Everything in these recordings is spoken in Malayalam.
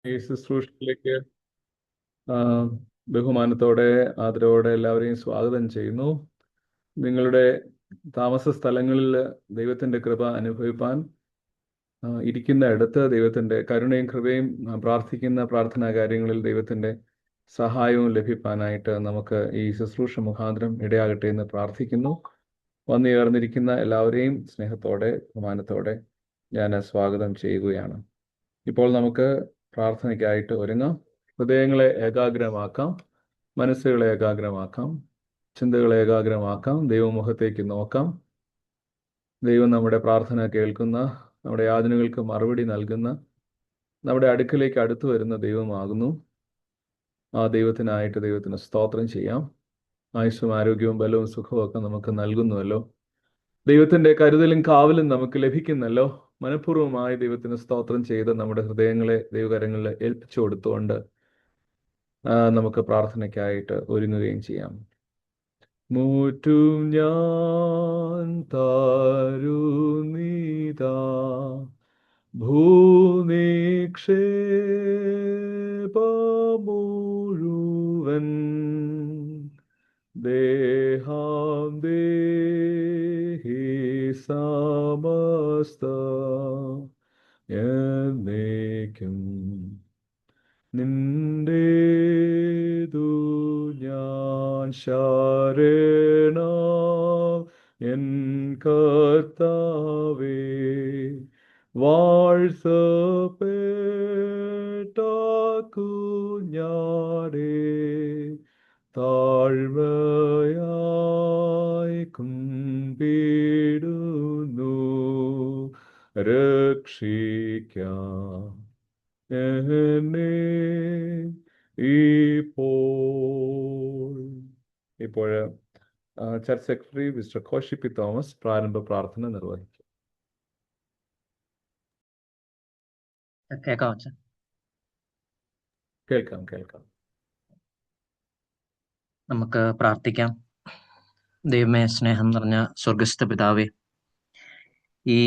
ഈ ശുശ്രൂഷയിലേക്ക് ആ, ബഹുമാനത്തോടെ ആദരവോടെ എല്ലാവരെയും സ്വാഗതം ചെയ്യുന്നു. നിങ്ങളുടെ താമസ സ്ഥലങ്ങളിൽ ദൈവത്തിൻ്റെ കൃപ അനുഭവിപ്പാൻ ഇരിക്കുന്ന ഇടത്ത് ദൈവത്തിൻ്റെ കരുണയും കൃപയും പ്രാർത്ഥിക്കുന്ന പ്രാർത്ഥനാ കാര്യങ്ങളിൽ ദൈവത്തിൻ്റെ സഹായവും ലഭിക്കാനായിട്ട് നമുക്ക് ഈ ശുശ്രൂഷ മുഖാന്തരം ഇടയാകട്ടെ എന്ന് പ്രാർത്ഥിക്കുന്നു. വന്നുചേർന്നിരിക്കുന്ന എല്ലാവരെയും സ്നേഹത്തോടെ ബഹുമാനത്തോടെ ഞാൻ സ്വാഗതം ചെയ്യുകയാണ്. ഇപ്പോൾ നമുക്ക് പ്രാർത്ഥനയ്ക്കായിട്ട് ഒരുങ്ങാം. ഹൃദയങ്ങളെ ഏകാഗ്രമാക്കാം, മനസ്സുകളെ ഏകാഗ്രമാക്കാം, ചിന്തകളെ ഏകാഗ്രമാക്കാം, ദൈവമുഖത്തേക്ക് നോക്കാം. ദൈവം നമ്മുടെ പ്രാർത്ഥന കേൾക്കുന്ന, നമ്മുടെ യാതനകൾക്ക് മറുപടി നൽകുന്ന, നമ്മുടെ അടുക്കലേക്ക് അടുത്തു വരുന്ന ദൈവമാകുന്നു. ആ ദൈവത്തിനായിട്ട് ദൈവത്തിന് സ്തോത്രം ചെയ്യാം. ആയുസ്സും ആരോഗ്യവും ബലവും സുഖവും ഒക്കെ നമുക്ക് നൽകുന്നുവല്ലോ. ദൈവത്തിൻ്റെ കരുതലും കാവലും നമുക്ക് ലഭിക്കുന്നല്ലോ. മനഃപൂർവ്വമായി ദൈവത്തിന് സ്തോത്രം ചെയ്ത് നമ്മുടെ ഹൃദയങ്ങളെ ദൈവകരങ്ങളിൽ ഏൽപ്പിച്ചു കൊടുത്തുകൊണ്ട് നമുക്ക് പ്രാർത്ഥനയ്ക്കായിട്ട് ഒരുങ്ങുകയും ചെയ്യാം. മൂറ്റും ഞാൻ താരുനീതാ ഭൂനിക്ഷേപമുഴുവൻ ദേഹാം ദേഹി സമസ്ത എന്നേക്കും നിന്റേതു ഞാൻ ശരണം എൻ കർത്താവേ വാഴ്ത്തപ്പെട്ട കുഞ്ഞാടേ താഴ്മയായി കുമ്പിടുന്നു രക്ഷിക്കാം എന്നെ ഇപ്പോൾ church secretary mister Koshy P Thomas പ്രാരംഭ പ്രാർത്ഥന നിർവഹിക്കും. കേൾക്കാം. നമുക്ക് പ്രാർത്ഥിക്കാം. ദൈവമേ, സ്നേഹം നിറഞ്ഞ സ്വർഗസ്ഥ പിതാവേ, ഈ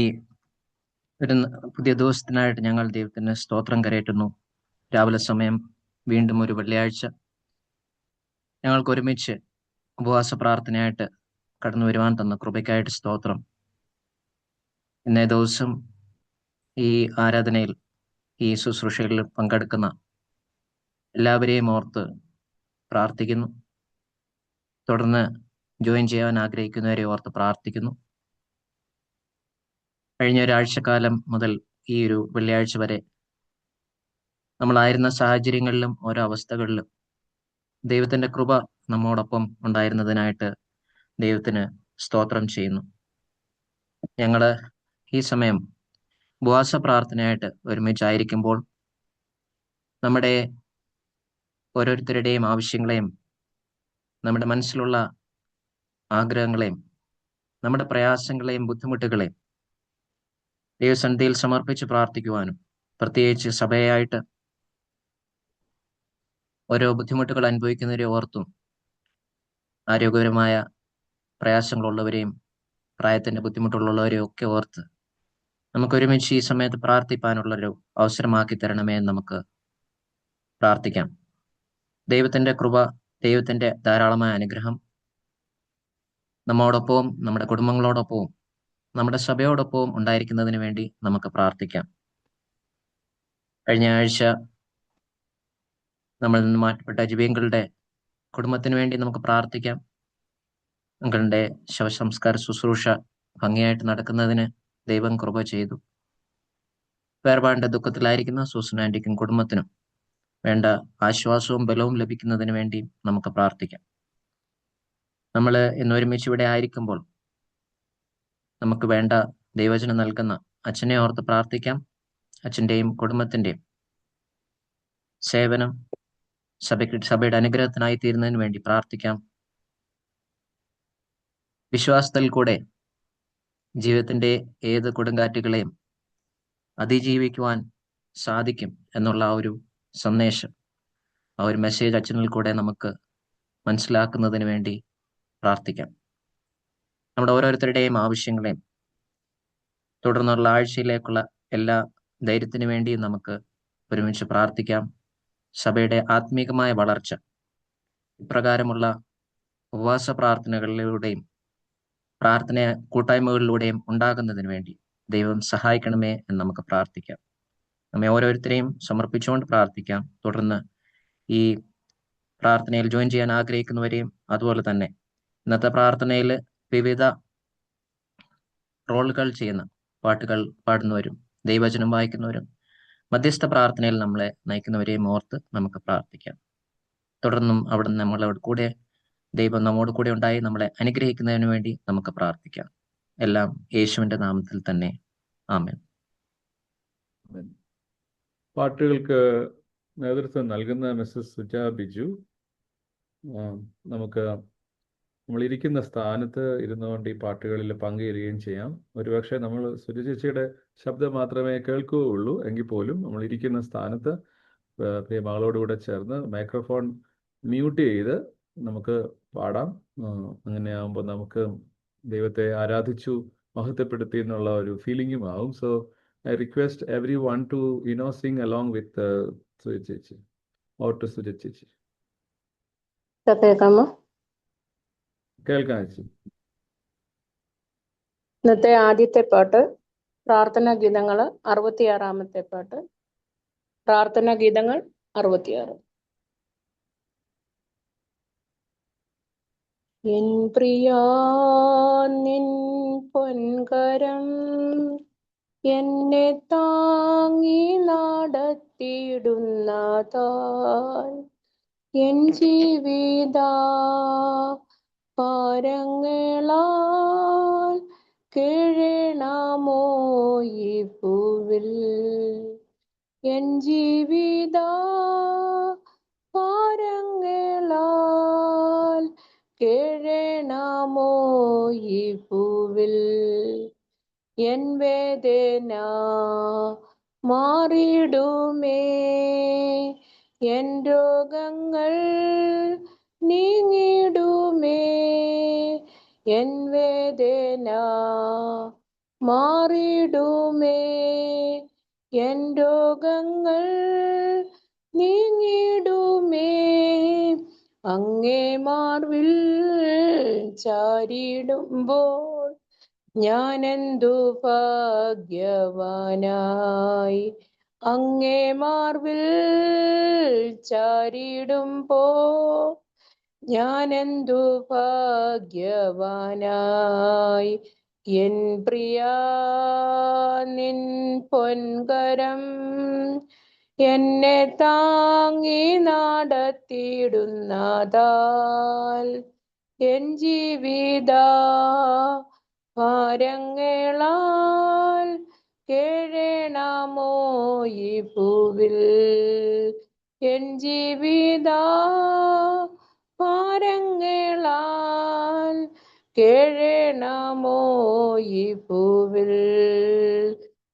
ഒരു പുതിയ ദിവസത്തിനായിട്ട് ഞങ്ങൾ ദൈവത്തിന് സ്തോത്രം കരയറ്റുന്നു. രാവിലെ സമയം വീണ്ടും ഒരു വെള്ളിയാഴ്ച ഞങ്ങൾക്ക് ഒരുമിച്ച് ഉപവാസ പ്രാർത്ഥനയായിട്ട് കടന്നു വരുവാൻ തന്ന കൃപയ്ക്കായിട്ട് സ്തോത്രം. ഇന്നേ ദിവസം ഈ ആരാധനയിൽ, ഈ ശുശ്രൂഷകളിൽ പങ്കെടുക്കുന്ന എല്ലാവരെയും ഓർത്ത് പ്രാർത്ഥിക്കുന്നു. തുടർന്ന് ജോയിൻ ചെയ്യാൻ ആഗ്രഹിക്കുന്നവരെ ഓർത്ത് പ്രാർത്ഥിക്കുന്നു. കഴിഞ്ഞ ഒരാഴ്ചക്കാലം മുതൽ ഈ ഒരു വെള്ളിയാഴ്ച വരെ നമ്മളായിരുന്ന സാഹചര്യങ്ങളിലും ഓരോ അവസ്ഥകളിലും ദൈവത്തിന്റെ കൃപ നമ്മോടൊപ്പം ഉണ്ടായിരുന്നതിനായിട്ട് ദൈവത്തിന് സ്തോത്രം ചെയ്യുന്നു. ഞങ്ങള് ഈ സമയം ഉപവാസ പ്രാർത്ഥനയായിട്ട് ഒരുമിച്ചായിരിക്കുമ്പോൾ നമ്മുടെ ഓരോരുത്തരുടെയും ആവശ്യങ്ങളെയും നമ്മുടെ മനസ്സിലുള്ള ആഗ്രഹങ്ങളെയും നമ്മുടെ പ്രയാസങ്ങളെയും ബുദ്ധിമുട്ടുകളെയും ദൈവസന്നിധിയിൽ സമർപ്പിച്ച് പ്രാർത്ഥിക്കുവാനും, പ്രത്യേകിച്ച് സഭയായിട്ട് ഓരോ ബുദ്ധിമുട്ടുകൾ അനുഭവിക്കുന്നവരെ ഓർത്തും ആരോഗ്യപരമായ പ്രയാസങ്ങളുള്ളവരെയും പ്രായത്തിന്റെ ബുദ്ധിമുട്ടുള്ളവരെയും ഒക്കെ ഓർത്ത് നമുക്ക് ഒരുമിച്ച് ഈ സമയത്ത് പ്രാർത്ഥിപ്പാനുള്ളൊരു അവസരമാക്കി തരണമേ എന്ന് നമുക്ക് പ്രാർത്ഥിക്കാം. ദൈവത്തിന്റെ കൃപ, ദൈവത്തിന്റെ ധാരാളമായ അനുഗ്രഹം നമ്മോടൊപ്പവും നമ്മുടെ കുടുംബങ്ങളോടൊപ്പവും നമ്മുടെ സഭയോടൊപ്പവും ഉണ്ടായിരിക്കുന്നതിന് വേണ്ടി നമുക്ക് പ്രാർത്ഥിക്കാം. കഴിഞ്ഞ ആഴ്ച നമ്മളിൽ നിന്ന് മാറ്റപ്പെട്ട ജിബിയങ്കളുടെ കുടുംബത്തിന് വേണ്ടി നമുക്ക് പ്രാർത്ഥിക്കാം. അങ്കളുടെ ശവസംസ്കാര ശുശ്രൂഷ ഭംഗിയായിട്ട് നടക്കുന്നതിന് ദൈവം കൃപ ചെയ്തു. വേർപാടിന്റെ ദുഃഖത്തിലായിരിക്കുന്ന സൂസൻ ആന്റിക്കും കുടുംബത്തിനും വേണ്ട ആശ്വാസവും ബലവും ലഭിക്കുന്നതിന് വേണ്ടി നമുക്ക് പ്രാർത്ഥിക്കാം. നമ്മൾ ഇന്നൊരുമിച്ച് ഇവിടെ ആയിരിക്കുമ്പോൾ നമുക്ക് വേണ്ട ദൈവവചനം നൽകുന്ന അച്ഛനെ ഓർത്ത് പ്രാർത്ഥിക്കാം. അച്ഛൻ്റെയും കുടുംബത്തിൻ്റെയും സേവനം സഭയുടെ അനുഗ്രഹത്തിനായി തീരുന്നതിന് വേണ്ടി പ്രാർത്ഥിക്കാം. വിശ്വാസത്തിൽ കൂടെ ജീവിതത്തിന്റെ ഏത് കൊടുങ്കാറ്റുകളെയും അതിജീവിക്കുവാൻ സാധിക്കും എന്നുള്ള ആ ഒരു സന്ദേശം, ആ ഒരു മെസ്സേജ് അച്ഛനിൽ കൂടെ നമുക്ക് മനസ്സിലാക്കുന്നതിന് വേണ്ടി പ്രാർത്ഥിക്കാം. നമ്മുടെ ഓരോരുത്തരുടെയും ആവശ്യങ്ങളെയും തുടർന്നുള്ള ആഴ്ചയിലേക്കുള്ള എല്ലാ ധൈര്യത്തിനു വേണ്ടിയും നമുക്ക് ഒരുമിച്ച് പ്രാർത്ഥിക്കാം. സഭയുടെ ആത്മീകമായ വളർച്ച ഇപ്രകാരമുള്ള ഉപവാസ പ്രാർത്ഥനകളിലൂടെയും പ്രാർത്ഥന കൂട്ടായ്മകളിലൂടെയും ഉണ്ടാകുന്നതിന് വേണ്ടി ദൈവം സഹായിക്കണമേ എന്ന് നമുക്ക് പ്രാർത്ഥിക്കാം. നമ്മെ ഓരോരുത്തരെയും സമർപ്പിച്ചുകൊണ്ട് പ്രാർത്ഥിക്കാം. തുടർന്ന് ഈ പ്രാർത്ഥനയിൽ ജോയിൻ ചെയ്യാൻ ആഗ്രഹിക്കുന്നവരെയും അതുപോലെ തന്നെ ഇന്നത്തെ പ്രാർത്ഥനയിൽ വിവിധ റോളുകൾ ചെയ്യുന്ന പാട്ടുകൾ പാടുന്നവരും ദൈവവചനം വായിക്കുന്നവരും മധ്യസ്ഥ പ്രാർത്ഥനയിൽ നമ്മളെ നയിക്കുന്നവരെയും ഓർത്ത് നമുക്ക് പ്രാർത്ഥിക്കാം. തുടർന്നും അവിടെ നമ്മളോട് കൂടെ ദൈവം നമ്മോട് കൂടെ ഉണ്ടായി നമ്മളെ അനുഗ്രഹിക്കുന്നതിന് വേണ്ടി നമുക്ക് പ്രാർത്ഥിക്കാം. എല്ലാം യേശുവിന്റെ നാമത്തിൽ തന്നെ. ആമേൻ. പാട്ടുകൾക്ക് നേതൃത്വം നൽകുന്ന മിസ്സസ് സുജ ബിജു. നമുക്ക് നമ്മളിരിക്കുന്ന സ്ഥാനത്ത് ഇരുന്നുകൊണ്ട് ഈ പാട്ടുകളിൽ പങ്കുചേരുകയും ചെയ്യാം. ഒരുപക്ഷെ നമ്മൾ സുജ ചേച്ചിയുടെ ശബ്ദം മാത്രമേ കേൾക്കുകയുള്ളൂ എങ്കിൽ പോലും നമ്മൾ ഇരിക്കുന്ന സ്ഥാനത്ത് പ്രിയ മകളോടുകൂടെ ചേർന്ന് മൈക്രോഫോൺ മ്യൂട്ട് ചെയ്ത് നമുക്ക് പാടാം. അങ്ങനെയാകുമ്പോൾ നമുക്ക് ദൈവത്തെ ആരാധിച്ചു മഹത്വപ്പെടുത്തി എന്നുള്ള ഒരു ഫീലിംഗും ആവും. So I request everyone to, sing along with Suja Chechi or to Suja Chechi. കേൾക്കാമോ? കേൾക്കാം ചേച്ചി. ഇന്നത്തെ ആദ്യത്തെ പാട്ട് പ്രാർത്ഥനാ ഗീതങ്ങൾ 66-ാമത്തെ പാട്ട്. പ്രാർത്ഥനാ ഗീതങ്ങൾ 66. എൻ പ്രിയാ നിൻ പൊൻകരം എന്നെ താങ്ങി നടത്തിയിടുന്നതാൽ എൻ ജീവിത പാരങ്ങളാൽ കേഴണമോ ഈ പൂവിൽ. എൻ ജീവിത പാരങ്ങളാൽ കേഴണമോ ഈ പൂവിൽ. എൻ വേദന മാറിടുമേ, എൻ രോഗങ്ങൾ നീങ്ങിടുമേ. എൻ വേദന മാറിടുമേ, എൻ രോഗങ്ങൾ നീങ്ങിടുമേ. അങ്ങേ മാർവിൽ ചാരിടുമ്പോൾ ഞാനെന്തു ഭാഗ്യവാനായി. അങ്ങേ മാർവിൽ ചാരിടുമ്പോ ഞാനെന്തു ഭാഗ്യവാനായി. എൻ പ്രിയാ നിൻ പൊൻകരം എന്നെ താങ്ങി നടത്തിയിടുന്നതാൽ എൻ ജീവിത ഭാരങ്ങളാൽ കേഴണമോ ഈ പൂവിൽ. എൻ ജീവിത ഭാരങ്ങളാൽ കേഴണമോ ഈ പൂവിൽ.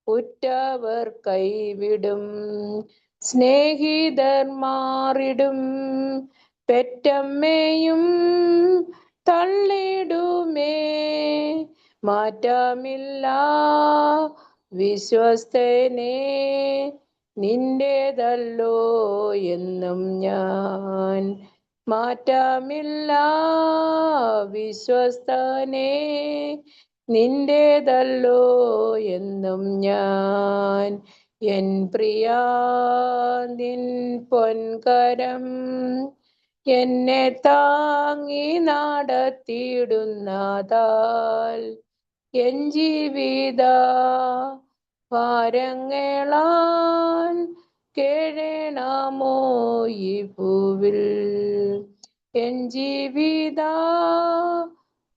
ഉറ്റവർ കൈവിടും, സ്നേഹിതർ മാറിടും, പെറ്റമ്മയും തള്ളിടുമേ. മാറ്റമില്ല വിശ്വസ്തനെ, നിന്റേതല്ലോ എന്നും ഞാൻ. മാറ്റമില്ല വിശ്വസ്തനെ, നിന്റേതല്ലോ എന്നും ഞാൻ. എൻ പ്രിയാ നിൻ പൊൻകരം എന്നെ താങ്ങി നടത്തിയിടുന്നതാൽ എൻ ജീവിത ഭാരങ്ങളാൽ കേഴണമോ ഈ പൂവിൽ. എൻ ജീവിത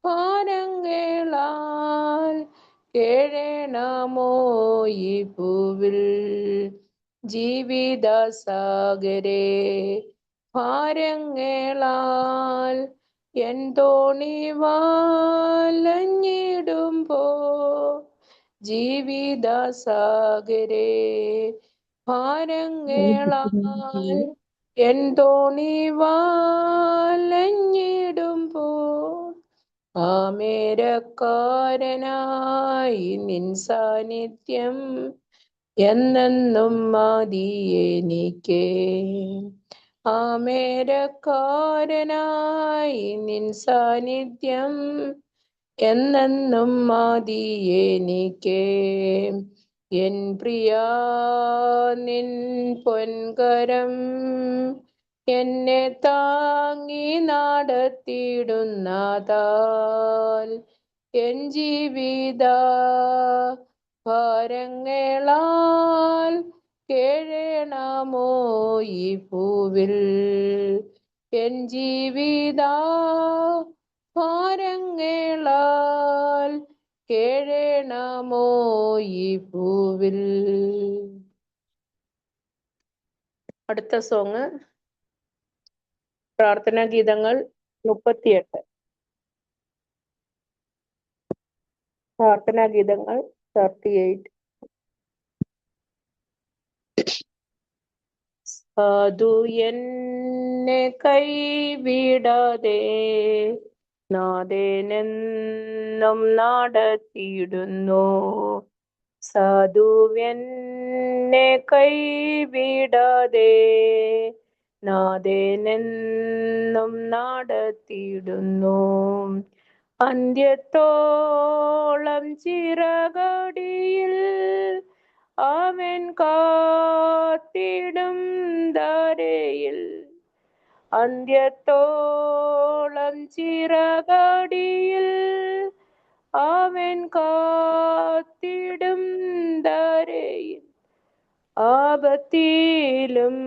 ഭാരങ്ങളാൽ കേഴണമോ ഈ പൂവിൽ. ജീവിത സാഗരേ ഭാരങ്ങളാൽ എൻ തോണി വലഞ്ഞിടുമ്പോ. ജീവിത സാഗരേ ഭാരങ്ങളാൽ എൻ തോണി വലഞ്ഞിടുമ്പോ. ആമേരക്കാരനായി നിൻ സാന്നിധ്യം എന്നെന്നും മതി എനിക്ക്. ആമേരക്കാരനായി നിൻ സാന്നിധ്യം എന്നെന്നും മതി എനിക്ക്. എൻ പ്രിയ നിൻ പൊൻകരം എന്നെ താങ്ങി നടത്തിയിടുന്നതാൽ എൻ ജീവിത ഭാരങ്ങളാൽ കേഴണമോ ഈ ഭൂവിൽ. എൻ ജീവിത ഭാരങ്ങളാൽ കേഴണമോ ഈ ഭൂവിൽ. അടുത്ത സോങ് പ്രാർത്ഥനാ ഗീതങ്ങൾ 38. പ്രാർത്ഥനാ ഗീതങ്ങൾ 38. സാധു എന്നെ കൈവിടാതെ നാഥനെന്നും നടത്തിയിടുന്നു. സാധുവെന്നെ കൈവിടാതെ നാഥനെന്നും നടത്തിയിടുന്നു. അന്ത്യത്തോളം ചിറകടിയിൽ അവൻ കാത്തിടും ധരയിൽ. അന്ത്യത്തോളം ചിറകടിയിൽ അവൻ കാത്തിടും ധരയിൽ. ആപത്തിലും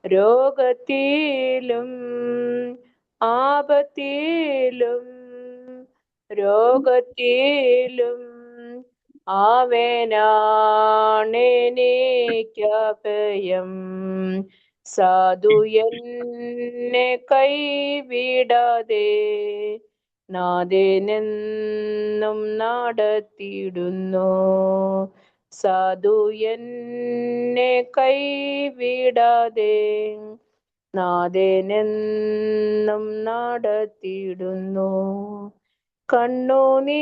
രോഗത്തിലും ആപത്തിലും രോഗത്തിലും അവനാണെനിക്കഭയം. സാധു എന്നെ കൈവിടാതെ നാഥനെന്നും നടത്തിയിടുന്നു. സാധു എന്നെ കൈവിടാതെ നാഥനെന്നും നടത്തിയിടുന്നു. കണ്ണുനീരിൻ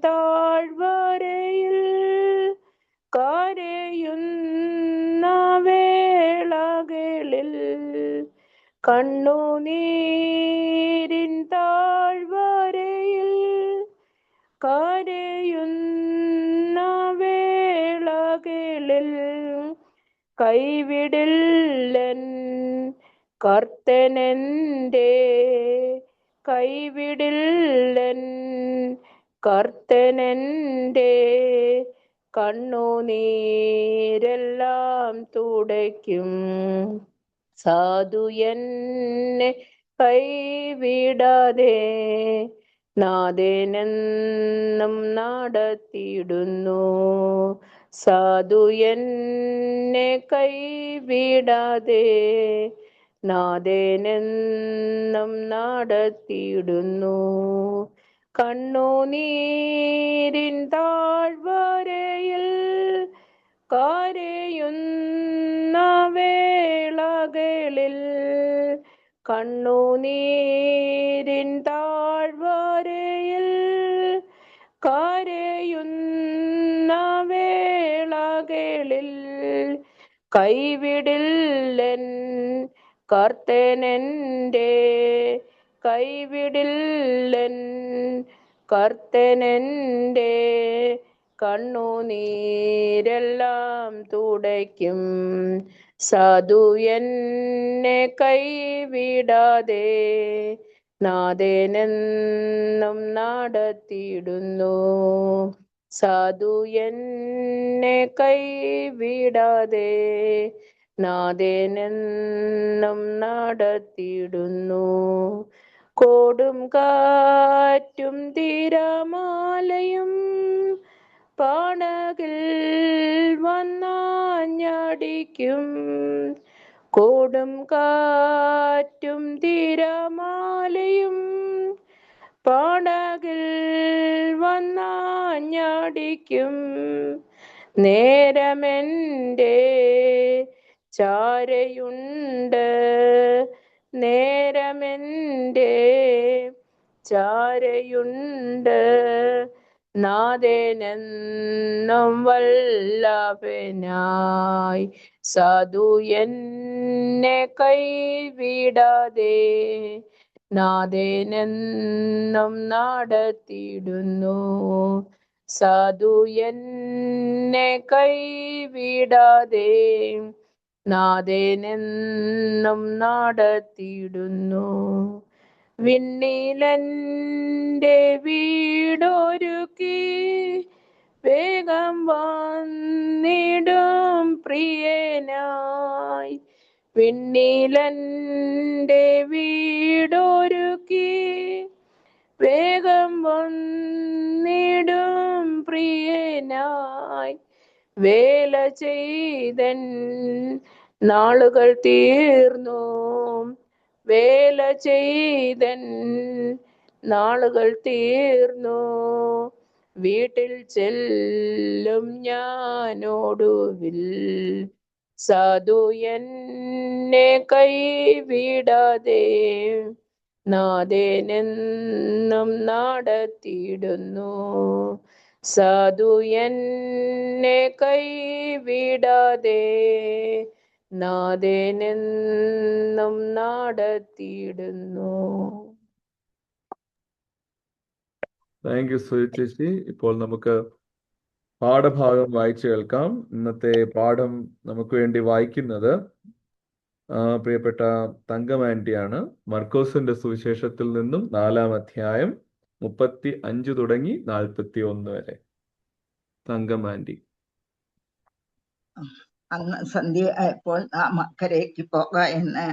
താഴ്വരയിൽ കരയുന്ന വേളകളിൽ കണ്ണുനീരിൻ താഴ്വരയിൽ കരയുന്ന വേളകളിൽ കൈവിടില്ലൻ കർത്തനെന്റെ കൈവിടില്ലൻ കർത്തനെന്റെ കണ്ണുനീരെല്ലാം തുടയ്ക്കും. സാധു എന്നെ കൈവിടാതെ നാഥനെന്നും നടത്തിയിടുന്നു. സാധു എന്നെ കൈവിടാതെ നാഥനെന്നും നടത്തിയിടുന്നു. കണ്ണുനീരിൻ താഴ്വരയിൽ കരയുന്ന വേളകളിൽ കണ്ണുനീരിൻ താഴ്വരയിൽ കരയുന്ന വേളകളിൽ കൈവിടില്ലൻ കർത്തനെന്റെ കൈവിടില്ലൻ കർത്തനെന്റെ കണ്ണുനീരെല്ലാം തുടയ്ക്കും. സാധു എന്നെ കൈവിടാതെ നാഥനെന്നും നടത്തിയിടുന്നു. സാധു എന്നെ കൈവിടാതെ നാഥനെന്നും നടത്തിയിടുന്നു. കോടും കാറ്റും തിരമാലയും പടകിൽ വന്നാഞ്ഞടിക്കും. കോടും കാറ്റും തിരമാലയും പടകിൽ വന്നാഞ്ഞടിക്കും. നേരമെൻ്റെ ചാരയുണ്ട് നേരമെൻ്റെ ചാരയുണ്ട് നാഥനെന്നും വല്ലഭനായി സാധു എന്നെ കൈവിടാതെ നാഥനെന്നും നടത്തിയിടുന്നു. സാധു എന്നെ കൈവിടാതെ നാഥനെന്നും നടത്തിയിടുന്നു. വിണ്ണിലെന്റെ വീടൊരുക്കി വേഗം വന്നിടും പ്രിയനായി. വിണ്ണിലെന്റെ വീടൊരുക്കി വേഗം വന്നിടും പ്രിയനായി. വേല ചെയ്തൻ നാളുകൾ തീർന്നു, വേല ചെയ്തൻ നാളുകൾ തീർന്നു. വീട്ടിൽ ചെല്ലും ഞാനോടുവിൽ സാധു എന്നെ കൈവിടാതെ നാഥനെന്നും നടത്തിയിടുന്നു. സാധു എന്നെ കൈവിടാതെ നാഥനെന്നും നടത്തിയിടുന്നു. താങ്ക് യു സുജി ചേച്ചി. ഇപ്പോൾ നമുക്ക് പാഠഭാഗം വായിച്ചു കേൾക്കാം. ഇന്നത്തെ പാഠം നമുക്ക് വേണ്ടി വായിക്കുന്നത് പ്രിയപ്പെട്ട തങ്കം ആന്റിയാണ്. മർക്കോസിന്റെ സുവിശേഷത്തിൽ നിന്നും 4-ാം അധ്യായം 35 തുടങ്ങി 41 വരെ. തങ്കം ആന്റി. അന്ന് സന്ധ്യയായപ്പോൾ നാം അക്കരയ്ക്ക് പോക എന്ന്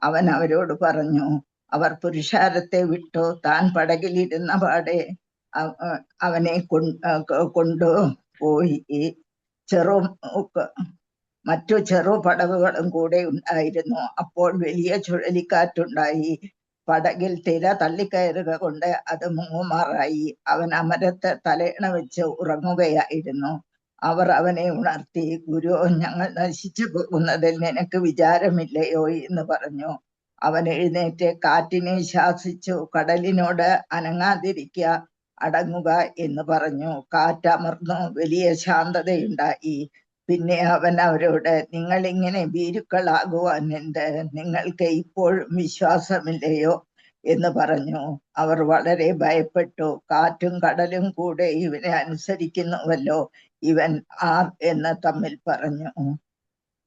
അവൻ അവരോട് പറഞ്ഞു. അവർ പുരുഷാരത്തെ വിട്ടു താൻ പടകിലിരുന്ന പാടെ അവനെ കൊണ്ടുപോയി. മറ്റു ചെറു പടവുകളും കൂടെ ഉണ്ടായിരുന്നു. അപ്പോൾ വലിയ ചുഴലിക്കാറ്റുണ്ടായി. പടകിൽ തിര തള്ളിക്കയറുക കൊണ്ട് അത് മുങ്ങുമാറായി. അവൻ അമരത്ത് തലയണ വെച്ച് ഉറങ്ങുകയായിരുന്നു. അവർ അവനെ ഉണർത്തി, ഗുരു, ഞങ്ങൾ നശിച്ചു പോകുന്നതിൽ നിനക്ക് വിചാരമില്ലയോ എന്ന് പറഞ്ഞു. അവൻ എഴുന്നേറ്റ് കാറ്റിനെ ശാസിച്ചു, കടലിനോട് അനങ്ങാതിരിക്കുക, അടങ്ങുക എന്ന് പറഞ്ഞു. കാറ്റമർന്നു, വലിയ ശാന്തതയുണ്ടായി. പിന്നെ അവൻ അവരോട്, നിങ്ങൾ ഇങ്ങനെ ഭീരുക്കളാകുവാൻ എന്ത്? നിങ്ങൾക്ക് ഇപ്പോഴും വിശ്വാസമില്ലയോ എന്ന് പറഞ്ഞു. അവർ വളരെ ഭയപ്പെട്ടു. കാറ്റും കടലും കൂടെ ഇവനെ അനുസരിക്കുന്നുവല്ലോ, ഇവൻ ആർ എന്ന് തമ്മിൽ പറഞ്ഞു.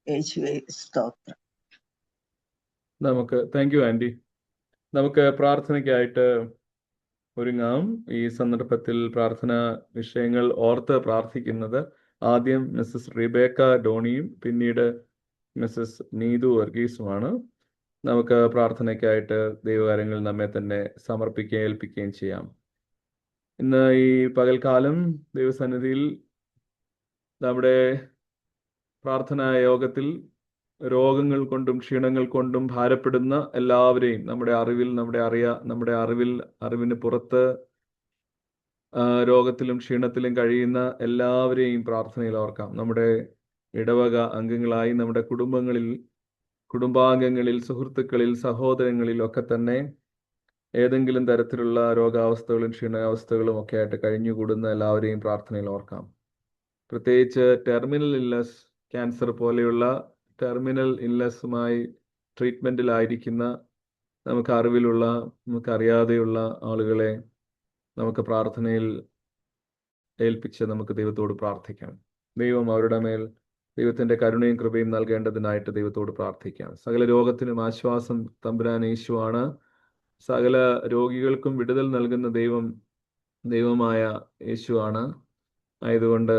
യേശുവേ സ്തോത്രം. Thank you aunty. നമുക്ക് പ്രാർത്ഥനയ്ക്കായിട്ട് ഒരുങ്ങാം. ഈ സന്ദർഭത്തിൽ പ്രാർത്ഥനാ വിഷയങ്ങൾ ഓർത്ത് പ്രാർത്ഥിക്കുന്നത് ആദ്യം മിസ്സസ് റിബേക്ക ഡോണിയും പിന്നീട് മിസ്സസ് നീതു വർഗീസുമാണ്. നമുക്ക് പ്രാർത്ഥനയ്ക്കായിട്ട് ദൈവകാര്യങ്ങൾ നമ്മെ തന്നെ സമർപ്പിക്കുകയും ഏൽപ്പിക്കുകയും ചെയ്യാം. ഇന്ന് ഈ പകൽക്കാലം ദൈവസന്നിധിയിൽ നമ്മുടെ പ്രാർത്ഥനാ യോഗത്തിൽ രോഗങ്ങൾ കൊണ്ടും ക്ഷീണങ്ങൾ കൊണ്ടും ഭാരപ്പെടുന്ന എല്ലാവരെയും നമ്മുടെ അറിവിന് പുറത്ത് രോഗത്തിലും ക്ഷീണത്തിലും കഴിയുന്ന എല്ലാവരെയും പ്രാർത്ഥനയിൽ ഓർക്കാം. നമ്മുടെ ഇടവക അംഗങ്ങളായി നമ്മുടെ കുടുംബാംഗങ്ങളിൽ, സുഹൃത്തുക്കളിൽ, സഹോദരങ്ങളിൽ ഒക്കെ തന്നെ ഏതെങ്കിലും തരത്തിലുള്ള രോഗാവസ്ഥകളും ക്ഷീണാവസ്ഥകളും ഒക്കെ ആയിട്ട് കഴിഞ്ഞുകൂടുന്ന എല്ലാവരെയും പ്രാർത്ഥനയിൽ ഓർക്കാം. പ്രത്യേകിച്ച് ടെർമിനൽ ഇൽനസ്, ക്യാൻസർ പോലെയുള്ള ടെർമിനൽ ഇൽനസുമായി ട്രീറ്റ്മെൻറ്റിലായിരിക്കുന്ന നമുക്കറിയാതെയുള്ള ആളുകളെ നമുക്ക് പ്രാർത്ഥനയിൽ ഏൽപ്പിച്ച് നമുക്ക് ദൈവത്തോട് പ്രാർത്ഥിക്കാം. ദൈവം അവരുടെ മേൽ ദൈവത്തിൻ്റെ കരുണയും കൃപയും നൽകേണ്ടതിനായിട്ട് ദൈവത്തോട് പ്രാർത്ഥിക്കാം. സകല രോഗത്തിനും ആശ്വാസം തമ്പുരാൻ യേശുവാണ്. സകല രോഗികൾക്കും വിടുതൽ നൽകുന്ന ദൈവമായ യേശുവാണ്. ആയതുകൊണ്ട്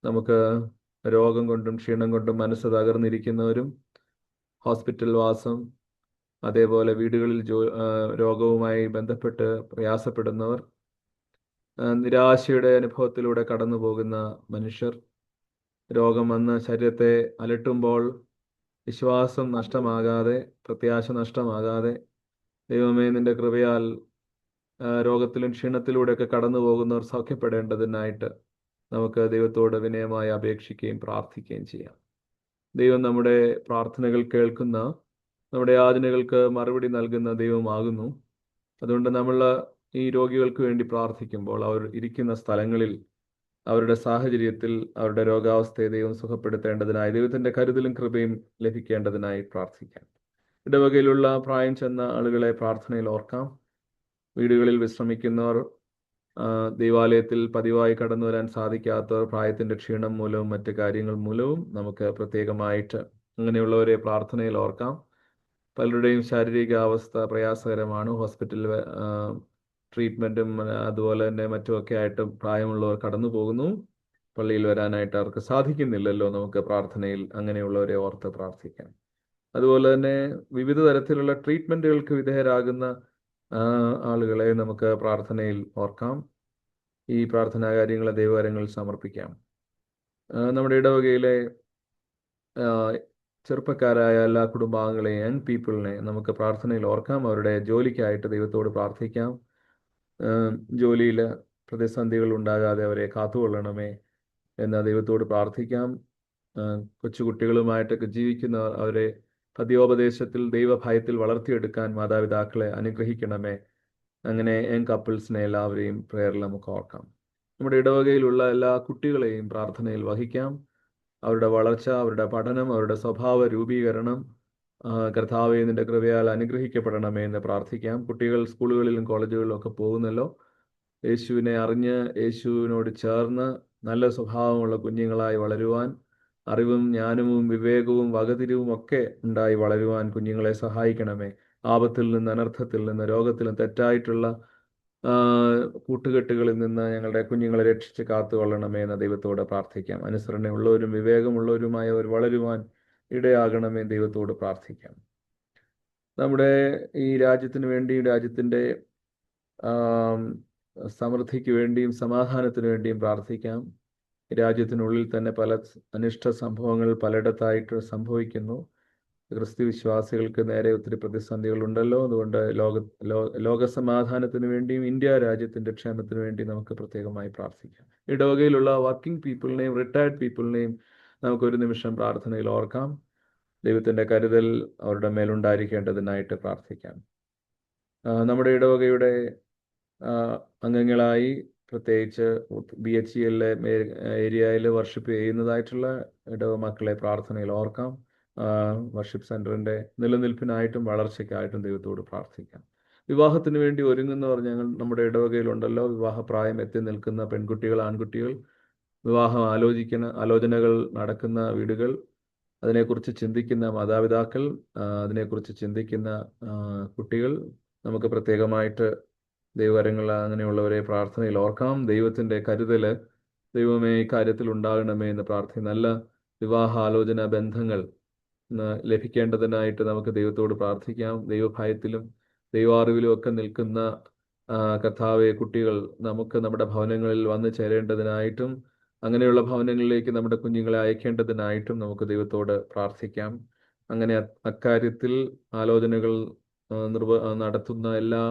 നമുക്ക് രോഗം കൊണ്ടും ക്ഷീണം കൊണ്ടും മനസ്സ് തകർന്നിരിക്കുന്നവരും, ഹോസ്പിറ്റൽ വാസം, അതേപോലെ വീടുകളിൽ രോഗവുമായി ബന്ധപ്പെട്ട് പ്രയാസപ്പെടുന്നവർ, നിരാശയുടെ അനുഭവത്തിലൂടെ കടന്നു പോകുന്ന മനുഷ്യർ, രോഗം വന്ന് ശരീരത്തെ അലട്ടുമ്പോൾ വിശ്വാസം നഷ്ടമാകാതെ, പ്രത്യാശ നഷ്ടമാകാതെ, ദൈവമേ നിന്റെ കൃപയാൽ രോഗത്തിലും ക്ഷീണത്തിലൂടെയൊക്കെ കടന്നു പോകുന്നവർ സൗഖ്യപ്പെടേണ്ടതിനായിട്ട് നമുക്ക് ദൈവത്തോട് വിനയമായി അപേക്ഷിക്കുകയും പ്രാർത്ഥിക്കുകയും ചെയ്യാം. ദൈവം നമ്മുടെ പ്രാർത്ഥനകൾ കേൾക്കുന്ന, നമ്മുടെ യാചനകൾക്ക് മറുപടി നൽകുന്ന ദൈവമാകുന്നു. അതുകൊണ്ട് നമ്മൾ ഈ രോഗികൾക്ക് വേണ്ടി പ്രാർത്ഥിക്കുമ്പോൾ അവർ ഇരിക്കുന്ന സ്ഥലങ്ങളിൽ അവരുടെ സാഹചര്യത്തിൽ അവരുടെ രോഗാവസ്ഥയെ ദൈവം സുഖപ്പെടുത്തേണ്ടതിനായി ദൈവത്തിൻ്റെ കരുതലും കൃപയും ലഭിക്കേണ്ടതിനായി പ്രാർത്ഥിക്കാം. ഇടവകയിലുള്ള പ്രായം ചെന്ന ആളുകളെ പ്രാർത്ഥനയിൽ ഓർക്കാം. വീടുകളിൽ വിശ്രമിക്കുന്നവർ, ദൈവാലയത്തിൽ പതിവായി കടന്നു വരാൻ സാധിക്കാത്തവർ, പ്രായത്തിൻ്റെ ക്ഷീണം മൂലവും മറ്റു കാര്യങ്ങൾ മൂലവും നമുക്ക് പ്രത്യേകമായിട്ട് അങ്ങനെയുള്ളവരെ പ്രാർത്ഥനയിൽ ഓർക്കാം. പലരുടെയും ശാരീരിക അവസ്ഥ പ്രയാസകരമാണ്. ഹോസ്പിറ്റൽ ട്രീറ്റ്മെൻറ്റും അതുപോലെ തന്നെ മറ്റുമൊക്കെ ആയിട്ട് പ്രായമുള്ളവർ കടന്നു പോകുന്നു. പള്ളിയിൽ വരാനായിട്ട് അവർക്ക് സാധിക്കുന്നില്ലല്ലോ. നമുക്ക് പ്രാർത്ഥനയിൽ അങ്ങനെയുള്ളവരെ ഓർത്ത് പ്രാർത്ഥിക്കാം. അതുപോലെ തന്നെ വിവിധ തരത്തിലുള്ള ട്രീറ്റ്മെൻറ്റുകൾക്ക് വിധേയരാകുന്ന ആളുകളെ നമുക്ക് പ്രാർത്ഥനയിൽ ഓർക്കാം. ഈ പ്രാർത്ഥനാ കാര്യങ്ങളെ ദൈവകരങ്ങളിൽ സമർപ്പിക്കാം. നമ്മുടെ ഇടവകയിലെ ചെറുപ്പക്കാരായ എല്ലാ കുടുംബാംഗങ്ങളെയും, യങ് പീപ്പിളിനെ നമുക്ക് പ്രാർത്ഥനയിൽ ഓർക്കാം. അവരുടെ ജോലിക്കായിട്ട് ദൈവത്തോട് പ്രാർത്ഥിക്കാം. ജോലിയിൽ പ്രതിസന്ധികൾ ഉണ്ടാകാതെ അവരെ കാത്തുകൊള്ളണമേ എന്ന് ദൈവത്തോട് പ്രാർത്ഥിക്കാം. കൊച്ചുകുട്ടികളുമായിട്ടൊക്കെ ജീവിക്കുന്ന അവരെ പദ്യോപദേശത്തിൽ ദൈവഭയത്തിൽ വളർത്തിയെടുക്കാൻ മാതാപിതാക്കളെ അനുഗ്രഹിക്കണമേ. അങ്ങനെ യങ് കപ്പിൾസിനെ എല്ലാവരെയും പ്രേയറിൽ നമുക്ക് ഓർക്കാം. നമ്മുടെ ഇടവകയിലുള്ള എല്ലാ കുട്ടികളെയും പ്രാർത്ഥനയിൽ വഹിക്കാം. അവരുടെ വളർച്ച, അവരുടെ പഠനം, അവരുടെ സ്വഭാവ രൂപീകരണം കർത്താവേ നിന്റെ കൃപയാൽ അനുഗ്രഹിക്കപ്പെടണമേ എന്ന് പ്രാർത്ഥിക്കാം. കുട്ടികൾ സ്കൂളുകളിലും കോളേജുകളിലും ഒക്കെ പോകുന്നല്ലോ. യേശുവിനെ അറിഞ്ഞ് യേശുവിനോട് ചേർന്ന് നല്ല സ്വഭാവമുള്ള കുഞ്ഞുങ്ങളായി വളരുവാൻ, അറിവും ജ്ഞാനവും വിവേകവും വകതിരിവും ഒക്കെ ഉണ്ടായി വളരുവാൻ കുഞ്ഞുങ്ങളെ സഹായിക്കണമേ. ആപത്തിൽ നിന്ന്, അനർത്ഥത്തിൽ നിന്ന്, രോഗത്തിലും തെറ്റായിട്ടുള്ള കൂട്ടുകെട്ടുകളിൽ നിന്ന് ഞങ്ങളുടെ കുഞ്ഞുങ്ങളെ രക്ഷിച്ച് കാത്തുകൊള്ളണമേ എന്ന ദൈവത്തോട് പ്രാർത്ഥിക്കാം. അനുസരണയുള്ളവരും വിവേകമുള്ളവരുമായവർ വളരുവാൻ ഇടയാകണമേ ദൈവത്തോട് പ്രാർത്ഥിക്കാം. നമ്മുടെ ഈ രാജ്യത്തിന് വേണ്ടിയും രാജ്യത്തിൻ്റെ സമൃദ്ധിക്ക് വേണ്ടിയും സമാധാനത്തിന് വേണ്ടിയും പ്രാർത്ഥിക്കാം. രാജ്യത്തിനുള്ളിൽ തന്നെ പല അനിഷ്ട സംഭവങ്ങൾ പലയിടത്തായിട്ട് സംഭവിക്കുന്നു. ക്രിസ്തു വിശ്വാസികൾക്ക് നേരെ ഒത്തിരി പ്രതിസന്ധികളുണ്ടല്ലോ. അതുകൊണ്ട് ലോകസമാധാനത്തിന് വേണ്ടിയും ഇന്ത്യ രാജ്യത്തിൻ്റെ ക്ഷേമത്തിന് വേണ്ടി നമുക്ക് പ്രത്യേകമായി പ്രാർത്ഥിക്കാം. ഇടവകയിലുള്ള വർക്കിംഗ് പീപ്പിളിനെയും റിട്ടയർഡ് പീപ്പിളിനെയും നമുക്കൊരു നിമിഷം പ്രാർത്ഥനയിൽ ഓർക്കാം. ദൈവത്തിൻ്റെ കരുതൽ അവരുടെ മേലുണ്ടായിരിക്കേണ്ടതിനായിട്ട് പ്രാർത്ഥിക്കാം. നമ്മുടെ ഇടവകയുടെ അംഗങ്ങളായി പ്രത്യേകിച്ച് BHEL ഏരിയയിൽ വർഷിപ്പ് ചെയ്യുന്നതായിട്ടുള്ള ഇടവ മക്കളെ പ്രാർത്ഥനയിൽ ഓർക്കാം. വർഷിപ്പ് സെൻറ്ററിൻ്റെ നിലനിൽപ്പിനായിട്ടും വളർച്ചയ്ക്കായിട്ടും ദൈവത്തോട് പ്രാർത്ഥിക്കാം. വിവാഹത്തിന് വേണ്ടി ഒരുങ്ങുന്നവർ നമ്മുടെ ഇടവകയിലുണ്ടല്ലോ. വിവാഹപ്രായം എത്തി നിൽക്കുന്ന പെൺകുട്ടികൾ, ആൺകുട്ടികൾ, വിവാഹം ആലോചനകൾ നടക്കുന്ന വീടുകൾ, അതിനെക്കുറിച്ച് ചിന്തിക്കുന്ന മാതാപിതാക്കൾ, അതിനെക്കുറിച്ച് ചിന്തിക്കുന്ന കുട്ടികൾ, നമുക്ക് പ്രത്യേകമായിട്ട് ദൈവകരങ്ങൾ അങ്ങനെയുള്ളവരെ പ്രാർത്ഥനയിൽ ഓർക്കാം. ദൈവത്തിൻ്റെ കരുതൽ ദൈവമേ ഈ കാര്യത്തിൽ ഉണ്ടാകണമേ എന്ന് പ്രാർത്ഥിക്കും. നല്ല വിവാഹാലോചന ബന്ധങ്ങൾ ലഭിക്കേണ്ടതിനായിട്ട് നമുക്ക് ദൈവത്തോട് പ്രാർത്ഥിക്കാം. ദൈവഭയത്തിലും ദൈവാറിവിലും ഒക്കെ നിൽക്കുന്ന കർത്താവെ കുട്ടികൾ നമുക്ക് നമ്മുടെ ഭവനങ്ങളിൽ വന്നു ചേരേണ്ടതിനായിട്ടും അങ്ങനെയുള്ള ഭവനങ്ങളിലേക്ക് നമ്മുടെ കുഞ്ഞുങ്ങളെ അയക്കേണ്ടതിനായിട്ടും നമുക്ക് ദൈവത്തോട് പ്രാർത്ഥിക്കാം. അങ്ങനെ അക്കാര്യത്തിൽ ആലോചനകൾ നടത്തുന്ന എല്ലാ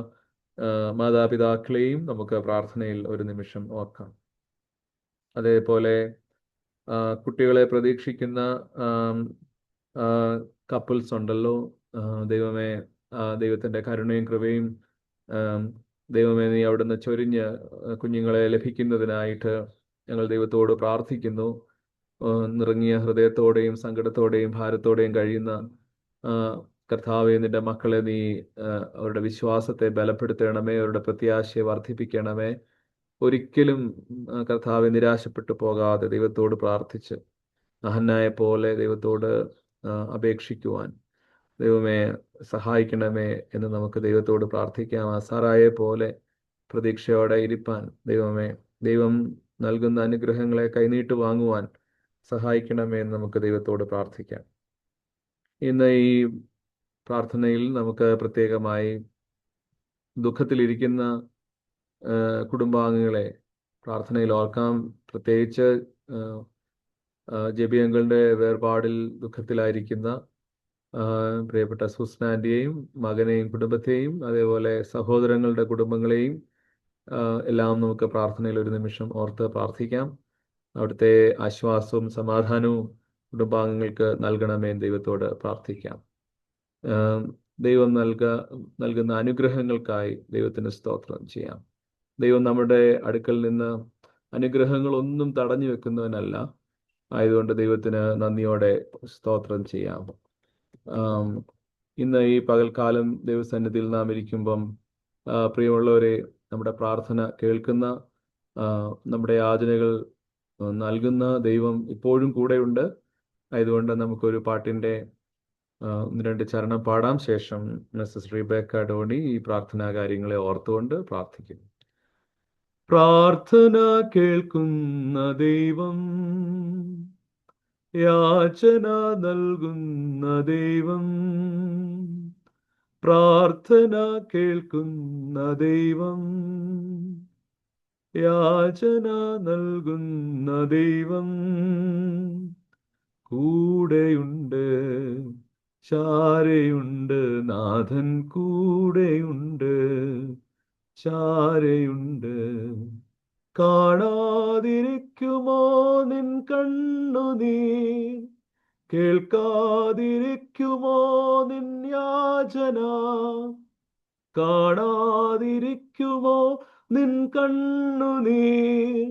മാതാപിതാക്കളെയും നമുക്ക് പ്രാർത്ഥനയിൽ ഒരു നിമിഷം ഓർക്കാം. അതേപോലെ കുട്ടികളെ പ്രതീക്ഷിക്കുന്ന കപ്പിൾസ് ഉണ്ടല്ലോ. ദൈവമേ, ദൈവത്തിൻ്റെ കരുണയും കൃപയും ദൈവമേ നീ അവിടുന്ന് ചൊരിഞ്ഞ് കുഞ്ഞുങ്ങളെ ലഭിക്കുന്നതിനായിട്ട് ഞങ്ങൾ ദൈവത്തോട് പ്രാർത്ഥിക്കുന്നു. നിറങ്ങിയ ഹൃദയത്തോടെയും സങ്കടത്തോടെയും ഭാരത്തോടെയും കഴിയുന്ന കർത്താവേ നിന്റെ മക്കളെ നീ അവരുടെ വിശ്വാസത്തെ ബലപ്പെടുത്തണമേ, അവരുടെ പ്രത്യാശയെ വർദ്ധിപ്പിക്കണമേ. ഒരിക്കലും കർത്താവെ നിരാശപ്പെട്ടു പോകാതെ ദൈവത്തോട് പ്രാർത്ഥിച്ച് ഹന്നായെ പോലെ ദൈവത്തോട് അപേക്ഷിക്കുവാൻ ദൈവമേ സഹായിക്കണമേ എന്ന് നമുക്ക് ദൈവത്തോട് പ്രാർത്ഥിക്കാം. സാറായെ പോലെ പ്രതീക്ഷയോടെ ഇരിപ്പാൻ ദൈവമേ, ദൈവം നൽകുന്ന അനുഗ്രഹങ്ങളെ കൈനീട്ട് വാങ്ങുവാൻ സഹായിക്കണമേ എന്ന് നമുക്ക് ദൈവത്തോട് പ്രാർത്ഥിക്കാം. ഇന്ന് ഈ പ്രാർത്ഥനയിൽ നമുക്ക് പ്രത്യേകമായി ദുഃഖത്തിലിരിക്കുന്ന കുടുംബാംഗങ്ങളെ പ്രാർത്ഥനയിൽ ഓർക്കാം. പ്രത്യേകിച്ച് ജെബി അങ്കിളിൻ്റെ വേർപാടിൽ ദുഃഖത്തിലായിരിക്കുന്ന പ്രിയപ്പെട്ട സുസ്നാൻ്റെയും മകനെയും കുടുംബത്തെയും അതേപോലെ സഹോദരങ്ങളുടെ കുടുംബങ്ങളെയും എല്ലാം നമുക്ക് പ്രാർത്ഥനയിൽ ഒരു നിമിഷം ഓർത്ത് പ്രാർത്ഥിക്കാം. അവിടുത്തെ ആശ്വാസവും സമാധാനവും കുടുംബാംഗങ്ങൾക്ക് നൽകണമേ ദൈവത്തോട് പ്രാർത്ഥിക്കാം. ദൈവം നൽകുന്ന അനുഗ്രഹങ്ങൾക്കായി ദൈവത്തിന് സ്തോത്രം ചെയ്യാം. ദൈവം നമ്മുടെ അടുക്കൽ നിന്ന് അനുഗ്രഹങ്ങളൊന്നും തടഞ്ഞു വെക്കുന്നവനല്ല. ആയതുകൊണ്ട് ദൈവത്തിന് നന്ദിയോടെ സ്തോത്രം ചെയ്യാം. ഇന്ന് ഈ പകൽക്കാലം ദൈവസന്നിധിയിൽ നാം ഇരിക്കുമ്പം പ്രിയമുള്ളവരെ, നമ്മുടെ പ്രാർത്ഥന കേൾക്കുന്ന, നമ്മുടെ യാചനകൾ നൽകുന്ന ദൈവം ഇപ്പോഴും കൂടെയുണ്ട്. ആയതുകൊണ്ട് നമുക്കൊരു പാട്ടിൻ്റെ 1-2 ചരണം പാടാം. ശേഷം മിസ്സസ് റിബേക്ക ഡോണി ഈ പ്രാർത്ഥനാ കാര്യങ്ങളെ ഓർത്തുകൊണ്ട് പ്രാർത്ഥിക്കും. പ്രാർത്ഥന കേൾക്കുന്ന ദൈവം, യാചന നൽകുന്ന ദൈവം, പ്രാർത്ഥന കേൾക്കുന്ന ദൈവം, യാചന നൽകുന്ന ദൈവം കൂടെയുണ്ട്, ചാരയുണ്ട്, നാഥൻ കൂടെയുണ്ട്, ചാരയുണ്ട്. കാണാതിരിക്കുമോ നിൻ കണ്ണുനീർ, കേൾക്കാതിരിക്കുമോ നിൻ യാചന, കാണാതിരിക്കുമോ നിൻ കണ്ണുനീർ,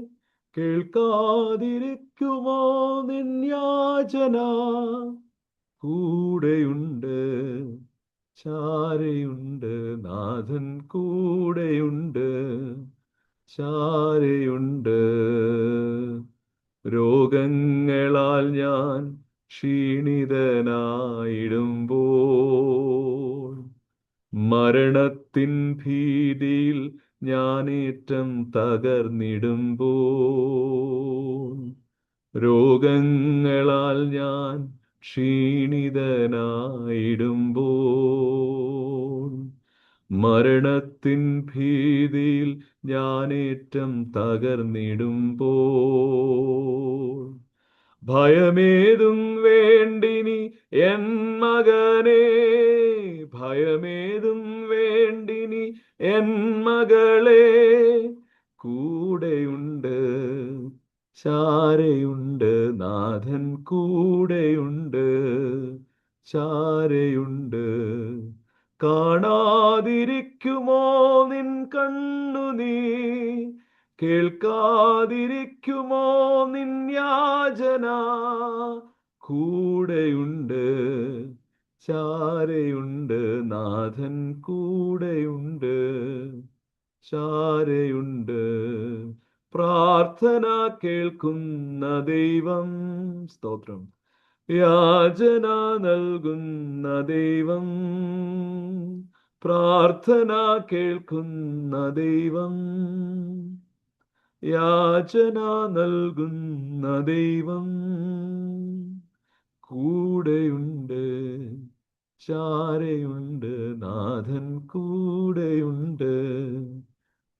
കേൾക്കാതിരിക്കുമോ നിൻ യാചന, കൂടെയുണ്ട്, ചാരയുണ്ട്, നാഥൻ കൂടെയുണ്ട്, ചാരയുണ്ട്. രോഗങ്ങളാൽ ഞാൻ ക്ഷീണിതനായിടുമ്പോൾ, മരണത്തിൻ ഭീതിയിൽ ഞാനേറ്റം തകർന്നിടുമ്പോൾ, രോഗങ്ങളാൽ ഞാൻ ക്ഷീണിതനായിടുമ്പോൾ, മരണത്തിൻ ഭീതിയിൽ ഞാനേറ്റം തകർന്നിടുമ്പോൾ, ഭയമേതും വേണ്ടിനി എൻ മകനേ, ഭയമേതും വേണ്ടിനി എൻ മകളെ, കൂടെയുണ്ട്, ചാരയുണ്ട്, നാഥൻ കൂടെയുണ്ട്, ചാരയുണ്ട്. കാണാതിരിക്കുമോ നിൻ കണ്ണുനീർ, കേൾക്കാതിരിക്കുമോ നിൻ യാചന, കൂടെയുണ്ട്, ചാരയുണ്ട്, നാഥൻ കൂടെയുണ്ട്, ചാരയുണ്ട്. പ്രാർത്ഥന കേൾക്കുന്ന ദൈവം, സ്തോത്രം, യാചന നൽകുന്ന ദൈവം, പ്രാർത്ഥന കേൾക്കുന്ന ദൈവം, യാചന നൽകുന്ന ദൈവം കൂടെയുണ്ട്, ചാരയുണ്ട്, നാഥൻ കൂടെയുണ്ട്,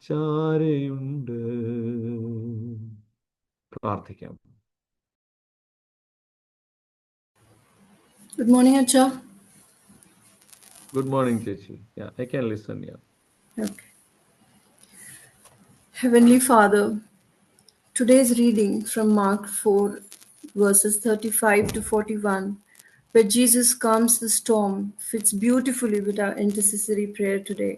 ചാരയുണ്ട്. പ്രാർത്ഥിക്കാം. Good morning, Acha. Good morning, Chechi. Yeah, I can listen. Yeah. Okay. Heavenly Father, today's reading from Mark 4, verses 35 to 41, where Jesus calms the storm, fits beautifully with our intercessory prayer today,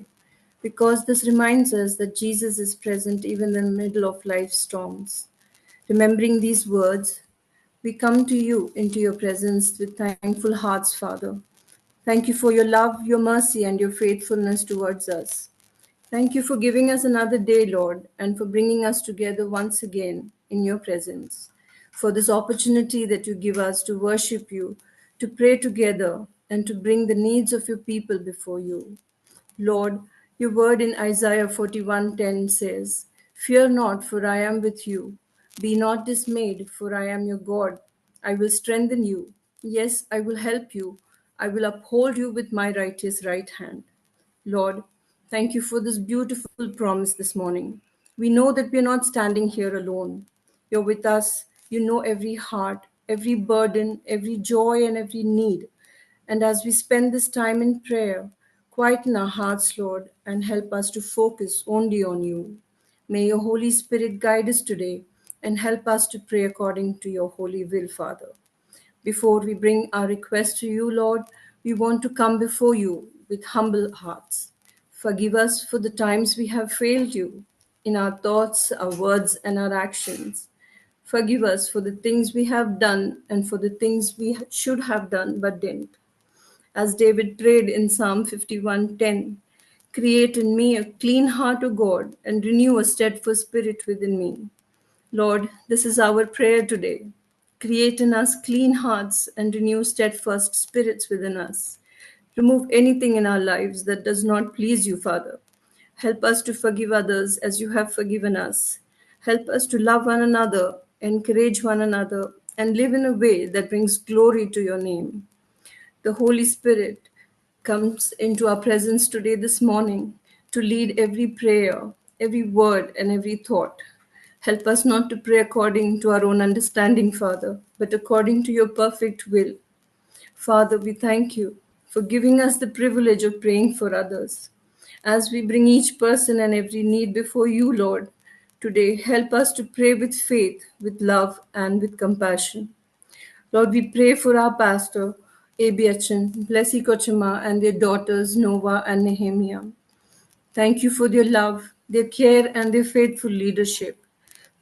because this reminds us that Jesus is present even in the middle of life's storms. Remembering these words, we come to you into your presence with thankful hearts, Father. Thank you for your love, your mercy, and your faithfulness towards us. Thank you for giving us another day, Lord, and for bringing us together once again in your presence. For this opportunity that you give us to worship you, to pray together, and to bring the needs of your people before you. Lord, your word in Isaiah 41:10 says, "Fear not, for I am with you. Be not dismayed, for I am your God. I will strengthen you. Yes, I will help you. I will uphold you with my righteous right hand." Lord, thank you for this beautiful promise this morning. We know that we are not standing here alone. You're with us. You know every heart, every burden, every joy, and every need. And as we spend this time in prayer, quieten our hearts, Lord, and help us to focus only on you. May your Holy Spirit guide us today and help us to pray according to your holy will, Father. Before we bring our request to you, Lord, we want to come before you with humble hearts. Forgive us for the times we have failed you in our thoughts, our words, and our actions. Forgive us for the things we have done and for the things we should have done but didn't. As David prayed in Psalm 51:10, create in me a clean heart, O God, and renew a steadfast spirit within me. Lord, this is our prayer today. Create in us clean hearts and renew steadfast spirits within us. Remove anything in our lives that does not please you, Father. Help us to forgive others as you have forgiven us. Help us to love one another, encourage one another, and live in a way that brings glory to your name. The Holy Spirit comes into our presence today, this morning, to lead every prayer, every word, and every thought. Help us not to pray according to our own understanding, Father, but according to your perfect will. Father, we thank you for giving us the privilege of praying for others. As we bring each person and every need before you, Lord, today, help us to pray with faith, with love, and with compassion. Lord, we pray for our pastor, A.B. Achin, Blessy Kochima, and their daughters, Nova and Nehemiah. Thank you for their love, their care, and their faithful leadership.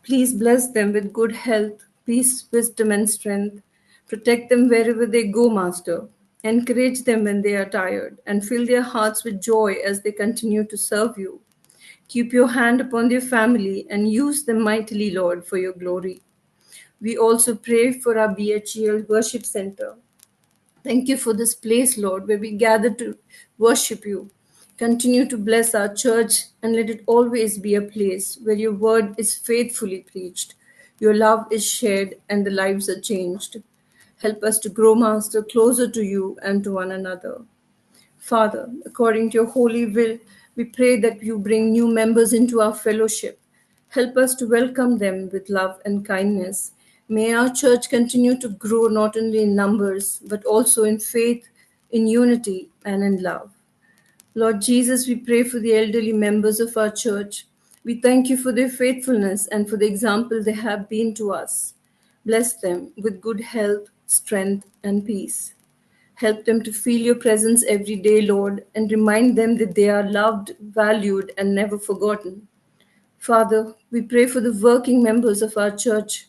Please bless them with good health, peace, wisdom, and strength. Protect them wherever they go, Master. Encourage them when they are tired, and fill their hearts with joy as they continue to serve you. Keep your hand upon their family and use them mightily, Lord, for your glory. We also pray for our BHEL Worship Center. Thank you for this place, Lord, where we gather to worship you. Continue to bless our church and let it always be a place where your word is faithfully preached, your love is shared, and the lives are changed. Help us to grow, Master, closer to you and to one another. Father, according to your holy will, we pray that you bring new members into our fellowship. Help us to welcome them with love and kindness. May our church continue to grow not only in numbers, but also in faith, in unity, and in love. Lord Jesus, we pray for the elderly members of our church. We thank you for their faithfulness and for the example they have been to us. Bless them with good health, strength, and peace. Help them to feel your presence every day, Lord, and remind them that they are loved, valued, and never forgotten. Father, we pray for the working members of our church.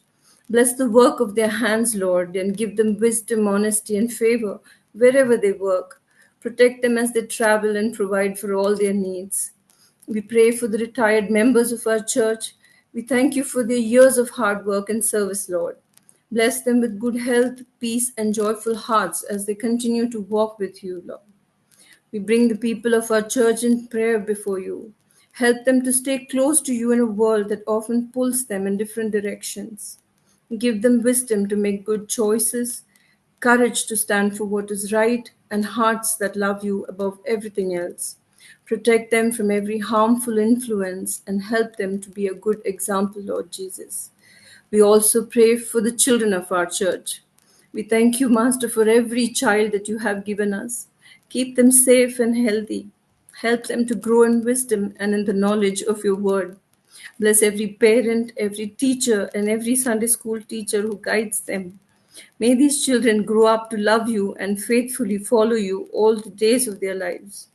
Bless the work of their hands, Lord, and give them wisdom, honesty, and favor wherever they work. Protect them as they travel and provide for all their needs. We pray for the retired members of our church. We thank you for their years of hard work and service, Lord. Bless them with good health, peace, and joyful hearts as they continue to walk with you, Lord. We bring the people of our church in prayer before you. Help them to stay close to you in a world that often pulls them in different directions. Give them wisdom to make good choices, courage to stand for what is right, and hearts that love you above everything else. Protect them from every harmful influence and help them to be a good example, Lord Jesus. We also pray for the children of our church. We thank you, Master, for every child that you have given us. Keep them safe and healthy. Help them to grow in wisdom and in the knowledge of your word. Bless every parent, every teacher, and every Sunday school teacher who guides them. May these children grow up to love you and faithfully follow you all the days of their lives.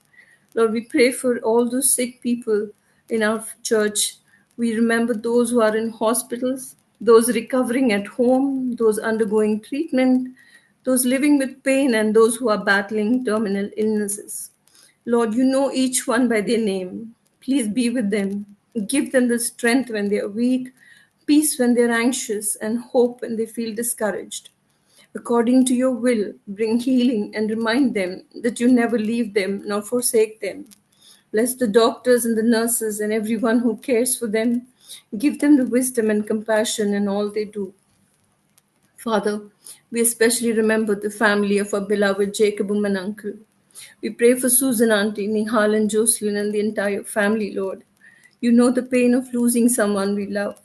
Lord, we pray for all those sick people in our church. We remember those who are in hospitals, those recovering at home, those undergoing treatment, those living with pain, and those who are battling terminal illnesses. Lord, you know each one by their name. Please be with them. Give them the strength when they are weak, peace when they are anxious, and hope when they feel discouraged. According to your will, bring healing and remind them that you never leave them nor forsake them. Bless the doctors and the nurses and everyone who cares for them. Give them the wisdom and compassion in all they do. Father, we especially remember the family of our beloved Jacob and uncle. We pray for Susan, Auntie, Nihal, and Jocelyn, and the entire family, Lord. You know the pain of losing someone we love.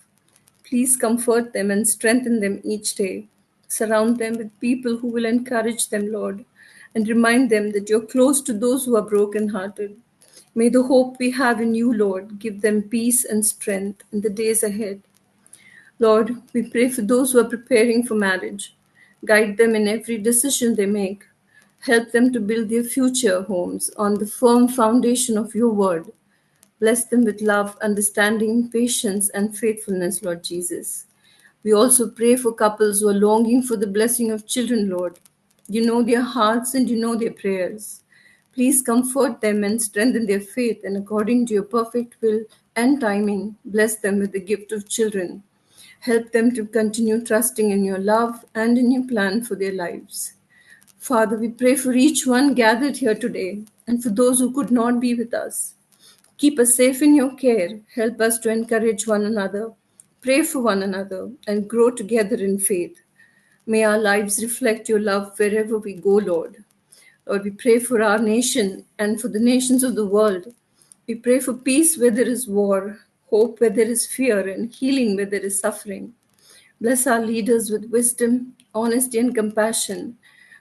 Please comfort them and strengthen them each day. Surround them with people who will encourage them, Lord, and remind them that you're close to those who are brokenhearted. May the hope we have in you, Lord, give them peace and strength in the days ahead. Lord, we pray for those who are preparing for marriage. Guide them in every decision they make. Help them to build their future homes on the firm foundation of your word. Bless them with love, understanding, patience, and faithfulness, Lord Jesus. We also pray for couples who are longing for the blessing of children, Lord. You know their hearts and you know their prayers. Please comfort them and strengthen their faith, and according to your perfect will and timing, bless them with the gift of children. Help them to continue trusting in your love and in your plan for their lives. Father, we pray for each one gathered here today and for those who could not be with us. Keep us safe in your care. Help us to encourage one another, pray for one another, and grow together in faith. May our lives reflect your love wherever we go, Lord. Lord, we pray for our nation and for the nations of the world. We pray for peace where there is war, hope where there is fear, and healing where there is suffering. Bless our leaders with wisdom, honesty, and compassion.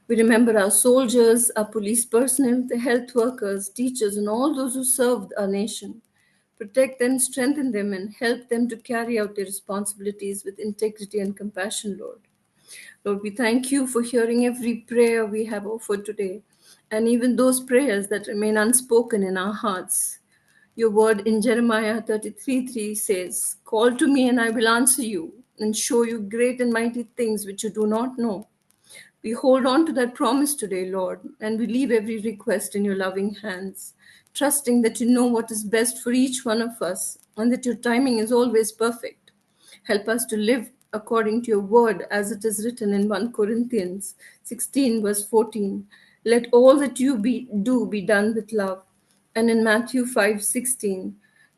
We remember our soldiers, our police personnel, the health workers, teachers, and all those who serve our nation. Protect them, strengthen them, and help them to carry out their responsibilities with integrity and compassion, Lord. Lord, we thank you for hearing every prayer we have offered today, and even those prayers that remain unspoken in our hearts. Your word in Jeremiah 33:3 says, "Call to me, and I will answer you, and show you great and mighty things which you do not know." We hold on to that promise today, Lord, and we leave every request in your loving hands, trusting that you know what is best for each one of us and that your timing is always perfect. Help us to live according to your word as it is written in 1 Corinthians 16, verse 14. Let all that you do be done with love. And in Matthew 5:16,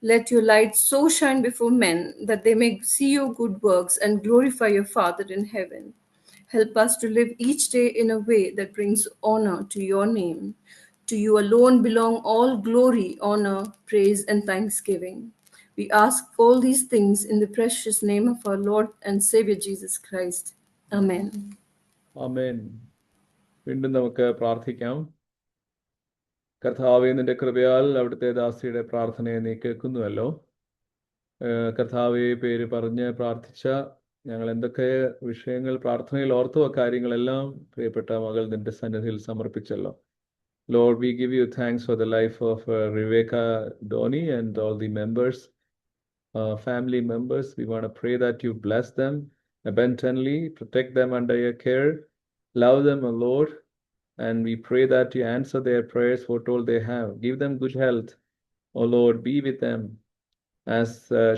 let your light so shine before men that they may see your good works and glorify your Father in heaven. Help us to live each day in a way that brings honor to your name. To you alone belong all glory, honor, praise, and thanksgiving. We ask all these things in the precious name of our Lord and Savior Jesus Christ. Amen. ആമേൻ. വീണ്ടും നമുക്ക് പ്രാർത്ഥിക്കാം. കർത്താവേ, നിന്റെ കൃപയാൽ അവിടുത്തെ ദാസിയുടെ പ്രാർത്ഥനയെ നീ കേൾക്കുന്നുവല്ലോ. കർത്താവെ, പേര് പറഞ്ഞ് പ്രാർത്ഥിച്ച ഞങ്ങൾ എന്തൊക്കെ വിഷയങ്ങൾ പ്രാർത്ഥനയിൽ ഓർത്തു, ആ കാര്യങ്ങളെല്ലാം പ്രിയപ്പെട്ട മകൾ നിന്റെ സന്നിധിയിൽ സമർപ്പിച്ചല്ലോ. Lord, we give you thanks for the life of Rebecca Donnie and all the members, family members. We want to pray that you bless them abundantly, protect them under your care, love them, O Lord, and we pray that you answer their prayers, foretold they have. Give them good health, O Lord, be with them. As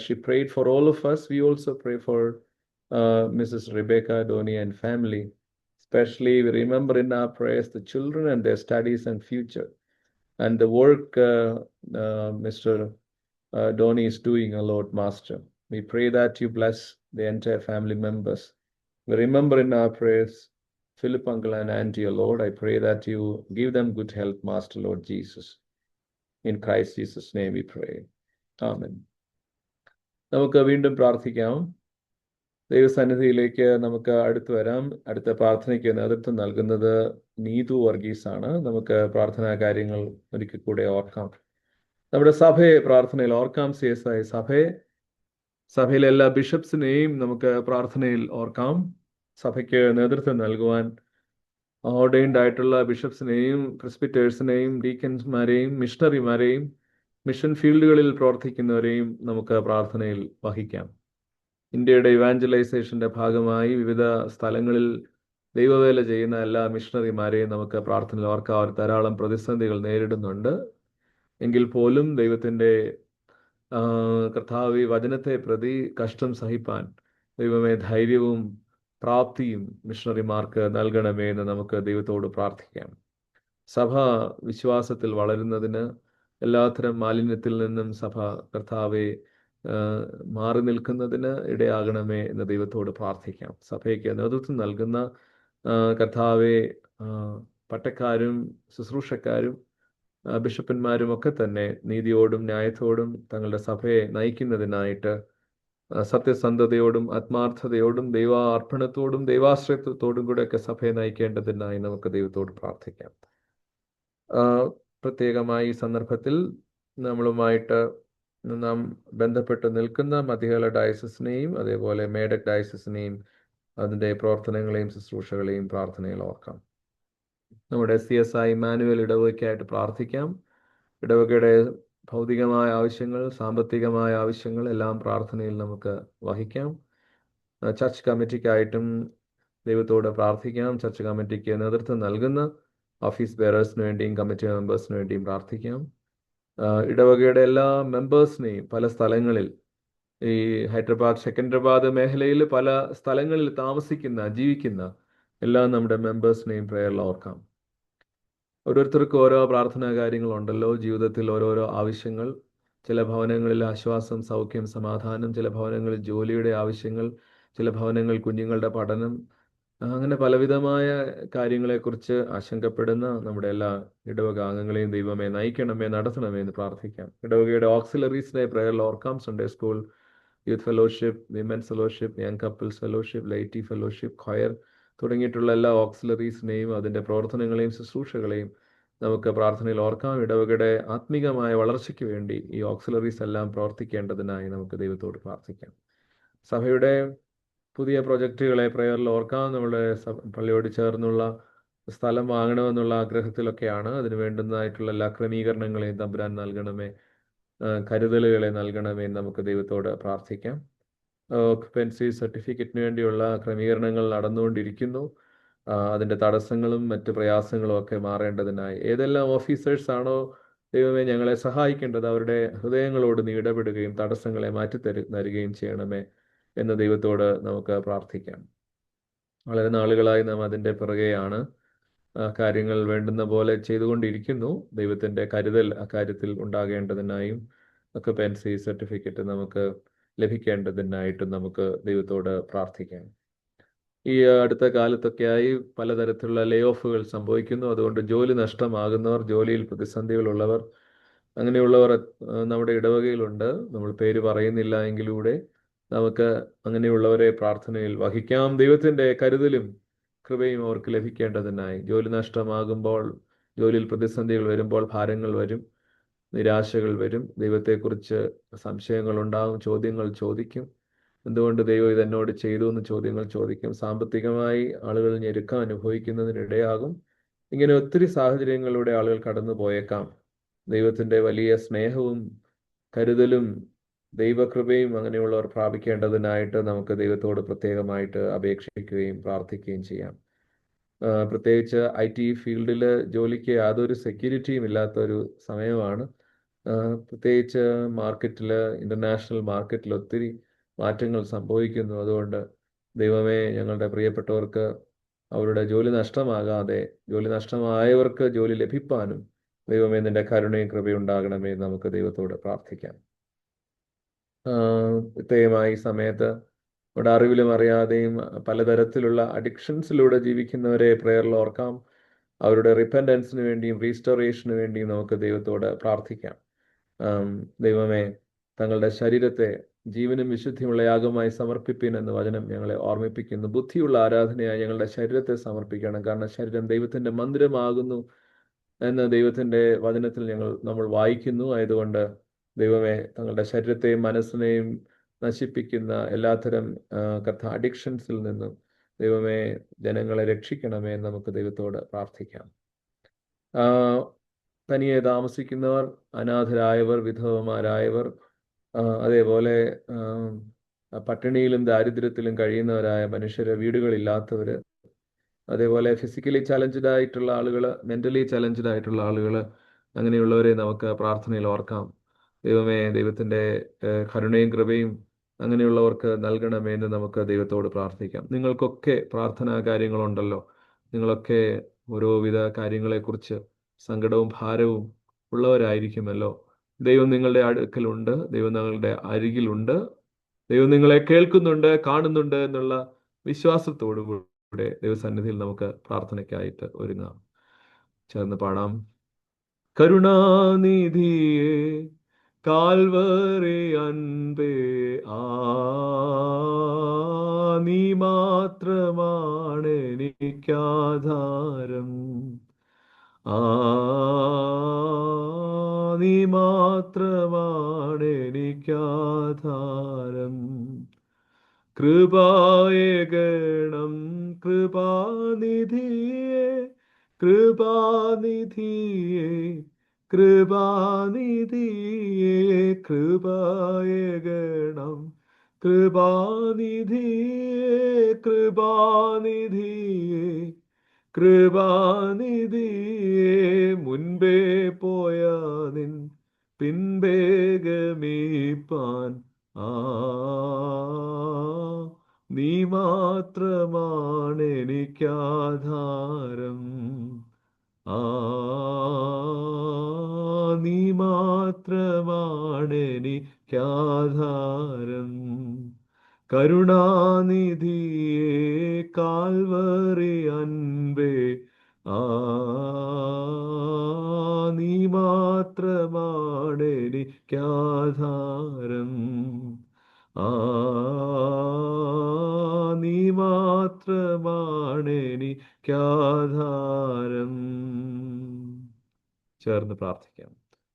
she prayed for all of us, we also pray for Mrs. Rebecca Donnie and family. Especially, we remember in our prayers the children and their studies and future, and the work Mr. Donnie is doing, O Lord Master. We pray that you bless the entire family members. We remember in our prayers Philip uncle and auntie, O Lord. I pray that you give them good health, Master, Lord Jesus. In Christ Jesus' name we pray. Amen. നമുക്ക് വീണ്ടും പ്രാർത്ഥിക്കാം. ദൈവസന്നിധിയിലേക്ക് നമുക്ക് അടുത്തു വരാം. അടുത്ത പ്രാർത്ഥനയ്ക്ക് നേതൃത്വം നൽകുന്നത് നീതു വർഗീസ് ആണ്. നമുക്ക് പ്രാർത്ഥനാ കാര്യങ്ങൾ ഒരിക്കൽ കൂടെ ഓർക്കാം. നമ്മുടെ സഭയെ പ്രാർത്ഥനയിൽ ഓർക്കാം. CSI സഭയിലെ എല്ലാ ബിഷപ്സിനെയും നമുക്ക് പ്രാർത്ഥനയിൽ ഓർക്കാം. സഭയ്ക്ക് നേതൃത്വം നൽകുവാൻ ഓർഡൈൻഡ് ആയിട്ടുള്ള ബിഷപ്സിനെയും പ്രെസ്ബിറ്റേഴ്സിനെയും ഡീക്കൻസ്മാരെയും മിഷണറിമാരെയും മിഷൻ ഫീൽഡുകളിൽ പ്രവർത്തിക്കുന്നവരെയും നമുക്ക് പ്രാർത്ഥനയിൽ വഹിക്കാം. ഇന്ത്യയുടെ ഇവാഞ്ചലൈസേഷന്റെ ഭാഗമായി വിവിധ സ്ഥലങ്ങളിൽ ദൈവവേല ചെയ്യുന്ന എല്ലാ മിഷണറിമാരെയും നമുക്ക് പ്രാർത്ഥനയിൽ ഓർക്കാം. അവർ ധാരാളം പ്രതിസന്ധികൾ നേരിടുന്നുണ്ട്. എങ്കിൽ പോലും ദൈവത്തിൻ്റെ കർത്താവ് വചനത്തെ പ്രതി കഷ്ടം സഹിപ്പാൻ ദൈവമേ ധൈര്യവും പ്രാപ്തിയും മിഷണറിമാർക്ക് നൽകണമേ എന്ന് നമുക്ക് ദൈവത്തോട് പ്രാർത്ഥിക്കാം. സഭ വിശ്വാസത്തിൽ വളരുന്നതിന് എല്ലാത്തരം മാലിന്യത്തിൽ നിന്നും സഭ കർത്താവെ മാറി നിൽക്കുന്നതിന് ഇടയാകണമേ എന്ന് ദൈവത്തോട് പ്രാർത്ഥിക്കാം. സഭയ്ക്ക് നേതൃത്വം നൽകുന്ന കർത്താവെ പട്ടക്കാരും ശുശ്രൂഷക്കാരും ബിഷപ്പന്മാരും ഒക്കെ തന്നെ നീതിയോടും ന്യായത്തോടും തങ്ങളുടെ സഭയെ നയിക്കുന്നതിനായിട്ട് സത്യസന്ധതയോടും ആത്മാർത്ഥതയോടും ദൈവാർപ്പണത്തോടും ദൈവാശ്രയത്വത്തോടും കൂടെയൊക്കെ സഭയെ നയിക്കേണ്ടതിനായി നമുക്ക് ദൈവത്തോട് പ്രാർത്ഥിക്കാം. പ്രത്യേകമായി ഈ സന്ദർഭത്തിൽ നമ്മളുമായിട്ട് നാം ബന്ധപ്പെട്ട് നിൽക്കുന്ന മധ്യകേരള ഡയസിസിനെയും അതേപോലെ മേഡക് ഡയസിസിനെയും അതിൻ്റെ പ്രവർത്തനങ്ങളെയും ശുശ്രൂഷകളെയും പ്രാർത്ഥനയിൽ ഓർക്കാം. നമ്മുടെ CSI ഇമ്മാനുവൽ ഇടവകയ്ക്കായിട്ട് പ്രാർത്ഥിക്കാം. ഇടവകയുടെ ഭൗതികമായ ആവശ്യങ്ങൾ, സാമ്പത്തികമായ ആവശ്യങ്ങൾ എല്ലാം പ്രാർത്ഥനയിൽ നമുക്ക് വഹിക്കാം. ചർച്ച് കമ്മിറ്റിക്കായിട്ടും ദൈവത്തോട് പ്രാർത്ഥിക്കാം. ചർച്ച് കമ്മിറ്റിക്ക് നേതൃത്വം നൽകുന്ന ഓഫീസ് ബെയറേഴ്സിന് വേണ്ടിയും കമ്മിറ്റി മെമ്പേഴ്സിന് വേണ്ടിയും പ്രാർത്ഥിക്കാം. ഇടവകയുടെ എല്ലാ മെമ്പേഴ്സിനെയും പല സ്ഥലങ്ങളിൽ, ഈ ഹൈദരാബാദ്, സെക്കൻഡരാബാദ് മേഖലയിൽ പല സ്ഥലങ്ങളിൽ താമസിക്കുന്ന, ജീവിക്കുന്ന എല്ലാ നമ്മുടെ മെമ്പേഴ്സിനെയും പ്രേയറിൽ ഓർക്കാം. ഓരോരുത്തർക്കും ഓരോ പ്രാർത്ഥനാ കാര്യങ്ങളുണ്ടല്ലോ. ജീവിതത്തിൽ ഓരോരോ ആവശ്യങ്ങൾ. ചില ഭവനങ്ങളിൽ ആശ്വാസം, സൗഖ്യം, സമാധാനം. ചില ഭവനങ്ങളിൽ ജോലിയുടെ ആവശ്യങ്ങൾ. ചില ഭവനങ്ങൾ കുഞ്ഞുങ്ങളുടെ പഠനം. അങ്ങനെ പലവിധമായ കാര്യങ്ങളെക്കുറിച്ച് ആശങ്കപ്പെടുന്ന നമ്മുടെ എല്ലാ ഇടവക അംഗങ്ങളെയും ദൈവമേ നയിക്കണമേ, നടത്തണമേ എന്ന് പ്രാർത്ഥിക്കാം. ഇടവകയുടെ ഓക്സിലറീസിനെ പ്രേയറിൽ ഓർക്കാം. Sunday school, youth fellowship, women's fellowship, young couples fellowship, laity fellowship, choir തുടങ്ങിയിട്ടുള്ള എല്ലാ ഓക്സിലറീസിനെയും അതിൻ്റെ പ്രവർത്തനങ്ങളെയും ശുശ്രൂഷകളെയും നമുക്ക് പ്രാർത്ഥനയിൽ ഓർക്കാം. ഇടവകയുടെ ആത്മീകമായ വളർച്ചയ്ക്ക് വേണ്ടി ഈ ഓക്സിലറീസ് എല്ലാം പ്രവർത്തിക്കേണ്ടതിനായി നമുക്ക് ദൈവത്തോട് പ്രാർത്ഥിക്കാം. സഭയുടെ പുതിയ പ്രൊജക്റ്റുകളെ പ്രേയറിൽ ഓർക്കാം. നമ്മുടെ പള്ളിയോട് ചേർന്നുള്ള സ്ഥലം വാങ്ങണമെന്നുള്ള ആഗ്രഹത്തിലൊക്കെയാണ്. അതിന് വേണ്ടുന്നതായിട്ടുള്ള എല്ലാ ക്രമീകരണങ്ങളെയും തമ്പുരാൻ നൽകണമേ, കരുതലുകളെ നൽകണമേ എന്ന് നമുക്ക് ദൈവത്തോട് പ്രാർത്ഥിക്കാം. ഓക്യുപ്പൻസി സർട്ടിഫിക്കറ്റിന് വേണ്ടിയുള്ള ക്രമീകരണങ്ങൾ നടന്നുകൊണ്ടിരിക്കുന്നു. അതിൻ്റെ തടസ്സങ്ങളും മറ്റ് പ്രയാസങ്ങളും ഒക്കെ മാറേണ്ടതിനായി ഏതെല്ലാം ഓഫീസേഴ്സ് ആണോ ദൈവമേ ഞങ്ങളെ സഹായിക്കേണ്ടത്, അവരുടെ ഹൃദയങ്ങളോട് നീ ഇടപെടുകയും തടസ്സങ്ങളെ തരുകയും ചെയ്യണമേ എന്ന് ദൈവത്തോട് നമുക്ക് പ്രാർത്ഥിക്കാം. വളരെ നാളുകളായി നാം അതിൻ്റെ പിറകെയാണ്. കാര്യങ്ങൾ വേണ്ടുന്ന പോലെ ചെയ്തുകൊണ്ടിരിക്കുന്നു. ദൈവത്തിൻ്റെ കരുതൽ അക്കാര്യത്തിൽ ഉണ്ടാകേണ്ടതിനായും ഒക്യുപ്പൻസി സർട്ടിഫിക്കറ്റ് നമുക്ക് ലഭിക്കേണ്ടതിനായിട്ടും നമുക്ക് ദൈവത്തോട് പ്രാർത്ഥിക്കാം. ഈ അടുത്ത കാലത്തൊക്കെയായി പലതരത്തിലുള്ള ലേ ഓഫുകൾ സംഭവിക്കുന്നു. അതുകൊണ്ട് ജോലി നഷ്ടമാകുന്നവർ, ജോലിയിൽ പ്രതിസന്ധികളുള്ളവർ, അങ്ങനെയുള്ളവർ നമ്മുടെ ഇടവകയിലുണ്ട്. നമ്മൾ പേര് പറയുന്നില്ല എങ്കിലൂടെ നമുക്ക് അങ്ങനെയുള്ളവരെ പ്രാർത്ഥനയിൽ വഹിക്കാം. ദൈവത്തിൻ്റെ കരുതലും കൃപയും അവർക്ക് ലഭിക്കേണ്ടതിനായി. ജോലി നഷ്ടമാകുമ്പോൾ, ജോലിയിൽ പ്രതിസന്ധികൾ വരുമ്പോൾ ഭാരങ്ങൾ വരും, നിരാശകൾ വരും, ദൈവത്തെക്കുറിച്ച് സംശയങ്ങളുണ്ടാകും, ചോദ്യങ്ങൾ ചോദിക്കും. എന്തുകൊണ്ട് ദൈവം ഇതെന്നോട് ചെയ്തു എന്ന് ചോദ്യങ്ങൾ ചോദിക്കും. സാമ്പത്തികമായി ആളുകൾ ഞെരുക്കം അനുഭവിക്കുന്നതിനിടയാകും. ഇങ്ങനെ ഒത്തിരി സാഹചര്യങ്ങളിലൂടെ ആളുകൾ കടന്നു പോയേക്കാം. ദൈവത്തിൻ്റെ വലിയ സ്നേഹവും കരുതലും ദൈവകൃപയും അങ്ങനെയുള്ളവർ പ്രാപിക്കേണ്ടതിനായിട്ട് നമുക്ക് ദൈവത്തോട് പ്രത്യേകമായിട്ട് അപേക്ഷിക്കുകയും പ്രാർത്ഥിക്കുകയും ചെയ്യാം. പ്രത്യേകിച്ച് IT ഫീൽഡിൽ ജോലിക്ക് യാതൊരു സെക്യൂരിറ്റിയും ഇല്ലാത്തൊരു സമയമാണ്. പ്രത്യേകിച്ച് മാർക്കറ്റിൽ, ഇൻ്റർനാഷണൽ മാർക്കറ്റിൽ ഒത്തിരി മാറ്റങ്ങൾ സംഭവിക്കുന്നു. അതുകൊണ്ട് ദൈവമേ ഞങ്ങളുടെ പ്രിയപ്പെട്ടവർക്ക് അവരുടെ ജോലി നഷ്ടമാകാതെ, ജോലി നഷ്ടമായവർക്ക് ജോലി ലഭിപ്പാനും ദൈവമേ നിൻ്റെ കരുണയും കൃപയും ഉണ്ടാകണമേ നമുക്ക് ദൈവത്തോട് പ്രാർത്ഥിക്കാം. പ്രത്യേകമായി സമയത്ത് ഇവിടെ അറിവിലും അറിയാതെയും പലതരത്തിലുള്ള അഡിക്ഷൻസിലൂടെ ജീവിക്കുന്നവരെ പ്രേയറിൽ ഓർക്കാം. അവരുടെ റിപ്പൻഡൻസിന് വേണ്ടിയും റീസ്റ്റോറേഷന് വേണ്ടിയും നമുക്ക് ദൈവത്തോട് പ്രാർത്ഥിക്കാം. ദൈവമേ തങ്ങളുടെ ശരീരത്തെ ജീവനും വിശുദ്ധിയുള്ള യാഗമായി സമർപ്പിപ്പിൻ എന്ന് വചനം ഞങ്ങളെ ഓർമ്മിപ്പിക്കുന്നു. ബുദ്ധിയുള്ള ആരാധനയായി ഞങ്ങളുടെ ശരീരത്തെ സമർപ്പിക്കണം. കാരണം ശരീരം ദൈവത്തിൻ്റെ മന്ദിരമാകുന്നു എന്ന് ദൈവത്തിൻ്റെ വചനത്തിൽ നമ്മൾ വായിക്കുന്നു. ആയതുകൊണ്ട് ദൈവമേ തങ്ങളുടെ ശരീരത്തെയും മനസ്സിനെയും നശിപ്പിക്കുന്ന എല്ലാത്തരം അഡിക്ഷൻസിൽ നിന്നും ദൈവമേ ജനങ്ങളെ രക്ഷിക്കണമേ എന്ന് നമുക്ക് ദൈവത്തോട് പ്രാർത്ഥിക്കാം. തനിയെ താമസിക്കുന്നവർ, അനാഥരായവർ, വിധവമാരായവർ, അതേപോലെ പട്ടിണിയിലും ദാരിദ്ര്യത്തിലും കഴിയുന്നവരായ മനുഷ്യര്, വീടുകളില്ലാത്തവർ, അതേപോലെ ഫിസിക്കലി ചലഞ്ചഡ് ആയിട്ടുള്ള ആളുകൾ, മെൻ്റലി ചലഞ്ചഡ് ആയിട്ടുള്ള ആളുകൾ, അങ്ങനെയുള്ളവരെ നമുക്ക് പ്രാർത്ഥനയിൽ ഓർക്കാം. ദൈവമേ ദൈവത്തിൻ്റെ കരുണയും കൃപയും അങ്ങനെയുള്ളവർക്ക് നൽകണമേ എന്ന് നമുക്ക് ദൈവത്തോട് പ്രാർത്ഥിക്കാം. നിങ്ങൾക്കൊക്കെ പ്രാർത്ഥനാ കാര്യങ്ങളുണ്ടല്ലോ. നിങ്ങളൊക്കെ ഓരോവിധ കാര്യങ്ങളെക്കുറിച്ച് സങ്കടവും ഭാരവും ഉള്ളവരായിരിക്കുമല്ലോ. ദൈവം നിങ്ങളുടെ അടുക്കലുണ്ട്, ദൈവം നിങ്ങളുടെ അരികിലുണ്ട്, ദൈവം നിങ്ങളെ കേൾക്കുന്നുണ്ട്, കാണുന്നുണ്ട് എന്നുള്ള വിശ്വാസത്തോടുകൂടെ ദൈവസന്നിധിയിൽ നമുക്ക് പ്രാർത്ഥനയ്ക്കായിട്ട് ഒരുങ്ങാം. ചേർന്ന് പാടാം. കരുണാനിധിയെ കാൽവറി അൻപേ നീ മാത്രമാണ് എനിക്കാധാരം, നീ മാത്രമാണ് എനിക്കാധാരം. കൃപായേ ഗണം കൃപാനിധിയെ കൃപാനിധിയേ കൃപാനിധിയേ കൃപയേകണം കൃപാനിധിയേ കൃപാനിധിയേ കൃപാനിധിയേ മുൻപേ പോയ നിൻ പിൻപേ ഗമിപ്പാൻ നീ മാത്രമാണ് എനിക്കാധാരം നീ മാത്രമാണ് എനിക്കാധാരം കരുണാനിധിയേ കാൽവറി അൻപേ നീ മാത്രമാണ് എനിക്കാധാരം നീ മാത്രമാണ് എനിക്കാധാരം. ചേർന്ന് പ്രാർത്ഥിക്കാം.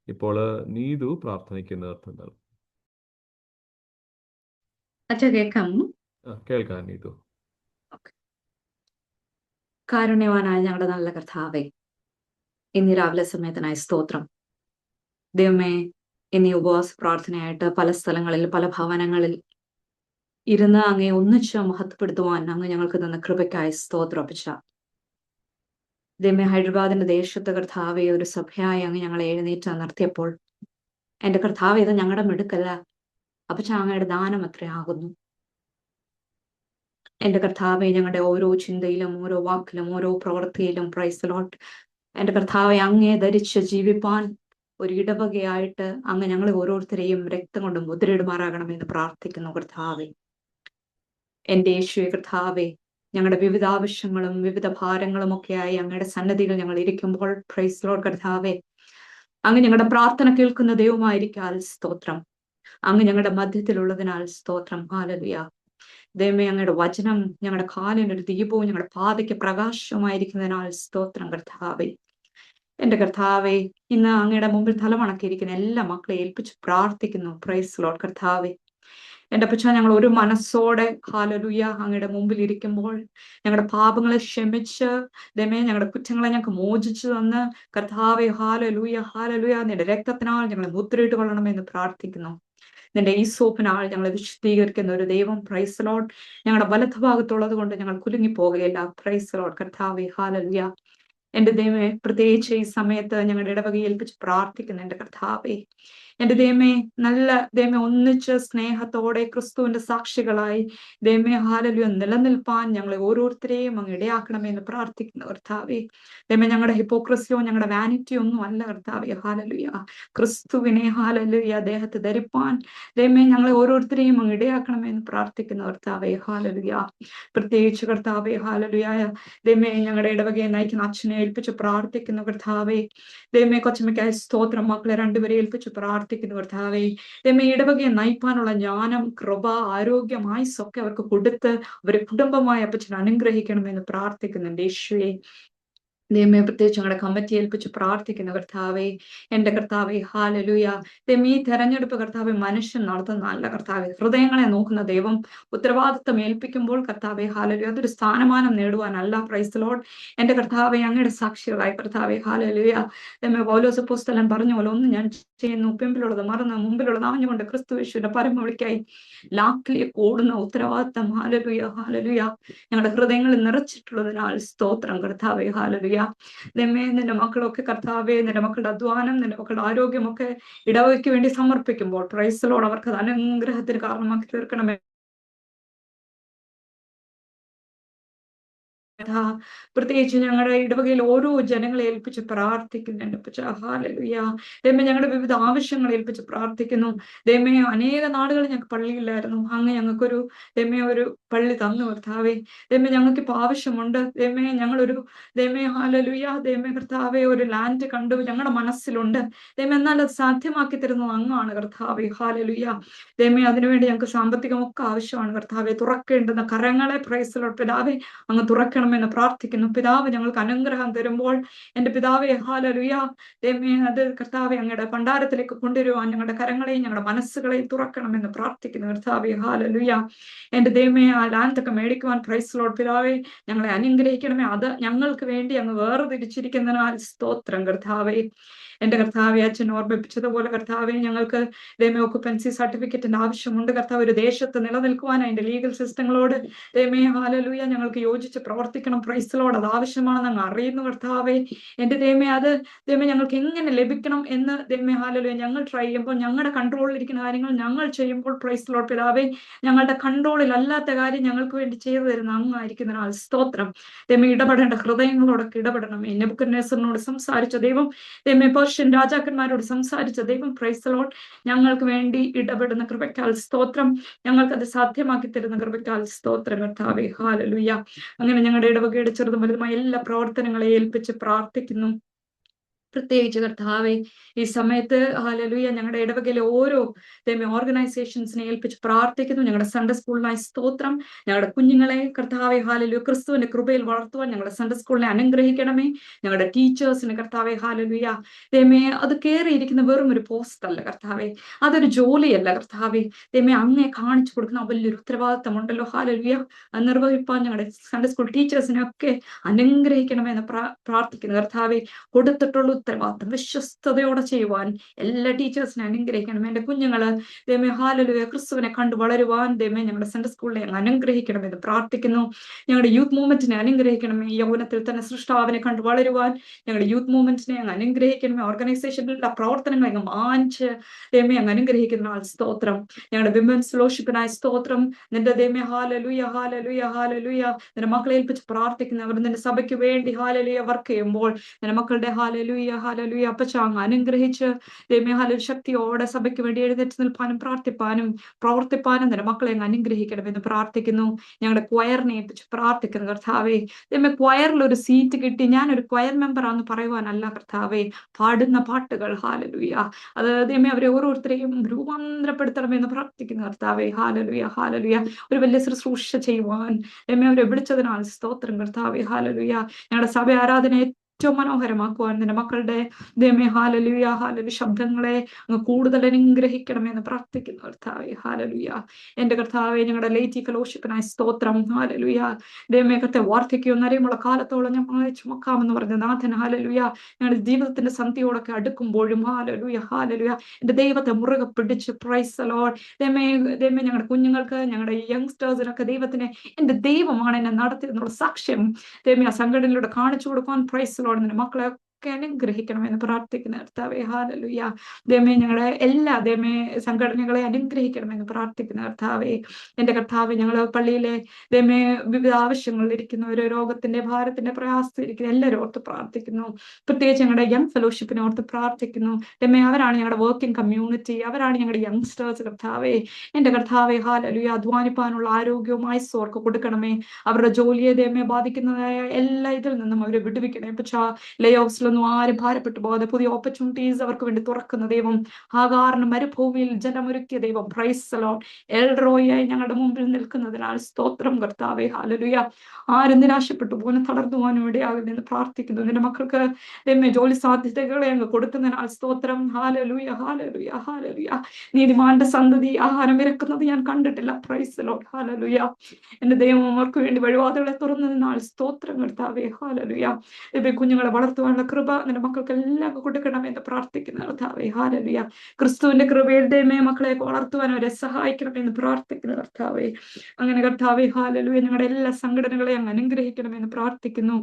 ഇപ്പോൾ നീതു പ്രാർത്ഥനയ്ക്ക് നേതൃത്വം നൽകും. അച്ഛാ കേൾക്കാമോ? കേൾക്കാം നീതു. കാരുണ്യവാനായ ഞങ്ങളുടെ നല്ല കർത്താവേ, ഇന്ന് രാവിലെ സമയത്തിനായി സ്തോത്രം. ദൈവമേ, ഇന്ന് ഉപവാസ പ്രാർത്ഥനയായിട്ട് പല സ്ഥലങ്ങളിൽ പല ഭവനങ്ങളിൽ ഇരുന്ന് അങ്ങേ ഒന്നിച്ച് മഹത്വപ്പെടുത്തുവാൻ അങ്ങ് ഞങ്ങൾക്ക് തന്ന കൃപയ്ക്കായി സ്തോത്രം അപ്പച്ച. ദൈവമേ, ഹൈദരാബാദിന്റെ ദേശത്തെ കർത്താവെ ഒരു സഭയായി അങ്ങ് ഞങ്ങളെ എഴുന്നേറ്റ് നിർത്തിയപ്പോൾ എന്റെ കർത്താവ് ഇത് ഞങ്ങളുടെ മിടുക്കല്ല അപ്പച്ച, അങ്ങയുടെ ദാനം അത്രയാകുന്നു. എന്റെ കർത്താവെ, ഞങ്ങളുടെ ഓരോ ചിന്തയിലും ഓരോ വാക്കിലും ഓരോ പ്രവൃത്തിയിലും പ്രൈസ് ദി ലോർഡ് എന്റെ കർത്താവെ അങ്ങേ ധരിച്ച് ജീവിപ്പാൻ ഒരു ഇടവകയായിട്ട് അങ്ങ് ഞങ്ങളെ ഓരോരുത്തരെയും രക്തം കൊണ്ട് മുദ്രയിടുമാറാകണമെന്ന് പ്രാർത്ഥിക്കുന്നു കർത്താവെ. എന്റെ യേശുവേ കർത്താവെ, ഞങ്ങളുടെ വിവിധ ആവശ്യങ്ങളും വിവിധ ഭാരങ്ങളും ഒക്കെയായി അങ്ങയുടെ സന്നദ്ധികൾ ഞങ്ങൾ ഇരിക്കുമ്പോൾ പ്രൈസ് ദി ലോർഡ് കർത്താവെ, അങ്ങ് ഞങ്ങളുടെ പ്രാർത്ഥന കേൾക്കുന്ന ദൈവമായിരിക്കാൽ സ്തോത്രം. അങ്ങ് ഞങ്ങളുടെ മധ്യത്തിലുള്ളതിനാൽ സ്തോത്രം. ഹല്ലേലൂയ. ദൈവമേ, അങ്ങയുടെ വചനം ഞങ്ങളുടെ കാലിനൊരു ദീപവും ഞങ്ങളുടെ പാതയ്ക്ക് പ്രകാശവുമായിരിക്കുന്നതിനാൽ സ്തോത്രം കർത്താവേ. എന്റെ കർത്താവെ, ഇന്ന് അങ്ങയുടെ മുമ്പിൽ തലമണക്കിയിരിക്കുന്ന എല്ലാ മക്കളെ ഏൽപ്പിച്ച് പ്രാർത്ഥിക്കുന്നു പ്രൈസ് ദി ലോർഡ് കർത്താവെ. എന്റെ അപ്പച്ച, ഞങ്ങൾ ഒരു മനസ്സോടെ ഹല്ലേലൂയ അങ്ങയുടെ മുമ്പിൽ ഇരിക്കുമ്പോൾ ഞങ്ങളുടെ പാപങ്ങളെ ക്ഷമിച്ച് ദൈവമേ ഞങ്ങളുടെ കുറ്റങ്ങളെ ഞങ്ങൾക്ക് മോചിച്ചു തന്ന് കർത്താവെ ഹല്ലേലൂയ ഹല്ലേലൂയ നിന്റെ രക്തത്തിനാൽ ഞങ്ങളെ മുദ്രയിട്ട് കൊള്ളണമെന്ന് പ്രാർത്ഥിക്കുന്നു. നിന്റെ ഈ സോപ്പിനാൾ ഞങ്ങളെ വിശുദ്ധീകരിക്കുന്ന ഒരു ദൈവം പ്രൈസ് ദി ലോർഡ് ഞങ്ങളുടെ വലതുഭാഗത്തുള്ളത് കൊണ്ട് ഞങ്ങൾ കുലുങ്ങിപ്പോകുകയില്ല പ്രൈസ് ദി ലോർഡ് കർത്താവെ ഹല്ലേലൂയ. എന്റെ ദൈവമേ, പ്രത്യേകിച്ച് ഈ സമയത്ത് ഞങ്ങളുടെ ഇടവകയെ ഏൽപ്പിച്ച് പ്രാർത്ഥിക്കുന്നു എന്റെ കർത്താവേ. എന്റെ ദൈവമേ, നല്ല ദൈവമേ ഒന്നിച്ച് സ്നേഹത്തോടെ ക്രിസ്തുവിന്റെ സാക്ഷികളായി ദൈവമേ ഹല്ലേലൂയ നിലനിൽപ്പാൻ ഞങ്ങളെ ഓരോരുത്തരെയും അങ്ങ് ഇടയാക്കണമെന്ന് പ്രാർത്ഥിക്കുന്നു കർത്താവേ. ദൈവമേ, ഞങ്ങളുടെ ഹിപ്പോക്രസിയോ ഞങ്ങളുടെ വാനിറ്റിയോ ഒന്നും അല്ല കർത്താവേ ഹല്ലേലൂയ. ക്രിസ്തുവിനെ ഹല്ലേലൂയ ദേഹത്ത് ധരിപ്പാൻ ദൈവമേ ഞങ്ങളെ ഓരോരുത്തരെയും അങ്ങ് ഇടയാക്കണമെന്ന് പ്രാർത്ഥിക്കുന്നു കർത്താവേ ഹല്ലേലൂയ. പ്രത്യേകിച്ച് കർത്താവേ ഹല്ലേലൂയ ദൈവമേ, ഞങ്ങളുടെ ഇടവകയെ നയിക്കുന്ന അച്ഛനെ ഏൽപ്പിച്ച് പ്രാർത്ഥിക്കുന്നു കർത്താവേ. ദൈവമേ, കൊച്ചമ്മയ്ക്കായ സ്തോത്രം. മക്കളെ രണ്ടുപേരെ ഏൽപ്പിച്ച് പ്രാർത്ഥിക്കുന്നു കർത്താവേ. ദൈവമേ, ഇടവകയെ നയിപ്പാനുള്ള ജ്ഞാനം കൃപ ആരോഗ്യം ആയുസ്സൊക്കെ അവർക്ക് കൊടുത്ത് അവരെ കുടുംബമായി അപ്പച്ചൻ അനുഗ്രഹിക്കണമെന്ന് പ്രാർത്ഥിക്കുന്നുണ്ട് യേശുവേ. ദൈവമേ, പ്രത്യേകിച്ച് ഞങ്ങളുടെ കമ്മിറ്റി ഏൽപ്പിച്ച് പ്രാർത്ഥിക്കുന്ന കർത്താവേ. എന്റെ കർത്താവേ ഹല്ലേലൂയ. ദൈവമേ, ഈ തെരഞ്ഞെടുപ്പ് കർത്താവെ മനുഷ്യൻ നടത്തുന്നതല്ല കർത്താവെ, ഹൃദയങ്ങളെ നോക്കുന്ന ദൈവം ഉത്തരവാദിത്വം ഏൽപ്പിക്കുമ്പോൾ കർത്താവെ ഹല്ലേലൂയ അതൊരു സ്ഥാനമാനം നേടുവാനല്ല പ്രൈസ് ദി ലോർഡ്. എന്റെ കർത്താവെ, അങ്ങയുടെ സാക്ഷികളായി കർത്താവെ ഹല്ലേലൂയ. ദൈവമേ, പൗലോസ് അപ്പോസ്തലൻ പറഞ്ഞ പോലെ ഒന്ന് ഞാൻ ചെയ്യുന്നു, പിമ്പിലുള്ളത് മറന്ന് മുമ്പിലുള്ളത് ആഞ്ഞുകൊണ്ട് ക്രിസ്തു യേശുവിന്റെ പരമവിളിക്കായി ലാക്കിലേക്ക് ഓടുന്ന ഉത്തരവാദിത്വം ഹല്ലേലൂയ ഹല്ലേലൂയ ഞങ്ങളുടെ ഹൃദയങ്ങളിൽ നിറച്ചിട്ടുള്ളതിനാൽ സ്തോത്രം കർത്താവെ ഹല്ലേലൂയ. ദൈവമേ, നിന്റെ മക്കളൊക്കെ കർത്താവെ നിന്റെ മക്കളുടെ അധ്വാനം നിന്റെ മക്കളുടെ ആരോഗ്യമൊക്കെ ഇടവകയ്ക്ക് വേണ്ടി സമർപ്പിക്കുമ്പോൾ പ്രൈസ് ദി ലോർഡ് അവർക്ക് അത് അനുഗ്രഹത്തിന് കാരണമാക്കി തീർക്കണമേ. പ്രത്യേകിച്ച് ഞങ്ങളുടെ ഇടവകയിൽ ഓരോ ജനങ്ങളെ ഏൽപ്പിച്ച് പ്രാർത്ഥിക്കുന്നുണ്ട് ഹല്ലേലൂയ. ദൈവമേ, ഞങ്ങളുടെ വിവിധ ആവശ്യങ്ങൾ ഏൽപ്പിച്ച് പ്രാർത്ഥിക്കുന്നു. ദൈവമേ, അനേക നാടുകൾ ഞങ്ങൾക്ക് പള്ളിയില്ലായിരുന്നു, അങ്ങ് ഞങ്ങൾക്കൊരു ദൈവമേ ഒരു പള്ളി തന്നു കർത്താവേ. ദൈവമേ, ഞങ്ങൾക്ക് ഇപ്പൊ ആവശ്യമുണ്ട് ദൈവമേ, ഞങ്ങളൊരു ദൈവമേ ഹല്ലേലൂയ ദൈവമേ കർത്താവേ ഒരു ലാൻഡ് കണ്ടു ഞങ്ങളുടെ മനസ്സിലുണ്ട് ദൈവമേ, എന്നാൽ അത് സാധ്യമാക്കി തരുന്നത് അങ്ങാണ് കർത്താവേ ഹല്ലേലൂയ. ദൈവമേ, അതിനുവേണ്ടി ഞങ്ങൾക്ക് സാമ്പത്തികമൊക്കെ ആവശ്യമാണ് കർത്താവെ. തുറക്കേണ്ടുന്ന കരങ്ങളെ പ്രൈസ് ദി ലോർഡ് പിതാവേ അങ്ങ് തുറക്കണം തുറക്കണമെന്ന് പ്രാർത്ഥിക്കുന്നു. പിതാവ് ഞങ്ങൾക്ക് അനുഗ്രഹം തരുമ്പോൾ എന്റെ പിതാവെ ഹാലലുയ ദൈവമേ അത് കർത്താവെ അങ്ങയുടെ ഭണ്ഡാരത്തിലേക്ക് കൊണ്ടുവരുവാൻ ഞങ്ങളുടെ കരങ്ങളെയും ഞങ്ങളുടെ മനസ്സുകളെയും തുറക്കണമെന്ന് പ്രാർത്ഥിക്കുന്നു. കർത്താവെ ഹാലലുയ എന്റെ ദൈവമേ ആ ലാൻഡൊക്കെ മേടിക്കുവാൻ പ്രൈസ് ലോർഡ് പിതാവെ ഞങ്ങളെ അനുഗ്രഹിക്കണമേ. അത് ഞങ്ങൾക്ക് വേണ്ടി അങ്ങ് വേർതിരിച്ചിരിക്കുന്നതിനാൽ സ്തോത്രം കർത്താവെ. എന്റെ കർത്താവെ അച്ഛൻ ഓർമ്മിപ്പിച്ചതുപോലെ കർത്താവെ ഞങ്ങൾക്ക് ദൈവമേ ഒക്കുപ്പൻസി സർട്ടിഫിക്കറ്റിന്റെ ആവശ്യമുണ്ട് കർത്താവ്. ഒരു ദേശത്ത് നിലനിൽക്കുവാൻ അതിന്റെ ലീഗൽ സിസ്റ്റങ്ങളോട് ദൈവമേ ഹാലലൂയ ഞങ്ങൾക്ക് യോജിച്ച് പ്രവർത്തിക്കണം പ്രൈസ് ലോർഡ്. അത് ആവശ്യമാണെന്ന് അങ്ങ് അറിയുന്നു കർത്താവെ. എന്റെ ദൈവമേ അത് ദൈവമേ ഞങ്ങൾക്ക് എങ്ങനെ ലഭിക്കണം എന്ന് ദൈവമേ ഹാലലൂയ ഞങ്ങൾ ട്രൈ ചെയ്യുമ്പോൾ ഞങ്ങളുടെ കൺട്രോളിലിരിക്കുന്ന കാര്യങ്ങൾ ഞങ്ങൾ ചെയ്യുമ്പോൾ പ്രൈസ് ലോർഡ് പിതാവെ ഞങ്ങളുടെ കൺട്രോളിൽ അല്ലാത്ത കാര്യം ഞങ്ങൾക്ക് വേണ്ടി ചെയ്തു തരുന്ന അങ്ങായിരിക്കുന്നതിനാൽ സ്തോത്രം. ദൈവമേ ഇടപെടേണ്ട ഹൃദയങ്ങളോടൊക്കെ ഇടപെടണമേ. നെബൂഖദ്നേസറിനോട് സംസാരിച്ച ദൈവം, ദൈവമേ പേർഷ്യൻ രാജാക്കന്മാരോട് സംസാരിച്ച ദൈവം പ്രൈസ് ലോർഡ് ഞങ്ങൾക്ക് വേണ്ടി ഇടപെടുന്ന കൃപയ്ക്കാൽ സ്തോത്രം. ഞങ്ങൾക്കത് സാധ്യമാക്കി തരുന്ന കൃപയ്ക്കാൽ സ്തോത്രം കർത്താവേ ഹാലലൂയ. അങ്ങനെ ഞങ്ങളുടെ ഇടവകയുടെ ചെറുതും വലുതുമായ എല്ലാ പ്രവർത്തനങ്ങളെ ഏൽപ്പിച്ച് പ്രാർത്ഥിക്കുന്നു. പ്രത്യേകിച്ച് കർത്താവെ ഈ സമയത്ത് ഹാലലൂയ ഞങ്ങളുടെ ഇടവകയിലെ ഓരോ ഓർഗനൈസേഷൻസിനെ ഏൽപ്പിച്ച് പ്രാർത്ഥിക്കുന്നു. ഞങ്ങളുടെ സൺഡേ സ്കൂളിനായി സ്തോത്രം. ഞങ്ങളുടെ കുഞ്ഞുങ്ങളെ കർത്താവെ ഹാലലൂയ ക്രിസ്തുവിന്റെ കൃപയിൽ വളർത്തുവാൻ ഞങ്ങളുടെ സൺഡേ സ്കൂളിനെ അനുഗ്രഹിക്കണമേ. ഞങ്ങളുടെ ടീച്ചേഴ്സിന് കർത്താവെ ഹാലലൂയ ദൈവമേ അത് കയറിയിരിക്കുന്ന വെറും ഒരു പോസ്റ്റ് അല്ല കർത്താവെ, അതൊരു ജോലിയല്ല കർത്താവെ. ദൈവമേ അങ്ങേ കാണിച്ചു കൊടുക്കുന്ന വലിയൊരു ഉത്തരവാദിത്തമുണ്ടല്ലോ ഹാലലൂയ. അത് നിർവഹിപ്പാൻ ഞങ്ങളുടെ സൺഡേ സ്കൂൾ ടീച്ചേഴ്സിനെ ഒക്കെ അനുഗ്രഹിക്കണമെന്ന് പ്രാർത്ഥിക്കുന്നു കർത്താവെ. കൊടുത്തിട്ടുള്ള ഉത്തരവാദിത്തം വിശ്വസ്തയോടെ ചെയ്യുവാൻ എല്ലാ ടീച്ചേഴ്സിനെ അനുഗ്രഹിക്കണം. എന്റെ കുഞ്ഞുങ്ങള് ദൈവമേ ഹാലലൂയ ക്രിസ്തുവിനെ കണ്ടു വളരുവാൻ ദൈവമേ ഞങ്ങളുടെ സെൻട്രൽ സ്കൂളിനെ അനുഗ്രഹിക്കണമെന്ന് പ്രാർത്ഥിക്കുന്നു. ഞങ്ങളുടെ യൂത്ത് മൂവ്മെന്റിനെ അനുഗ്രഹിക്കണമേ. യൗവനത്തിൽ തന്നെ സൃഷ്ടാവിനെ കണ്ടു വളരുവാൻ ഞങ്ങളുടെ യൂത്ത് മൂവ്മെന്റിനെ അങ്ങ് അനുഗ്രഹിക്കണമേ. ഓർഗനൈസേഷനിലുള്ള പ്രവർത്തനങ്ങളെ അങ്ങ് മാനിച്ച് ദൈവമേ അങ്ങ് അനുഗ്രഹിക്കുന്ന ആൾ സ്തോത്രം. ഞങ്ങളുടെ വിമൻസ് ഫെലോഷിപ്പിനായി സ്തോത്രം. നിന്റെ ദൈവമേ ഹാലലൂയ ഹാലലൂയ ഹാലലൂയ നിന്റെ മക്കളെ ഏൽപ്പിച്ച് പ്രാർത്ഥിക്കുന്നവർ നിന്റെ സഭയ്ക്ക് വേണ്ടി ഹാലലൂയ വർക്ക് ചെയ്യുമ്പോൾ നിന്റെ മക്കളുടെ ഹാലലൂയ ഹാലലൂയ അപ്പച്ചാങ് അനുഗ്രഹിച്ച് ദൈവമേ ഹാലലൂയ ശക്തിയോടെ സഭയ്ക്ക് വേണ്ടി എഴുന്നേറ്റ് നിൽപ്പാനും പ്രാർത്ഥിപ്പാനും പ്രവർത്തിപ്പാനും നിന്റെ മക്കളെ അങ്ങ് അനുഗ്രഹിക്കണമെന്ന് പ്രാർത്ഥിക്കുന്നു. ഞങ്ങളുടെ ക്വയറിനെ ഏൽപ്പിച്ച് പ്രാർത്ഥിക്കുന്നു കർത്താവേ. ദൈവമേ ക്വയറിൽ ഒരു സീറ്റ് കിട്ടി ഞാനൊരു ക്വയർ മെമ്പറാന്ന് പറയുവാനല്ല കർത്താവേ, പാടുന്ന പാട്ടുകൾ ഹാലലൂയ അത് ദൈവമേ അവരെ ഓരോരുത്തരെയും രൂപാന്തരപ്പെടുത്തണമെന്ന് പ്രാർത്ഥിക്കുന്നു കർത്താവേ. ഹാലലൂയ ഹാലലൂയ ഒരു വലിയ ശുശ്രൂഷ ചെയ്യുവാൻ ദൈവമേ അവരെ വിളിച്ചതിനാൽ സ്തോത്രം കർത്താവേ. ഹാലലൂയ ഞങ്ങളുടെ സഭ ആരാധന ഏറ്റവും മനോഹരമാക്കുവാൻ നിന്റെ മക്കളുടെ ദൈവമേ ഹാലലൂയ ഹാലലു ശബ്ദങ്ങളെ അങ്ങ് കൂടുതൽ അനുഗ്രഹിക്കണമെന്ന് പ്രാർത്ഥിക്കുന്നു കർത്താവേ. ഹാലലൂയ എന്റെ കർത്താവെ ഞങ്ങളുടെ ലേറ്റി ഫെലോഷിപ്പിനായി സ്തോത്രം. ഹാലലൂയ ദൈവമേ കത്തെ വാർദ്ധക്യവും നരയുമുള്ള കാലത്തോളം ഞങ്ങളെ ചുമക്കാമെന്ന് പറഞ്ഞ നാഥൻ ഹാലലൂയ ഞങ്ങളുടെ ജീവിതത്തിന്റെ സന്ധിയോടൊക്കെ അടുക്കുമ്പോഴും ഹാലലൂയ ഹാലലൂയ എന്റെ ദൈവത്തെ മുറുകെ പിടിച്ച് പ്രൈസ് ദി ലോർഡ് ദൈവമേ ദൈവമേ ഞങ്ങളുടെ കുഞ്ഞുങ്ങൾക്ക് ഞങ്ങളുടെ യങ്സ്റ്റേഴ്സിനൊക്കെ ദൈവത്തിനെ എന്റെ ദൈവമാണ് എന്നെ നടത്തിയെന്നുള്ള സാക്ഷ്യം ദൈവമേ ആ സംഘടനയിലൂടെ കാണിച്ചു കൊടുക്കാൻ പ്രൈസ് നിന്റെ മക്കളെ ഒക്കെ അനുഗ്രഹിക്കണമെന്ന് പ്രാർത്ഥിക്കുന്ന കർത്താവേ. ഹാലലൂയ ദൈവമേ ഞങ്ങളുടെ എല്ലാ ദൈവമേ സംഘടനകളെ അനുഗ്രഹിക്കണമെന്ന് പ്രാർത്ഥിക്കുന്ന കർത്താവേ. എന്റെ കർത്താവേ ഞങ്ങൾ പള്ളിയിലെ ദൈവമേ വിവിധ ആവശ്യങ്ങളിൽ ഇരിക്കുന്നവര് രോഗത്തിന്റെ ഭാരത്തിന്റെ പ്രയാസത്തിൽ ഇരിക്കുന്ന എല്ലാവരും ഓർത്ത് പ്രാർത്ഥിക്കുന്നു. പ്രത്യേകിച്ച് ഞങ്ങളുടെ യങ് ഫെലോഷിപ്പിനെ ഓർത്ത് പ്രാർത്ഥിക്കുന്നു. ദൈവമേ അവരാണ് ഞങ്ങളുടെ വർക്കിംഗ് കമ്മ്യൂണിറ്റി, അവരാണ് ഞങ്ങളുടെ യങ്സ്റ്റേഴ്സ് കർത്താവേ. എന്റെ കർത്താവേ ഹാലലൂയ അധ്വാനിപ്പാനുള്ള ആരോഗ്യവും ആയുസ്സും കൊടുക്കണമേ. അവരുടെ ജോലിയെ ദൈവമേ ബാധിക്കുന്നതായ എല്ലാ ഇതിൽ നിന്നും അവരെ വിടുവിക്കണേ. പക്ഷേ ലേ ഓഫ്സിലൊന്നും ആരും ഭാരപ്പെട്ടു പോകാതെ പുതിയ ഓപ്പർച്യൂണിറ്റീസ് അവർക്ക് വേണ്ടി തുറക്കുന്ന ദൈവം, ഹാഗാറിന് മരുഭൂമിയിൽ ജലമൊരുക്കിയ ദൈവം പ്രൈസ് ദി ലോർഡ് എൽറോയായി ഞങ്ങളുടെ മുമ്പിൽ നിൽക്കുന്നതിനാൽ സ്തോത്രം കർത്താവേ. ഹാലലൂയ ആരും നിരാശപ്പെട്ടു പോകാനും തളർന്നു പോകാനും ഇടയാകുമെന്ന് പ്രാർത്ഥിക്കുന്നു. നിന്റെ മക്കൾക്ക് ദൈവമേ ജോലി സാധ്യതകളെ അങ്ങ് കൊടുക്കുന്നതിനാൽ സ്തോത്രം. ഹാലലൂയ ഹാലലൂയ ഹാലലൂയ നീതിമാന്റെ സന്തതി ആഹാരം ഇറക്കുന്നത് ഞാൻ കണ്ടിട്ടില്ല പ്രൈസ് ദി ലോർഡ്. ഹാലലൂയ എന്റെ ദൈവം അവർക്ക് വേണ്ടി വഴിവാതികളെ തുറന്നതിനാൽ സ്തോത്രം കർത്താവേ. ഹാലലൂയ കുഞ്ഞുങ്ങളെ വളർത്തുവാനുള്ള കൃപ നിന്റെ മക്കൾക്ക് എല്ലാം കൊടുക്കണമെന്ന് പ്രാർത്ഥിക്കുന്ന കർത്താവേ. ഹാലലൂയ ക്രിസ്തുവിന്റെ കൃപയിൽ ദൈവമേ മക്കളെ വളർത്തുവാൻ അവരെ സഹായിക്കണമെന്ന് പ്രാർത്ഥിക്കുന്ന കർത്താവേ. അങ്ങനെ കർത്താവേ ഹാലലൂയ ഞങ്ങളുടെ എല്ലാ സംഘടനകളെയും അങ്ങ് അനുഗ്രഹിക്കണമെന്ന് പ്രാർത്ഥിക്കുന്നു.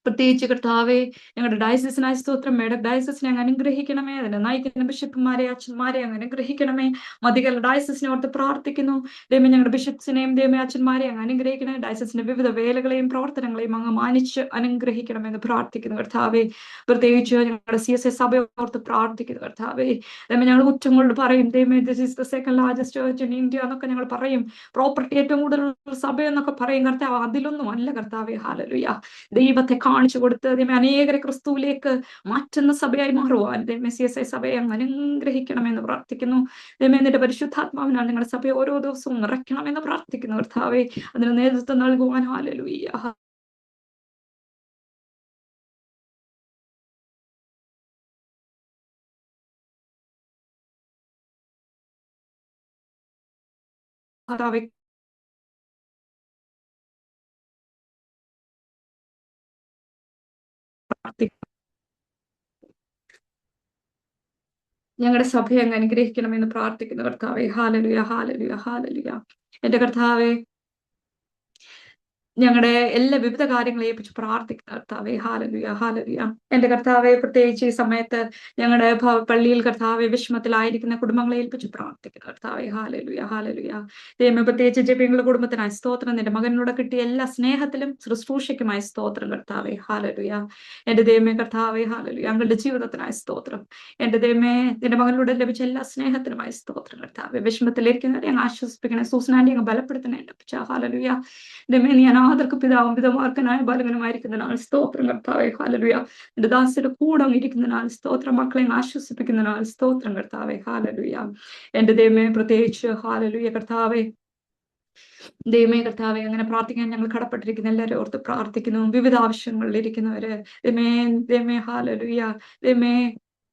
പ്രത്യേകിച്ച് കർത്താവെ ഞങ്ങളുടെ ഡയസിസിനായി സ്തോത്രം. മേഡം ഡയസിസിനെ അങ്ങ് അനുഗ്രഹിക്കണമേ. അതിനെ നയിക്കുന്ന ബിഷപ്പുമാരെ അച്ഛന്മാരെ അങ്ങ് അനുഗ്രഹിക്കണമേ. മതികളുടെ ഡയസിസിനെ ഓർത്ത് പ്രാർത്ഥിക്കുന്നു. ദൈവമേ ഞങ്ങളുടെ ബിഷപ്സിനെയും ദൈവമേ അച്ഛന്മാരെ അങ്ങ് അനുഗ്രഹിക്കണേ. ഡയസിസിന്റെ വിവിധ വേലകളെയും പ്രവർത്തനങ്ങളെയും അങ്ങ് മാനിച്ച് അനുഗ്രഹിക്കണമെന്ന് പ്രാർത്ഥിക്കുന്നു കർത്താവെ. പ്രത്യേകിച്ച് ഞങ്ങളുടെ CSI സഭയെ ഓർത്ത് പ്രാർത്ഥിക്കുന്നു കർത്താവെ. ദൈവമേ ഞങ്ങൾ കുറ്റം കൊണ്ട് പറയും ദൈവമേ this is the second largest church in India എന്നൊക്കെ ഞങ്ങൾ പറയും. പ്രോപ്പർട്ടി ഏറ്റവും കൂടുതലുള്ള സഭ എന്നൊക്കെ പറയും കർത്താവ്. അതിലൊന്നും അല്ല കർത്താവെ. ഹാലലൂയ ദൈവത്തെ കാണിച്ചു കൊടുത്ത് ദൈവമേ അനേകരെ ക്രിസ്തുവിലേക്ക് മാറ്റുന്ന സഭയായി മാറുവാൻ ദൈവമേ CSI സഭയെ അങ്ങ് അനുഗ്രഹിക്കണമെന്ന് പ്രാർത്ഥിക്കുന്നു. ദൈവമേ നിന്റെ പരിശുദ്ധാത്മാവിനാൽ നിങ്ങളുടെ സഭയെ ഓരോ ദിവസവും നിറയ്ക്കണമെന്ന് പ്രാർത്ഥിക്കുന്നു കർത്താവെ. അതിന് നേതൃത്വം നൽകുവാൻ ഹാലലൂയ കർത്താവേ ഞങ്ങളുടെ സഭയെ അങ്ങ് അനുഗ്രഹിക്കണമെന്ന് പ്രാർത്ഥിക്കുന്നു കർത്താവേ. ഹാലലുയ ഹാലലുയ ഹാലലുയ. എന്റെ കർത്താവേ, ഞങ്ങളുടെ എല്ലാ വിവിധ കാര്യങ്ങളെ ഏൽപ്പിച്ച് പ്രാർത്ഥിക്കുന്ന കർത്താവേ. ഹാലലുയ ഹാലലുയ. എന്റെ കർത്താവെ, പ്രത്യേകിച്ച് ഈ സമയത്ത് ഞങ്ങളുടെ പള്ളിയിൽ കർത്താവെ വിഷമത്തിലായിരിക്കുന്ന കുടുംബങ്ങളെ ഏൽപ്പിച്ച് പ്രാർത്ഥിക്കുന്ന കർത്താവെ. ഹാലലുയ ഹാലലുയ. ദൈവമേ, പ്രത്യേകിച്ച് ജെബിങ്ങളുടെ കുടുംബത്തിനായി സ്തോത്രം. നിന്റെ മകനോട് കിട്ടിയ എല്ലാ സ്നേഹത്തിലും ശുശ്രൂഷയ്ക്കുമായി സ്തോത്രം കർത്താവെ. ഹാലലുയ. എന്റെ ദൈവമേ കർത്താവെ, ഹാലലുയ. ഞങ്ങളുടെ ജീവിതത്തിനായി സ്തോത്രം. എന്റെ ദൈവമേ, നിന്റെ മകനോട് ലഭിച്ച എല്ലാ സ്നേഹത്തിനുമായി സ്തോത്രം കർത്താവെ. വിഷമത്തിലിരിക്കുന്നവരെ അങ്ങ് ആശ്വസിപ്പിക്കണേ. സൂസനാന്റി അങ്ങ് ബലപ്പെടുത്തണേ. ഹാലലുയ. ദൈവമേ, നീ അനാഥർക്ക് പിതാവും പിതാമാർക്കനായ ബാലകനുമായിരിക്കുന്നതിനാൽ സ്തോത്രം കർത്താവേ. ഹാലലുയ. എന്റെ ദാസിയുടെ കൂടെ ഇരിക്കുന്നതിനാൽ സ്തോത്രം. മക്കളെ ആശ്വസിപ്പിക്കുന്നതിനാൽ സ്തോത്രം കർത്താവേ. ഹാലലുയ. എന്റെ ദൈവമേ, പ്രത്യേകിച്ച് ഹാലലുയ കർത്താവേ, ദൈവമേ കർത്താവെ, അങ്ങനെ പ്രാർത്ഥിക്കാൻ ഞങ്ങൾ കടപ്പെട്ടിരിക്കുന്ന എല്ലാവരും ഓർത്ത് പ്രാർത്ഥിക്കുന്നു. വിവിധ ആവശ്യങ്ങളിൽ ഇരിക്കുന്നവര് ദൈവമേ, ദൈവമേ ഹാലലുയ. ദൈവമേ,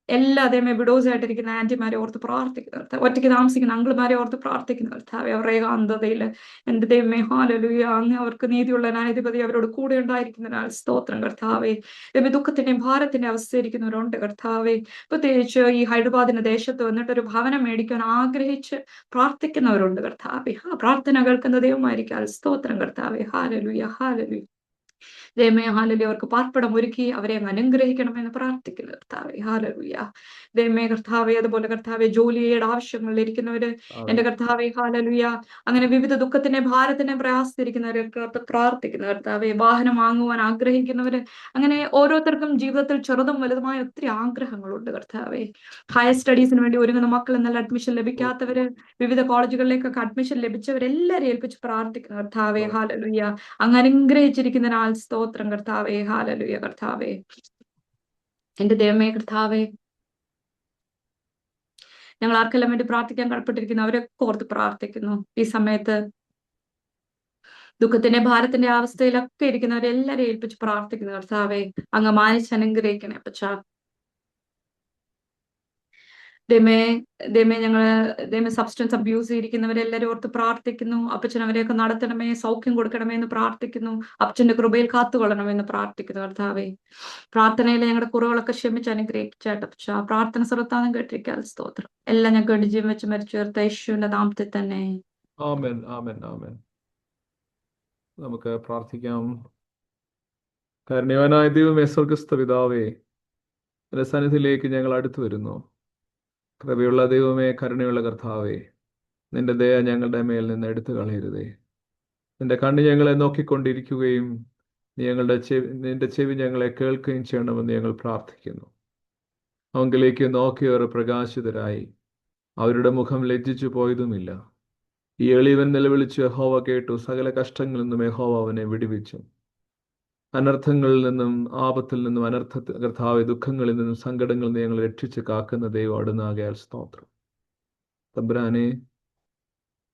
എല്ലാ ദൈവമേ വിഡോസ് ആയിട്ടിരിക്കുന്ന ആന്റിമാരെ ഓർത്ത് പ്രാർത്ഥിക്കുന്ന കർത്താവ്, ഒറ്റയ്ക്ക് താമസിക്കുന്ന അങ്കിൾമാരെ ഓർത്ത് പ്രാർത്ഥിക്കുന്ന കർത്താവെ. അവരുടെ ഏകാന്തതയില് എന്റെ ദൈവമേ ഹാലലുയ, അങ്ങ് അവർക്ക് നീതിയുള്ള ന്യായാധിപതി അവരോട് കൂടെ ഉണ്ടായിരിക്കുന്നതിനാൽ സ്തോത്രം കർത്താവെ. ദൈവമേ, ദുഃഖത്തിന്റെയും ഭാരത്തിന്റെ അവസ്ഥയിരിക്കുന്നവരുണ്ട് കർത്താവെ. പ്രത്യേകിച്ച് ഈ ഹൈദരാബാദിന്റെ ദേശത്ത് വന്നിട്ട് ഒരു ഭവനം മേടിക്കാൻ ആഗ്രഹിച്ച് പ്രാർത്ഥിക്കുന്നവരുണ്ട് കർത്താവെ. ആ പ്രാർത്ഥന കേൾക്കുന്ന ദൈവമായിരിക്കാൽ സ്തോത്രം കർത്താവെ. ഹാലലുയ ഹാലലുയ. ദൈവമേ ഹാലലുയ. അവർക്ക് പാർപ്പിടം ഒരുക്കി അവരെ അങ്ങ് അനുഗ്രഹിക്കണമെന്ന് പ്രാർത്ഥിക്കുന്നു കർത്താവെ. ഹാലലുയ. ദൈവമേ കർത്താവെ, അതുപോലെ കർത്താവെ, ജോലിയുടെ ആവശ്യങ്ങളിൽ ഇരിക്കുന്നവര് എന്റെ കർത്താവെ ഹാലലുയ, അങ്ങനെ വിവിധ ദുഃഖത്തിന്റെ ഭാരത്തിന്റെ പ്രയാസത്തിരിക്കുന്നവരൊക്കെ ഓർത്ത് പ്രാർത്ഥിക്കുന്നു കർത്താവെ. വാഹനം വാങ്ങുവാൻ ആഗ്രഹിക്കുന്നവര്, അങ്ങനെ ഓരോരുത്തർക്കും ജീവിതത്തിൽ ചെറുതും വലുതുമായ ഒത്തിരി ആഗ്രഹങ്ങളുണ്ട് കർത്താവെ. ഹയർ സ്റ്റഡീസിന് വേണ്ടി ഒരുങ്ങുന്ന മക്കൾ എന്നാൽ അഡ്മിഷൻ ലഭിക്കാത്തവര്, വിവിധ കോളേജുകളിലേക്കൊക്കെ അഡ്മിഷൻ ലഭിച്ചവരെല്ലാവരും ഏൽപ്പിച്ച് പ്രാർത്ഥിക്കുന്നു കർത്താവെ. ഹാലലുയ. അങ്ങ് അനുഗ്രഹിച്ചിരിക്കുന്നതിനാൽ സ്തോത്രം കർത്താവേ. ഹാലലുയ കർത്താവേ. എന്റെ ദൈവമേ കർത്താവേ, ഞങ്ങൾ ആർക്കെല്ലാം വേണ്ടി പ്രാർത്ഥിക്കാൻ കടപ്പെട്ടിരിക്കുന്നു അവരൊക്കെ ഓർത്ത് പ്രാർത്ഥിക്കുന്നു. ഈ സമയത്ത് ദുഃഖത്തിന്റെ ഭാരത്തിന്റെ അവസ്ഥയിലൊക്കെ ഇരിക്കുന്നവരെല്ലാവരും ഏൽപ്പിച്ച് പ്രാർത്ഥിക്കുന്നു കർത്താവേ. അങ്ങ് മാനിച്ച് അനുഗ്രഹിക്കണേ അപ്പച്ചാ. ദൈവമേ, ഞങ്ങള് സബ്സ്റ്റൻസ് അബ്യൂസ് ചെയ്തിരിക്കുന്നവരെല്ലാവരും ഓർത്ത് പ്രാർത്ഥിക്കുന്നു. അപ്പച്ചൻ അവരെയൊക്കെ നടത്തണമേ, സൗഖ്യം കൊടുക്കണമേ എന്ന് പ്രാർത്ഥിക്കുന്നു. അപ്പച്ചന്റെ കൃപയിൽ കാത്തുകൊള്ളണമെന്ന് പ്രാർത്ഥിക്കുന്നു കർത്താവേ. പ്രാർത്ഥനയിൽ ഞങ്ങളുടെ കുറവുകളൊക്കെ ക്ഷമിച്ച് അനുഗ്രഹിച്ചാട്ടപ്പച്ച. പ്രാർത്ഥന സർവത്താനം കേട്ടിരിക്കാൻ സ്തോത്രം. എല്ലാം ഞങ്ങൾക്ക് വേണ്ടി ജീവൻ വെച്ച് മരിച്ചു ചേർത്ത യേശുവിന്റെ നാമത്തിൽ തന്നെ. ആമേൻ ആമേൻ ആമേൻ. നമുക്ക് പ്രാർത്ഥിക്കാം. കാരുണ്യവാനായ ദൈവമേ, സ്വർഗ്ഗസ്ഥ പിതാവേ, നിന്റെ സന്നിധിയിലേക്ക് ഞങ്ങൾ അടുത്തു വരുന്നു. കൃപയുള്ള ദൈവമേ, കരുണയുള്ള കർത്താവേ, നിന്റെ ദയ ഞങ്ങളുടെ മേൽ നിന്ന് എടുത്തു കളയരുതേ. നിന്റെ കണ്ണ് ഞങ്ങളെ നോക്കിക്കൊണ്ടിരിക്കുകയും നിന്റെ ചെവി ഞങ്ങളെ കേൾക്കുകയും ചെയ്യണമെന്ന് ഞങ്ങൾ പ്രാർത്ഥിക്കുന്നു. അവങ്കിലേക്ക് നോക്കിയവർ പ്രകാശിതരായി, അവരുടെ മുഖം ലജ്ജിച്ചു പോയതുമില്ല. ഈ എളിവൻ നിലവിളിച്ച് യഹോവ കേട്ടു. സകല കഷ്ടങ്ങളിൽ നിന്നും യഹോവ അവനെ വിടുവിച്ചു. അനർത്ഥങ്ങളിൽ നിന്നും ആപത്തിൽ നിന്നും കർത്താവെ, ദുഃഖങ്ങളിൽ നിന്നും സങ്കടങ്ങളിൽ നിന്ന് ഞങ്ങൾ രക്ഷിച്ച് കാക്കുന്ന ദൈവം അവിടുന്നാകയാൽ സ്തോത്രം. തമ്പുരാനെ,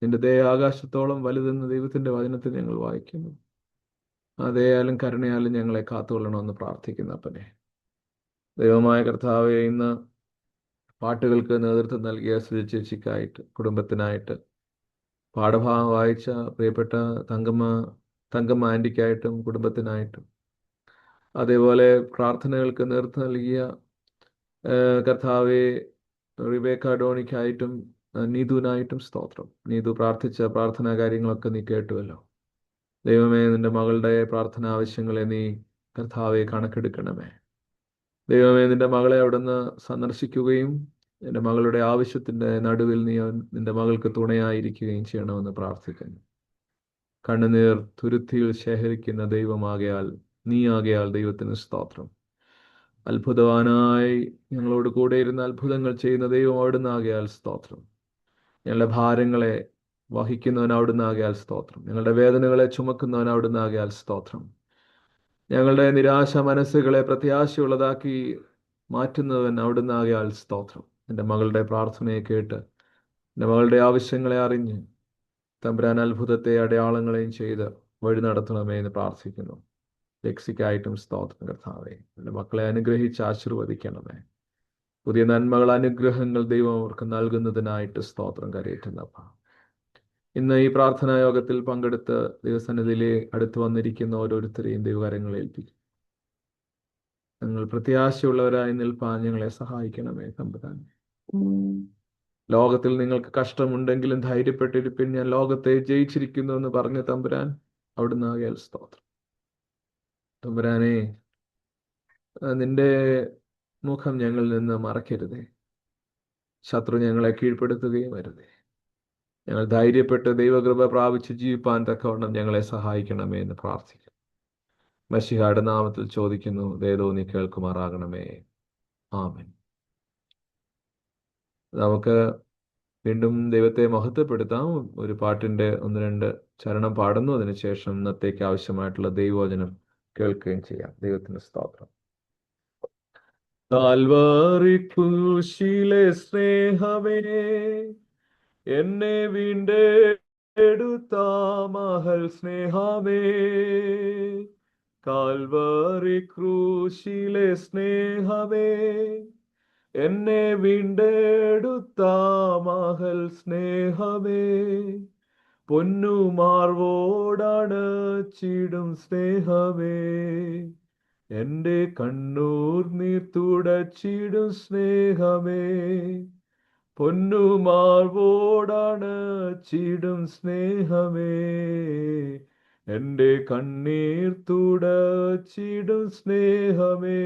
നിന്റെ ദയ ആകാശത്തോളം വലുതെന്ന് ദൈവത്തിന്റെ വചനത്തിൽ ഞങ്ങൾ വായിക്കുന്നു. ആ ദയാലും കരുണയാലും ഞങ്ങളെ കാത്തുകൊള്ളണമെന്ന് പ്രാർത്ഥിക്കുന്ന അപ്പനെ. ദൈവമായ കർത്താവെ, ഇന്ന് പാട്ടുകൾക്ക് നേതൃത്വം നൽകിയ സുജ ചേച്ചിക്കായിട്ട്, കുടുംബത്തിനായിട്ട്, പാഠഭാഗം വായിച്ച പ്രിയപ്പെട്ട തങ്കമ്മ ആൻറ്റിക്കായിട്ടും കുടുംബത്തിനായിട്ടും, അതേപോലെ പ്രാർത്ഥനകൾക്ക് നേതൃത്വം നൽകിയ കർത്താവെ റിബേക്ക ഡോണിക്കായിട്ടും നീതുവിനായിട്ടും സ്തോത്രം. നീതു പ്രാർത്ഥിച്ച പ്രാർത്ഥനാ കാര്യങ്ങളൊക്കെ നീ കേട്ടുവല്ലോ. ദൈവമേ, നിന്റെ മകളുടെ പ്രാർത്ഥന ആവശ്യങ്ങളെ നീ കർത്താവെ കണക്കെടുക്കണമേ. ദൈവമേ, നിന്റെ മകളെ അവിടുന്ന് സന്ദർശിക്കുകയും നിന്റെ മകളുടെ ആവശ്യത്തിൻ്റെ നടുവിൽ നീ നിന്റെ മകൾക്ക് തുണയായിരിക്കുകയും ചെയ്യണമെന്ന് പ്രാർത്ഥിക്കുന്നു. കണ്ണുനീർ തുരുത്തിയിൽ ശേഖരിക്കുന്ന ദൈവമാകയാൽ നീയാകയാൽ ദൈവത്തിന് സ്തോത്രം. അത്ഭുതവാനായി ഞങ്ങളോട് കൂടെ ഇരുന്ന് അത്ഭുതങ്ങൾ ചെയ്യുന്ന ദൈവം അവിടുന്നാകയാൽ സ്തോത്രം. ഞങ്ങളുടെ ഭാരങ്ങളെ വഹിക്കുന്നവൻ അവിടുന്നാകയാൽ സ്തോത്രം. ഞങ്ങളുടെ വേദനകളെ ചുമക്കുന്നവൻ അവിടുന്നാകയാൽ സ്തോത്രം. ഞങ്ങളുടെ നിരാശ മനസ്സുകളെ പ്രത്യാശയുള്ളതാക്കി മാറ്റുന്നവൻ അവിടുന്നാകയാൽ സ്തോത്രം. എൻ്റെ മകളുടെ പ്രാർത്ഥനയെ കേട്ട് എൻ്റെ മകളുടെ ആവശ്യങ്ങളെ അറിഞ്ഞ് തമ്പുരാൻ അത്ഭുതത്തെ അടയാളങ്ങളെയും ചെയ്ത് വഴി നടത്തണമേ എന്ന് പ്രാർത്ഥിക്കുന്നു. രക്ഷിക്കായിട്ടും സ്തോത്രം കർത്താവേ. എൻ്റെ മക്കളെ അനുഗ്രഹിച്ച് ആശീർവദിക്കണമേ. പുതിയ നന്മകൾ അനുഗ്രഹങ്ങൾ ദൈവം അവർക്ക് നൽകുന്നതിനായിട്ട് സ്തോത്രം കരയറ്റുന്നപ്പ. ഇന്ന് ഈ പ്രാർത്ഥനാ യോഗത്തിൽ പങ്കെടുത്ത് ദൈവസന്നിധിയിലെ അടുത്ത് വന്നിരിക്കുന്ന ഓരോരുത്തരെയും ദൈവകരങ്ങളിൽ ഏൽപ്പിക്കും. ഞങ്ങൾ പ്രത്യാശയുള്ളവരായി നിൽപ്പാൻ ഞങ്ങളെ സഹായിക്കണമേ തമ്പുരാൻ. ലോകത്തിൽ നിങ്ങൾക്ക് കഷ്ടമുണ്ടെങ്കിലും ധൈര്യപ്പെട്ടിരിപ്പിൻ, ഞാൻ ലോകത്തെ ജയിച്ചിരിക്കുന്നു എന്ന് പറഞ്ഞ തമ്പുരാൻ, അവിടുന്ന് ആകയാൽ സ്തോത്രം. തമ്പുരാനെ, നിന്റെ മുഖം ഞങ്ങളിൽ നിന്ന് മറക്കരുതേ. ശത്രു ഞങ്ങളെ കീഴ്പ്പെടുത്തുകയും വരുതേ. ഞങ്ങൾ ധൈര്യപ്പെട്ട് ദൈവകൃപ പ്രാപിച്ച് ജീവിപ്പാൻ തക്കവണ്ണം ഞങ്ങളെ സഹായിക്കണമേ എന്ന് പ്രാർത്ഥിക്കുന്നു. മശിഹായുടെ നാമത്തിൽ ചോദിക്കുന്നു, ദയതോ നീ കേൾക്കുമാറാകണമേ. ആമേൻ. നമുക്ക് വീണ്ടും ദൈവത്തെ മഹത്വപ്പെടുത്താം. ഒരു പാട്ടിന്റെ 1-2 ചരണം പാടുന്നു. അതിനുശേഷം ഇന്നത്തേക്ക് ആവശ്യമായിട്ടുള്ള ദൈവവചനം കേൾക്കുകയും ചെയ്യാം. ദൈവത്തിന് സ്തോത്രം. കാൽവറി ക്രൂശിലെ സ്നേഹമേ, എന്നെ വീണ്ടെടുത്ത മഹൽ സ്നേഹമേ. കാൽവറി ക്രൂശിലെ സ്നേഹമേ, എന്നെ വീണ്ടെടുത്ത മഹൽ സ്നേഹമേ. പൊന്നുമാർവോടാണ് ചീടും സ്നേഹമേ, എന്റെ കണ്ണൂർ നീർ തുടച്ചിടും സ്നേഹമേ. പൊന്നുമാർവോടാണ് ചീടും സ്നേഹമേ, എന്റെ കണ്ണീർ തുടച്ചിടും സ്നേഹമേ.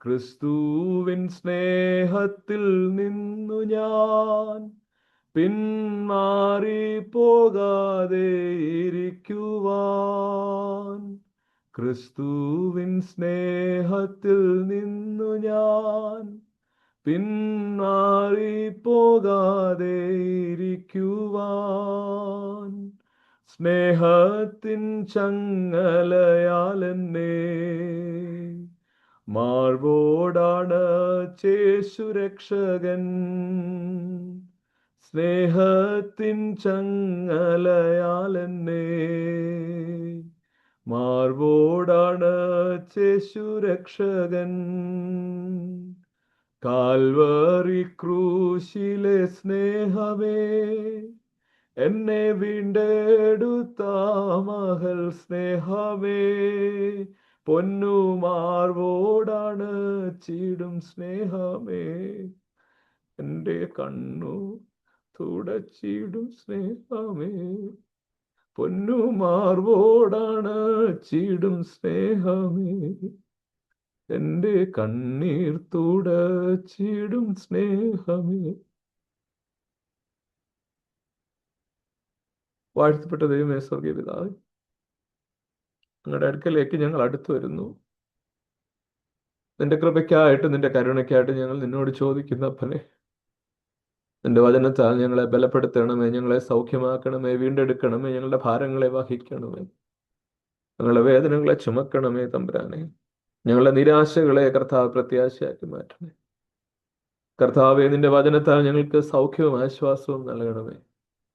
ക്രിസ്തുവിൻ സ്നേഹത്തിൽ നിന്നു ഞാൻ പിന്മാറി പോകാതെ ഇരിക്കുവാൻ. ക്രിസ്തുവിൻ സ്നേഹത്തിൽ നിന്നു ഞാൻ പിന്മാറി പോകാതെ ഇരിക്കുവാൻ. സ്നേഹത്തിൻ ചങ്ങലയാലെന്നെ മാർവോടാണ് ചേശുരക്ഷകൻ. സ്നേഹത്തിൻ ചങ്ങലയാലെന്നെ മാർവോടാണ് ചേശുരക്ഷകൻ. കാൽവറി ക്രൂശിലെ സ്നേഹമേ, എന്നെ വീണ്ടെടുത്ത മഹൽ സ്നേഹമേ. പൊന്നുമാർവോടാണ് ചീടും സ്നേഹമേ, എന്റെ കണ്ണു തുടച്ചിടും സ്നേഹമേ. പൊന്നുമാർവോടാണ് ചീടും സ്നേഹമേ, എന്റെ കണ്ണീർ തുടച്ചിടും സ്നേഹമേ. വാഴ്ത്തപ്പെട്ട ദൈവമേ, സ്വർഗീയ പിതാവേ, നിങ്ങളുടെ അടുക്കലേക്ക് ഞങ്ങൾ അടുത്തു വരുന്നു. നിന്റെ കൃപയ്ക്കായിട്ട്, നിന്റെ കരുണയ്ക്കായിട്ട് ഞങ്ങൾ നിന്നോട് ചോദിക്കുന്ന അപ്പനെ, നിന്റെ വചനത്താൽ ഞങ്ങളെ ബലപ്പെടുത്തണമേ, ഞങ്ങളെ സൗഖ്യമാക്കണമേ, വീണ്ടെടുക്കണമേ, ഞങ്ങളുടെ ഭാരങ്ങളെ വഹിക്കണമേ, ഞങ്ങളുടെ വേദനകളെ ചുമക്കണമേ തമ്പുരാനെ. ഞങ്ങളുടെ നിരാശകളെ കർത്താവ് പ്രത്യാശയാക്കി മാറ്റണേ. കർത്താവെ, നിന്റെ വചനത്താൽ ഞങ്ങൾക്ക് സൗഖ്യവും ആശ്വാസവും നൽകണമേ.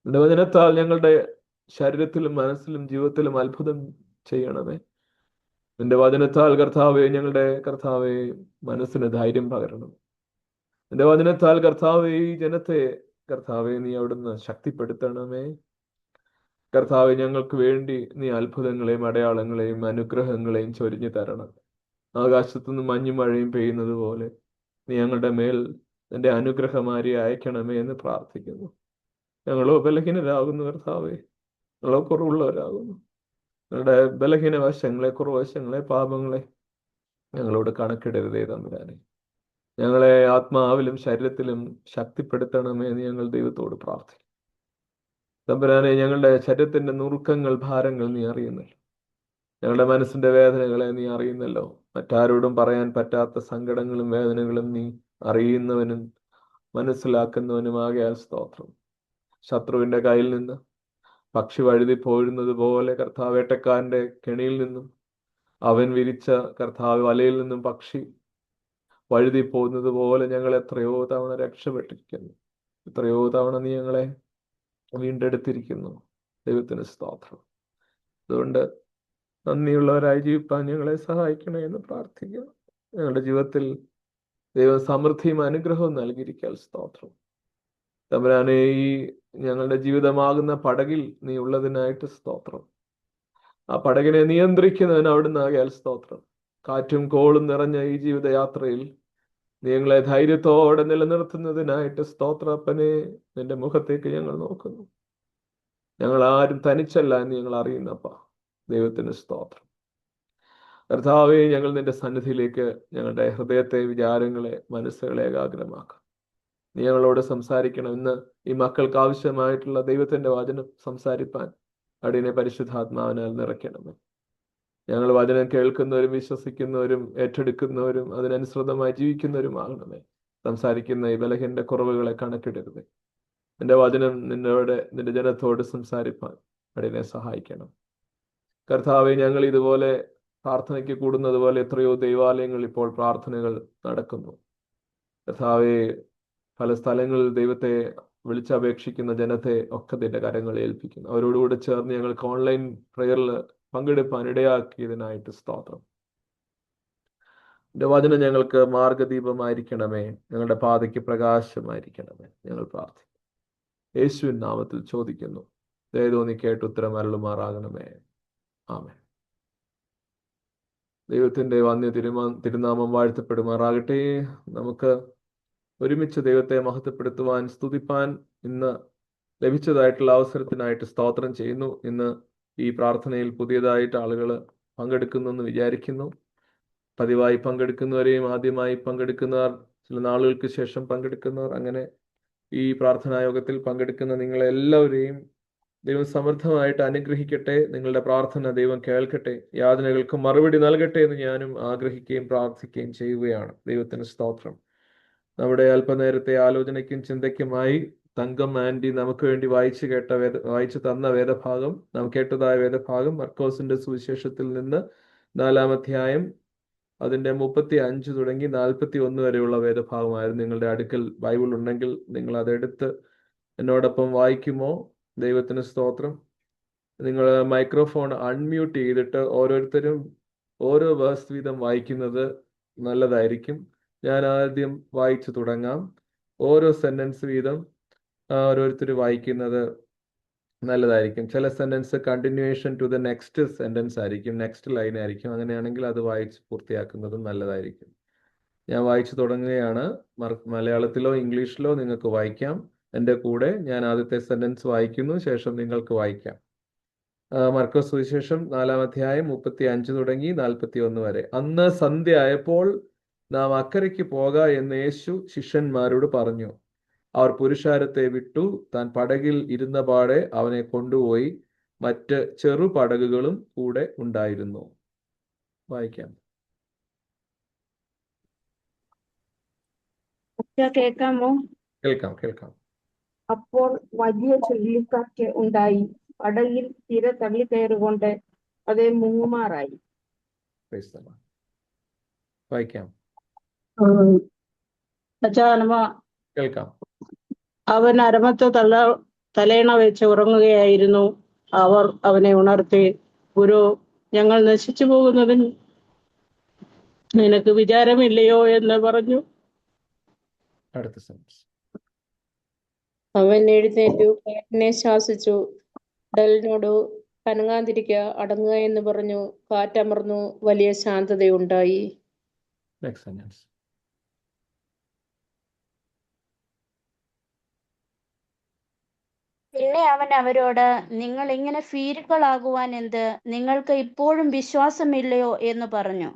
നിന്റെ വചനത്താൽ ഞങ്ങളുടെ ശരീരത്തിലും മനസ്സിലും ജീവിതത്തിലും അത്ഭുതം ചെയ്യണമേ. നിന്റെ വചനത്താൽ കർത്താവെ, ഞങ്ങളുടെ കർത്താവെ മനസ്സിന് ധൈര്യം പകരണം. നിന്റെ വചനത്താൽ കർത്താവെ, ഈ ജനത്തെ കർത്താവെ നീ അവിടുന്ന് ശക്തിപ്പെടുത്തണമേ. കർത്താവെ, ഞങ്ങൾക്ക് വേണ്ടി നീ അത്ഭുതങ്ങളെയും അടയാളങ്ങളെയും അനുഗ്രഹങ്ങളെയും ചൊരിഞ്ഞു തരണം. ആകാശത്തുനിന്ന് മഞ്ഞും മഴയും പെയ്യുന്നത് പോലെ നീ ഞങ്ങളുടെ മേൽ നിന്റെ അനുഗ്രഹമാരി അയക്കണമേ എന്ന് പ്രാർത്ഥിക്കുന്നു. ഞങ്ങളോ ബലഹീനരാകുന്നു കർത്താവെ, ഞങ്ങളോ കുറവുള്ളവരാകുന്നു. ഞങ്ങളുടെ ബലഹീന വശങ്ങളെ, കുറവശങ്ങളെ, പാപങ്ങളെ ഞങ്ങളോട് കണക്കിടരുതേ തമ്പുരാനെ. ഞങ്ങളെ ആത്മാവിലും ശരീരത്തിലും ശക്തിപ്പെടുത്തണമേ എന്ന് ഞങ്ങൾ ദൈവത്തോട് പ്രാർത്ഥിക്കും. തമ്പുരാനെ, ഞങ്ങളുടെ ശരീരത്തിന്റെ നുറുക്കങ്ങൾ, ഭാരങ്ങൾ നീ അറിയുന്നല്ലോ. ഞങ്ങളുടെ മനസ്സിന്റെ വേദനകളെ നീ അറിയുന്നല്ലോ. മറ്റാരോടും പറയാൻ പറ്റാത്ത സങ്കടങ്ങളും വേദനകളും നീ അറിയുന്നവനും മനസ്സിലാക്കുന്നവനുമാകയാൽ സ്തോത്രം. ശത്രുവിന്റെ കയ്യിൽ നിന്ന് പക്ഷി വഴുതി പോരുന്നത് പോലെ കർത്താവ്, വേട്ടക്കാരന്റെ കെണിയിൽ നിന്നും അവൻ വിരിച്ച കർത്താവ് വലയിൽ നിന്നും പക്ഷി വഴുതി പോകുന്നത് പോലെ ഞങ്ങൾ എത്രയോ തവണ രക്ഷപ്പെട്ടിരിക്കുന്നു. എത്രയോ തവണ നീ ഞങ്ങളെ വീണ്ടെടുത്തിരിക്കുന്നു. ദൈവത്തിന് സ്തോത്രം. അതുകൊണ്ട് നന്ദിയുള്ളവരായി ജീവിപ്പാൻ ഞങ്ങളെ സഹായിക്കണേ എന്ന് പ്രാർത്ഥിക്കുക. ഞങ്ങളുടെ ജീവിതത്തിൽ ദൈവ സമൃദ്ധിയും അനുഗ്രഹവും നൽകിയിരിക്കാൻ സ്തോത്രം. തമ്പുരാനെ, ഈ ഞങ്ങളുടെ ജീവിതമാകുന്ന പടകിൽ നീ ഉള്ളതിനായിട്ട് സ്തോത്രം. ആ പടകിനെ നിയന്ത്രിക്കുന്നതിന് അവിടുന്ന് ആകയാൽ സ്തോത്രം. കാറ്റും കോളും നിറഞ്ഞ ഈ ജീവിതയാത്രയിൽ നീ ഞങ്ങളെ ധൈര്യത്തോടെ നിലനിർത്തുന്നതിനായിട്ട് സ്തോത്രപ്പനെ. നിന്റെ മുഖത്തേക്ക് ഞങ്ങൾ നോക്കുന്നു. ഞങ്ങൾ ആരും തനിച്ചല്ല എന്ന് ഞങ്ങൾ അറിയുന്നപ്പ. ദൈവത്തിന് സ്തോത്രം. കർത്താവേ, ഞങ്ങൾ നിന്റെ സന്നിധിയിലേക്ക് ഞങ്ങളുടെ ഹൃദയത്തെ, വിചാരങ്ങളെ, മനസ്സുകളെ ഏകാഗ്രമാക്കാം. നീ ഞങ്ങളോട് സംസാരിക്കണം. ഇന്ന് ഈ മക്കൾക്ക് ആവശ്യമായിട്ടുള്ള ദൈവത്തിന്റെ വചനം സംസാരിപ്പാൻ അടിയനെ പരിശുദ്ധാത്മാവിനാൽ നിറയ്ക്കണമേ. ഞങ്ങൾ വചനം കേൾക്കുന്നവരും വിശ്വസിക്കുന്നവരും ഏറ്റെടുക്കുന്നവരും അതിനനുസൃതമായി ജീവിക്കുന്നവരുമാകണമേ. സംസാരിക്കുന്ന ഈ ബലഹീനന്റെ കുറവുകളെ കണക്കിടരുത്. നിന്റെ വചനം നിന്റെ ജനത്തോട് സംസാരിപ്പാൻ അടിയനെ സഹായിക്കണം. കർത്താവെ, ഞങ്ങൾ ഇതുപോലെ പ്രാർത്ഥനയ്ക്ക് കൂടുന്നത് പോലെ എത്രയോ ദൈവാലയങ്ങൾ ഇപ്പോൾ പ്രാർത്ഥനകൾ നടക്കുന്നു. കർത്താവെ, പല സ്ഥലങ്ങളിൽ ദൈവത്തെ വിളിച്ചപേക്ഷിക്കുന്ന ജനത്തെ ഒക്കെ നിന്റെ കരങ്ങളിൽ ഏൽപ്പിക്കുന്നു. അവരോടുകൂടെ ചേർന്ന് ഞങ്ങൾക്ക് ഓൺലൈൻ പ്രയറിൽ പങ്കെടുപ്പാൻ ഇടയാക്കിയതിനായിട്ട് സ്തോത്രം. നിന്റെ വചനം ഞങ്ങൾക്ക് മാർഗദീപമായിരിക്കണമേ, ഞങ്ങളുടെ പാതയ്ക്ക് പ്രകാശമായിരിക്കണമേ. ഞങ്ങൾ പ്രാർത്ഥിക്കുന്നു. യേശുവിൻ നാമത്തിൽ ചോദിക്കുന്നു. ദയതോന്നി കേട്ട് ഉത്തരം അരുളുമാറാകണമേ. ആമേൻ. ദൈവത്തിന്റെ വന്യ തിരുനാമം വാഴ്ത്തപ്പെടുമാറാകട്ടെ. നമുക്ക് ഒരുമിച്ച് ദൈവത്തെ മഹത്വപ്പെടുത്തുവാൻ, സ്തുതിപ്പാൻ ഇന്ന് ലഭിച്ചതായിട്ടുള്ള അവസരത്തിനായിട്ട് സ്തോത്രം ചെയ്യുന്നു. ഇന്ന് ഈ പ്രാർത്ഥനയിൽ പുതിയതായിട്ട് ആളുകൾ പങ്കെടുക്കുന്നു വിചാരിക്കുന്നു. പതിവായി പങ്കെടുക്കുന്നവരെയും ആദ്യമായി പങ്കെടുക്കുന്നവർ, ചില നാളുകൾക്ക് ശേഷം പങ്കെടുക്കുന്നവർ, അങ്ങനെ ഈ പ്രാർത്ഥനാ യോഗത്തിൽ പങ്കെടുക്കുന്ന നിങ്ങളെല്ലാവരെയും ദൈവം സമൃദ്ധമായിട്ട് അനുഗ്രഹിക്കട്ടെ. നിങ്ങളുടെ പ്രാർത്ഥന ദൈവം കേൾക്കട്ടെ, യാതനകൾക്ക് മറുപടി നൽകട്ടെ എന്ന് ഞാനും ആഗ്രഹിക്കുകയും പ്രാർത്ഥിക്കുകയും ചെയ്യുകയാണ്. ദൈവത്തിന് സ്തോത്രം. നമ്മുടെ അല്പനേരത്തെ ആലോചനയ്ക്കും ചിന്തയ്ക്കുമായി തങ്കം ആൻറ്റി നമുക്ക് വേണ്ടി വായിച്ചു തന്ന വേദഭാഗം, നാം കേട്ടതായ വേദഭാഗം മർക്കോസിന്റെ സുവിശേഷത്തിൽ നിന്ന് 4-ാം അധ്യായം അതിന്റെ 35 തുടങ്ങി 41 വരെയുള്ള വേദഭാഗമായിരുന്നു. നിങ്ങളുടെ അടുക്കൽ ബൈബിൾ ഉണ്ടെങ്കിൽ നിങ്ങൾ അതെടുത്ത് എന്നോടൊപ്പം വായിക്കുമോ? ദൈവത്തിന് സ്തോത്രം. നിങ്ങൾ മൈക്രോഫോൺ അൺമ്യൂട്ട് ചെയ്തിട്ട് ഓരോരുത്തരും ഓരോ വേഴ്സ് വീതം വായിക്കുന്നത് നല്ലതായിരിക്കും. ഞാൻ ആദ്യം വായിച്ചു തുടങ്ങാം. ഓരോ സെന്റൻസ് വീതം ഓരോരുത്തർ വായിക്കുന്നത് നല്ലതായിരിക്കും. ചില sentence continuation to the next sentence ആയിരിക്കും, നെക്സ്റ്റ് ലൈൻ ആയിരിക്കും. അങ്ങനെയാണെങ്കിൽ അത് വായിച്ച് പൂർത്തിയാക്കുന്നതും നല്ലതായിരിക്കും. ഞാൻ വായിച്ചു തുടങ്ങുകയാണ്. മലയാളത്തിലോ ഇംഗ്ലീഷിലോ നിങ്ങൾക്ക് വായിക്കാം. എൻ്റെ കൂടെ ഞാൻ ആദ്യത്തെ സെന്റൻസ് വായിക്കുന്നു, ശേഷം നിങ്ങൾക്ക് വായിക്കാം. മർക്കോസ് സുവിശേഷം 4-ാം അധ്യായം 35 തുടങ്ങി 41 വരെ. അന്ന് സന്ധ്യ ആയപ്പോൾ നാം അക്കരയ്ക്ക് പോക എന്ന് യേശു ശിഷ്യന്മാരോട് പറഞ്ഞു. അവർ പുരുഷാരത്തെ വിട്ടു താൻ പടകിൽ ഇരുന്നപാടെ അവനെ കൊണ്ടുപോയി. മറ്റ് ചെറു പടകുകളും കൂടെ ഉണ്ടായിരുന്നു. വായിക്കാം. കേൾക്കാമോ? കേൾക്കാം. അപ്പോൾ വലിയ ചുഴലിക്കാറ്റ് ഉണ്ടായി. പടകിൽ തിര തള്ളിക്കയറുകൊണ്ട് അത് മുങ്ങുമാറായി. വായിക്കാം. കേൾക്കാം. അവൻ അരമത്തെ തലയണ വെച്ച് ഉറങ്ങുകയായിരുന്നു. അവർ അവനെ ഉണർത്തി, ഗുരു, ഞങ്ങൾ നശിച്ചു പോകുന്നതിന് നിനക്ക് വിചാരമില്ലയോ എന്ന് പറഞ്ഞു. അടുത്ത സെൻസ്. അവൻ എഴുന്നേറ്റു കാറ്റിനെ ശാസിച്ചു, കടലിനോട് കനങ്ങാതിരിക്കുക, അടങ്ങുക എന്ന് പറഞ്ഞു. കാറ്റമർന്നു, വലിയ ശാന്തതയുണ്ടായി. പിന്നെ അവൻ അവരോട്, നിങ്ങൾ ഇങ്ങനെ ഭീരുക്കളാകുവാൻ എന്ത്? നിങ്ങൾക്ക് ഇപ്പോഴും വിശ്വാസമില്ലയോ എന്ന് പറഞ്ഞു.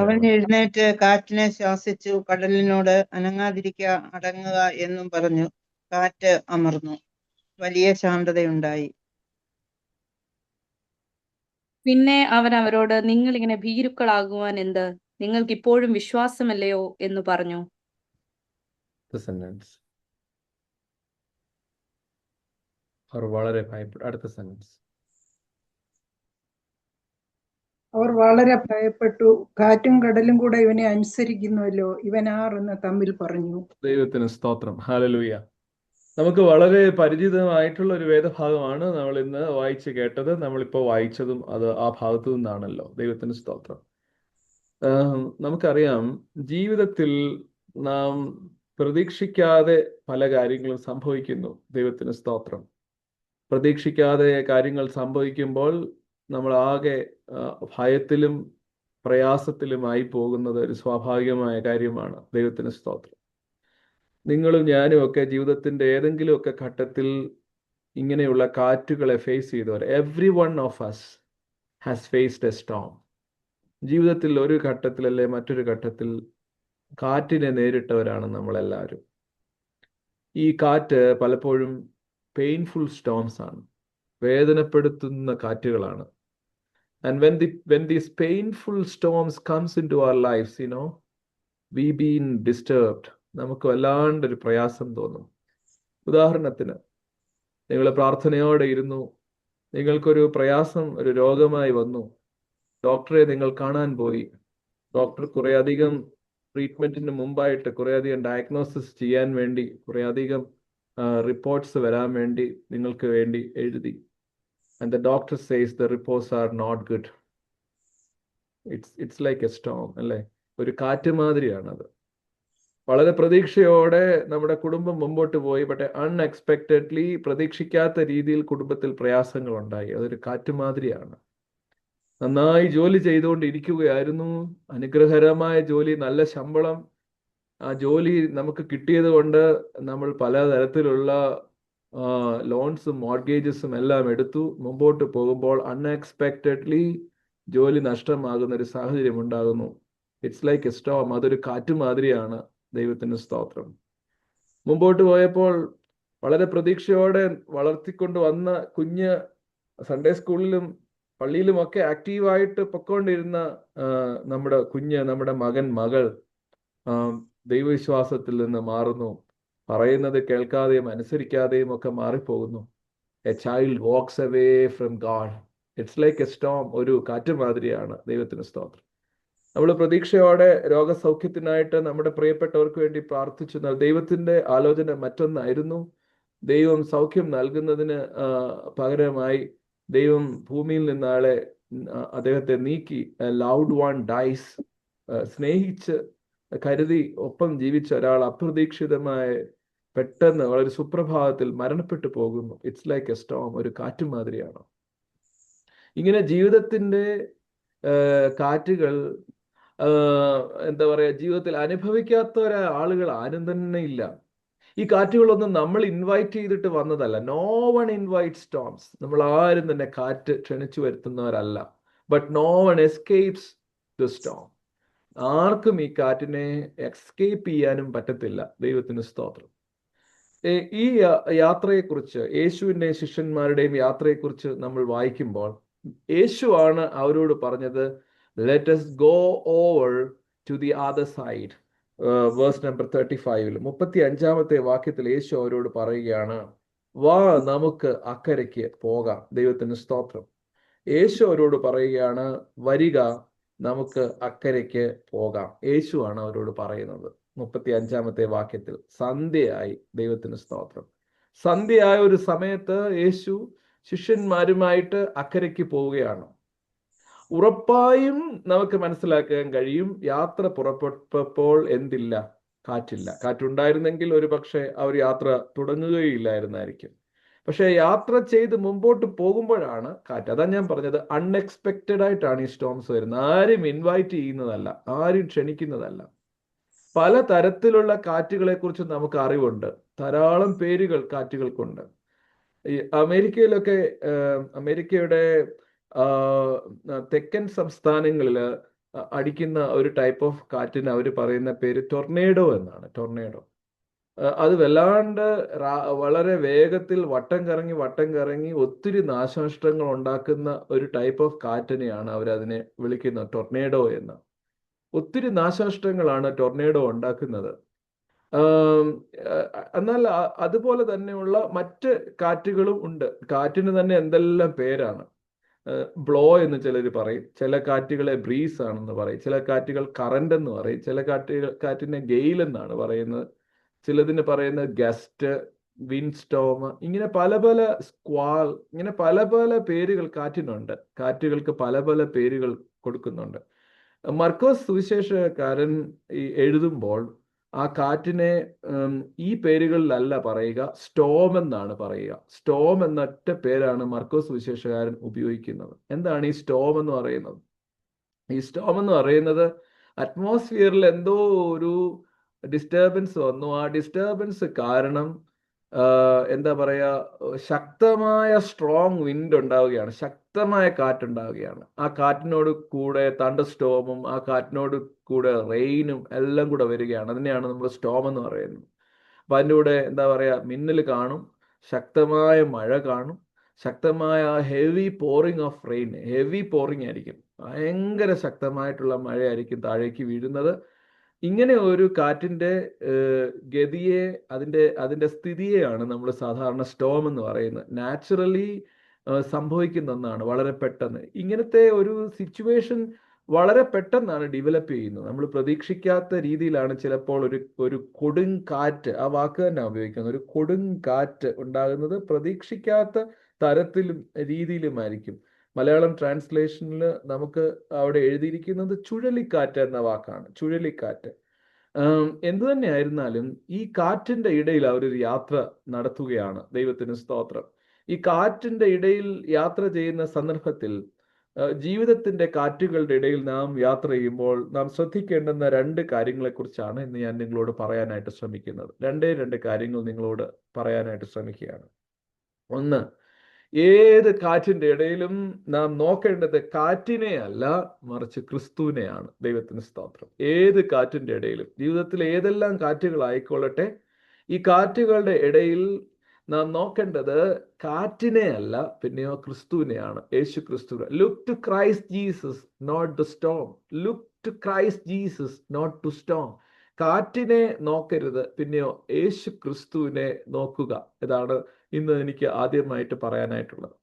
അവൻ എഴുന്നേറ്റ് കാറ്റിനെ ശാസിച്ചു, കടലിനോട് അനങ്ങാതിരിക്കുക, അടങ്ങുക എന്നും പറഞ്ഞു. കാറ്റ് അമർന്നു, വലിയ ശാന്തതയുണ്ടായി. പിന്നെ അവൻ അവരോട്, നിങ്ങൾ ഇങ്ങനെ ഭീരുക്കളാകുവാൻ എന്ത്? നിങ്ങൾക്ക് ഇപ്പോഴും വിശ്വാസമല്ലയോ എന്ന് പറഞ്ഞു. അവർ വളരെ ഭയപ്പെട്ടു. കാറ്റും കടലും കൂടെ ഇവനെ അനുസരിക്കുന്നുവല്ലോ, ഇവൻ ആർ എന്ന് തമ്മിൽ പറഞ്ഞു. ദൈവത്തിന് സ്തോത്രം. ഹല്ലേലൂയ. നമുക്ക് വളരെ പരിചിതമായിട്ടുള്ള ഒരു വേദഭാഗമാണ് നമ്മൾ ഇന്ന് വായിച്ചു കേട്ടത്. നമ്മളിപ്പോൾ വായിച്ചതും അത് ആ ഭാഗത്തു നിന്നാണല്ലോ. ദൈവത്തിന് സ്തോത്രം. നമുക്കറിയാം, ജീവിതത്തിൽ നാം പ്രതീക്ഷിക്കാതെ പല കാര്യങ്ങളും സംഭവിക്കുന്നു. ദൈവത്തിന് സ്തോത്രം. പ്രതീക്ഷിക്കാതെ കാര്യങ്ങൾ സംഭവിക്കുമ്പോൾ നമ്മൾ ആകെ ഭയത്തിലും പ്രയാസത്തിലുമായി പോകുന്നത് ഒരു സ്വാഭാവികമായ കാര്യമാണ്. ദൈവത്തിന് സ്തോത്രം. നിങ്ങളും ഞാനും ഒക്കെ ജീവിതത്തിന്റെ ഏതെങ്കിലുമൊക്കെ ഘട്ടത്തിൽ ഇങ്ങനെയുള്ള കാറ്റുകളെ ഫേസ് ചെയ്തവർ. Every one of us has faced a storm. ജീവിതത്തിൽ ഒരു ഘട്ടത്തിലല്ലേ മറ്റൊരു ഘട്ടത്തിൽ കാറ്റിനെ നേരിട്ടവരാണ് നമ്മളെല്ലാവരും. ഈ കാറ്റ് പലപ്പോഴും പെയിൻഫുൾ സ്റ്റോംസ് ആണ്, വേദനപ്പെടുത്തുന്ന കാറ്റുകളാണ്. And when these painful storms comes into our lives, we been disturbed. നമുക്ക് വല്ലാണ്ടൊരു പ്രയാസം തോന്നും. ഉദാഹരണത്തിന്, നിങ്ങൾ പ്രാർത്ഥനയോടെ ഇരുന്നു, നിങ്ങൾക്കൊരു പ്രയാസം, ഒരു രോഗമായി വന്നു, ഡോക്ടറെ നിങ്ങൾ കാണാൻ പോയി. ഡോക്ടർ കുറേ അധികം ട്രീറ്റ്മെന്റിന് മുമ്പായിട്ട് കുറേ അധികം ഡയഗ്നോസിസ് ചെയ്യാൻ വേണ്ടി, കുറേ അധികം റിപ്പോർട്ട്സ് വരാൻ വേണ്ടി നിങ്ങൾക്ക് വേണ്ടി എഴുതി. And the doctor says the reports are not good. It's like a storm, അല്ലേ? ഒരു കാറ്റ് മാതിരിയാണത്. വളരെ പ്രതീക്ഷയോടെ നമ്മുടെ കുടുംബം മുമ്പോട്ട് പോയി, പക്ഷേ അൺഎക്സ്പെക്റ്റഡ്ലി, പ്രതീക്ഷിക്കാത്ത രീതിയിൽ കുടുംബത്തിൽ പ്രയാസങ്ങൾ ഉണ്ടായി. അതൊരു കാറ്റ് മാതിരിയാണ്. നന്നായി ജോലി ചെയ്തുകൊണ്ടിരിക്കുകയായിരുന്നു, അനുഗ്രഹകരമായ ജോലി, നല്ല ശമ്പളം. ആ ജോലി നമുക്ക് കിട്ടിയത് കൊണ്ട് നമ്മൾ പലതരത്തിലുള്ള ലോൺസും മോർഗേജസും എല്ലാം എടുത്തു. മുമ്പോട്ട് പോകുമ്പോൾ അൺഎക്സ്പെക്റ്റഡ്ലി ജോലി നഷ്ടമാകുന്ന ഒരു സാഹചര്യം ഉണ്ടാകുന്നു. It's like a Storm. അതൊരു കാറ്റ് മാതിരിയാണ്. ദൈവത്തിന് സ്തോത്രം. മുമ്പോട്ട് പോയപ്പോൾ വളരെ പ്രതീക്ഷയോടെ വളർത്തിക്കൊണ്ട് വന്ന കുഞ്ഞ് സൺഡേ സ്കൂളിലും പള്ളിയിലുമൊക്കെ ആക്റ്റീവായിട്ട് പൊക്കോണ്ടിരുന്ന നമ്മുടെ മകൻ, മകൾ ദൈവവിശ്വാസത്തിൽ നിന്ന് മാറുന്നു. പറയുന്നത് കേൾക്കാതെയും അനുസരിക്കാതെയും ഒക്കെ മാറിപ്പോകുന്നു. A child walks away from God. It's like a storm. ഒരു കാറ്റ് മാതിരിയാണ്. ദൈവത്തിന് സ്തോത്രം. നമ്മൾ പ്രതീക്ഷയോടെ രോഗസൗഖ്യത്തിനായിട്ട് നമ്മുടെ പ്രിയപ്പെട്ടവർക്ക് വേണ്ടി പ്രാർത്ഥിച്ചു. ദൈവത്തിന്റെ ആലോചന മറ്റൊന്നായിരുന്നു. ദൈവം സൗഖ്യം നൽകുന്നതിന് പകരമായി ദൈവം ഭൂമിയിൽ നിന്നാളെ അദ്ദേഹത്തെ നീക്കി. Loved one dies. സ്നേഹിച്ച് കരുതി ഒപ്പം ജീവിച്ച ഒരാൾ അപ്രതീക്ഷിതമായ പെട്ടെന്ന് വളരെ സുപ്രഭാതത്തിൽ മരണപ്പെട്ടു പോകുന്നു. It's like a storm. ഒരു കാറ്റ് മാതിരിയാണ്. ഇങ്ങനെ ജീവിതത്തിന്റെ കാറ്റുകൾ എന്താ പറയാ, ജീവിതത്തിൽ അനുഭവിക്കാത്ത ആളുകൾ ആരും തന്നെ ഇല്ല. ഈ കാറ്റുകളൊന്നും നമ്മൾ ഇൻവൈറ്റ് ചെയ്തിട്ട് വന്നതല്ല. No one invite storms. നമ്മൾ ആരും തന്നെ കാറ്റ് ക്ഷണിച്ചു വരുത്തുന്നവരല്ല. But no one escapes the storm. ആർക്കും ഈ കാറ്റിനെ എസ്കേപ്പ് ചെയ്യാനും പറ്റത്തില്ല. ദൈവത്തിന് സ്തോത്രം. ഈ യാത്രയെക്കുറിച്ച്, യേശുവിൻ്റെയും ശിഷ്യന്മാരുടെയും യാത്രയെക്കുറിച്ച് നമ്മൾ വായിക്കുമ്പോൾ യേശുവാണ് അവരോട് പറഞ്ഞത്, let us go over to the other side. Verse number 35 35-ാമത്തെ വാക്യത്തിൽ യേശു അവരോട് പറയുകയാണ്, വാ നമുക്ക് അക്കരയ്ക്ക് പോകാം. ദൈവത്തിന് സ്തോത്രം. യേശു അവരോട് പറയുകയാണ്, വരിക നമുക്ക് അക്കരയ്ക്ക് പോകാം. യേശുവാണ് അവരോട് പറയുന്നത്. 35-ാമത്തെ വാക്യത്തിൽ സന്ധ്യയായി. ദൈവത്തിന് സ്തോത്രം. സന്ധ്യയായ ഒരു സമയത്ത് യേശു ശിഷ്യന്മാരുമായിട്ട് അക്കരയ്ക്ക് പോവുകയാണ്. ഉറപ്പായും നമുക്ക് മനസ്സിലാക്കാൻ കഴിയും, യാത്ര പുറപ്പെട്ടപ്പോൾ എന്തില്ല? കാറ്റില്ല. കാറ്റുണ്ടായിരുന്നെങ്കിൽ ഒരു പക്ഷേ അവർ യാത്ര തുടങ്ങുകയില്ലായിരുന്നായിരിക്കും. പക്ഷെ യാത്ര ചെയ്ത് മുമ്പോട്ട് പോകുമ്പോഴാണ് കാറ്റ്. അതാ ഞാൻ പറഞ്ഞത്, അൺഎക്സ്പെക്റ്റഡ് ആയിട്ടാണ് ഈ സ്റ്റോംസ് വരുന്നത്. ആരും ഇൻവൈറ്റ് ചെയ്യുന്നതല്ല, ആരും ക്ഷണിക്കുന്നതല്ല. പല തരത്തിലുള്ള കാറ്റുകളെ കുറിച്ച് നമുക്ക് അറിവുണ്ട്. ധാരാളം പേരുകൾ കാറ്റുകൾക്കുണ്ട്. ഈ അമേരിക്കയിലൊക്കെ, അമേരിക്കയുടെ തെക്കൻ സംസ്ഥാനങ്ങളിൽ അടിക്കുന്ന ഒരു ടൈപ്പ് ഓഫ് കാറ്റിന് അവർ പറയുന്ന പേര് ടൊർണേഡോ എന്നാണ്. ടൊർണേഡോ. അത് വല്ലാണ്ട് വളരെ വേഗത്തിൽ വട്ടം കറങ്ങി ഒത്തിരി നാശനഷ്ടങ്ങൾ ഉണ്ടാക്കുന്ന ഒരു ടൈപ്പ് ഓഫ് കാറ്റിനെയാണ് അവരതിനെ വിളിക്കുന്നത് ടൊർണേഡോ എന്ന്. ഒത്തിരി നാശനഷ്ടങ്ങളാണ് ടൊർണേഡോ ഉണ്ടാക്കുന്നത്. എന്നാൽ അതുപോലെ തന്നെയുള്ള മറ്റ് കാറ്റുകളും ഉണ്ട്. കാറ്റിന് തന്നെ എന്തെല്ലാം പേരാണ്. ബ്ലോ എന്ന് ചിലർ പറയും, ചില കാറ്റുകളെ ബ്രീസ് ആണെന്ന് പറയും, ചില കാറ്റുകൾ കറന്റ് എന്ന് പറയും, ചില കാറ്റിനെ ഗെയിൽ എന്നാണ് പറയുന്നത്, ചിലതിന് പറയുന്നത് ഗസ്റ്റ്, വിൻഡ് സ്റ്റോം, ഇങ്ങനെ പല പല സ്ക്വാൾ, ഇങ്ങനെ പല പല പേരുകൾ കാറ്റിനുണ്ട്. കാറ്റുകൾക്ക് പല പല പേരുകൾ കൊടുക്കുന്നുണ്ട്. മർക്കോസ് സുവിശേഷക്കാരൻ എഴുതുമ്പോൾ ആ കാറ്റിനെ ഈ പേരുകളിലല്ല പറയുക, സ്റ്റോം എന്നാണ് പറയുക. സ്റ്റോം എന്ന ഒറ്റ പേരാണ് മർക്കോസ് സുവിശേഷകാരൻ ഉപയോഗിക്കുന്നത്. എന്താണ് ഈ സ്റ്റോം എന്ന് പറയുന്നത്? ഈ സ്റ്റോം എന്ന് പറയുന്നത് അറ്റ്മോസ്ഫിയറിൽ എന്തോ ഒരു ഡിസ്റ്റർബൻസ് വന്നു. ആ ഡിസ്റ്റർബൻസ് കാരണം എന്താ പറയാ, ശക്തമായ സ്ട്രോങ് വിൻഡ് ഉണ്ടാവുകയാണ്, ശക്തമായ കാറ്റുണ്ടാവുകയാണ്. ആ കാറ്റിനോട് കൂടെ തണ്ടർ സ്റ്റോമും ആ കാറ്റിനോട് കൂടെ റെയിനും എല്ലാം കൂടെ വരികയാണ്. അതിനെയാണ് നമ്മൾ സ്റ്റോം എന്ന് പറയുന്നത്. അപ്പം അതിൻ്റെ കൂടെ എന്താ പറയാ, മിന്നൽ കാണും, ശക്തമായ മഴ കാണും, ശക്തമായ heavy pouring of rain, heavy pouring ആയിരിക്കും, ഭയങ്കര ശക്തമായിട്ടുള്ള മഴയായിരിക്കും താഴേക്ക് വീഴുന്നത്. ഇങ്ങനെ ഒരു കാറ്റിൻ്റെ ഗതിയെ, അതിൻ്റെ സ്ഥിതിയെയാണ് നമ്മൾ സാധാരണ സ്റ്റോം എന്ന് പറയുന്നത്. നാച്ചുറലി സംഭവിക്കുന്ന ഒന്നാണ്, വളരെ പെട്ടെന്ന്. ഇങ്ങനത്തെ ഒരു സിറ്റുവേഷൻ വളരെ പെട്ടെന്നാണ് ഡെവലപ്പ് ചെയ്യുന്നത്. നമ്മൾ പ്രതീക്ഷിക്കാത്ത രീതിയിലാണ് ചിലപ്പോൾ ഒരു കൊടുങ്കാറ്റ്, ആ വാക്ക് തന്നെ ഉപയോഗിക്കുന്നത്, ഒരു കൊടുങ്കാറ്റ് ഉണ്ടാകുന്നത് പ്രതീക്ഷിക്കാത്ത തരത്തിലും രീതിയിലുമായിരിക്കും. മലയാളം ട്രാൻസ്ലേഷനിൽ നമുക്ക് അവിടെ എഴുതിയിരിക്കുന്നത് ചുഴലിക്കാറ്റ് എന്ന വാക്കാണ്, ചുഴലിക്കാറ്റ്. എന്തു തന്നെ ആയിരുന്നാലും ഈ കാറ്റിന്റെ ഇടയിൽ അവരൊരു യാത്ര നടത്തുകയാണ്. ദൈവത്തിന് സ്തോത്രം. ഈ കാറ്റിന്റെ ഇടയിൽ യാത്ര ചെയ്യുന്ന സന്ദർഭത്തിൽ, ജീവിതത്തിന്റെ കാറ്റുകളുടെ ഇടയിൽ നാം യാത്ര ചെയ്യുമ്പോൾ നാം ശ്രദ്ധിക്കേണ്ടുന്ന 2 കാര്യങ്ങളെക്കുറിച്ചാണ് ഇന്ന് ഞാൻ നിങ്ങളോട് പറയാനായിട്ട് ശ്രമിക്കുന്നത്. 2 കാര്യങ്ങൾ നിങ്ങളോട് പറയാനായിട്ട് ശ്രമിക്കുകയാണ്. ഒന്ന്, ഏത് കാറ്റിന്റെ ഇടയിലും നാം നോക്കേണ്ടത് കാറ്റിനെ അല്ല, മറിച്ച് ക്രിസ്തുവിനെയാണ്. ദൈവത്തിന് സ്തോത്രം. ഏത് കാറ്റിന്റെ ഇടയിലും, ജീവിതത്തിൽ ഏതെല്ലാം കാറ്റുകൾ ആയിക്കൊള്ളട്ടെ, ഈ കാറ്റുകളുടെ ഇടയിൽ നാം നോക്കേണ്ടത് കാറ്റിനെ അല്ല, പിന്നെയോ ക്രിസ്തുവിനെയാണ്, യേശു ക്രിസ്തു. Look to Christ Jesus, not the storm. Look to Christ Jesus, not to storm. കാറ്റിനെ നോക്കരുത്, പിന്നെയോ യേശു ക്രിസ്തുവിനെ നോക്കുക. ഇതാണ് ഇന്ന് എനിക്ക് ആദ്യമായിട്ട് പറയാനായിട്ടുള്ളത്.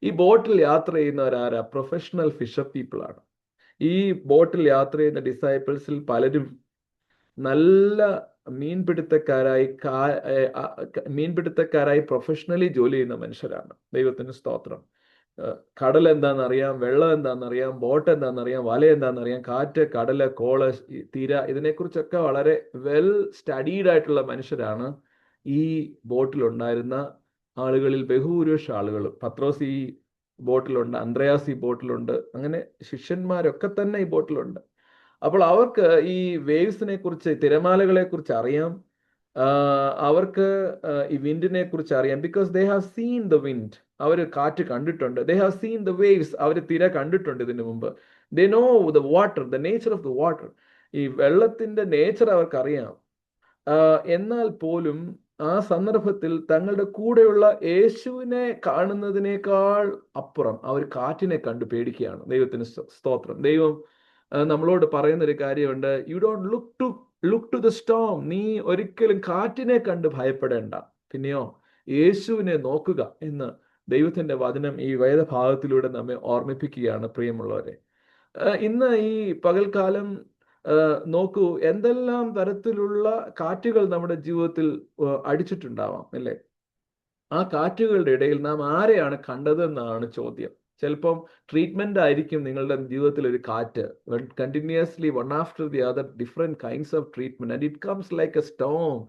ഈ ബോട്ടിൽ യാത്ര ചെയ്യുന്നവരാരാ? പ്രൊഫഷണൽ ഫിഷർ പീപ്പിൾ ആണ്. ഈ ബോട്ടിൽ യാത്ര ചെയ്യുന്ന ഡിസൈപ്പിൾസിൽ പലരും നല്ല മീൻപിടുത്തക്കാരായി പ്രൊഫഷണലി ജോലി ചെയ്യുന്ന മനുഷ്യരാണ്. ദൈവത്തിന് സ്തോത്രം. കടൽ എന്താണെന്നറിയാം, വെള്ളം എന്താണെന്നറിയാം, ബോട്ട് എന്താണെന്നറിയാം, വല എന്താണെന്നറിയാം, കാറ്റ്, കടല്, കോള്, തീര, ഇതിനെക്കുറിച്ചൊക്കെ വളരെ വെൽ സ്റ്റഡീഡ് ആയിട്ടുള്ള മനുഷ്യരാണ് ഈ ബോട്ടിലുണ്ടായിരുന്ന ആളുകളിൽ ബഹുഭൂരിപക്ഷ ആളുകളും. പത്രോസ് ഈ ബോട്ടിലുണ്ട്, അന്ത്രയാസ് ഈ ബോട്ടിലുണ്ട്, അങ്ങനെ ശിഷ്യന്മാരൊക്കെ തന്നെ ഈ ബോട്ടിലുണ്ട്. അപ്പോൾ അവർക്ക് ഈ വേവ്സിനെ കുറിച്ച്, തിരമാലകളെ കുറിച്ച് അറിയാം, അവർക്ക് ഈ വിൻഡിനെ കുറിച്ച് അറിയാം. Because they have seen the wind. അവർ കാറ്റ് കണ്ടിട്ടുണ്ട്. They have seen the waves. അവർ തിര കണ്ടിട്ടുണ്ട് ഇതിനു മുമ്പ്. They know the water, the nature of the water. ഈ വെള്ളത്തിന്റെ നേച്ചർ അവർക്കറിയാം. എന്നാൽ പോലും ആ സന്ദർഭത്തിൽ തങ്ങളുടെ കൂടെയുള്ള യേശുവിനെ കാണുന്നതിനേക്കാൾ അപ്പുറം അവർ കാറ്റിനെ കണ്ടു പേടിക്കുകയാണ്. ദൈവത്തിന് സ്തോത്രം. ദൈവം നമ്മളോട് പറയുന്നൊരു കാര്യമുണ്ട്, you don't look to the storm. നീ ഒരിക്കലും കാറ്റിനെ കണ്ട് ഭയപ്പെടേണ്ട, പിന്നെയോ യേശുവിനെ നോക്കുക എന്ന് ദൈവത്തിന്റെ വചനം ഈ വേദഭാഗത്തിലൂടെ നമ്മെ ഓർമ്മിപ്പിക്കുകയാണ്. പ്രിയമുള്ളവരെ, ഇന്ന് ഈ പകൽക്കാലം നോക്കൂ, എന്തെല്ലാം തരത്തിലുള്ള കാറ്റുകൾ നമ്മുടെ ജീവിതത്തിൽ അടിച്ചിട്ടുണ്ടാവാം, അല്ലേ? ആ കാറ്റുകളുടെ ഇടയിൽ നാം ആരെയാണ് കണ്ടതെന്നാണ് ചോദ്യം. ചിലപ്പം ട്രീറ്റ്മെന്റ് ആയിരിക്കും നിങ്ങളുടെ ജീവിതത്തിൽ ഒരു കാറ്റ്, continuously one after the other, different kinds of treatment, and it comes like a storm.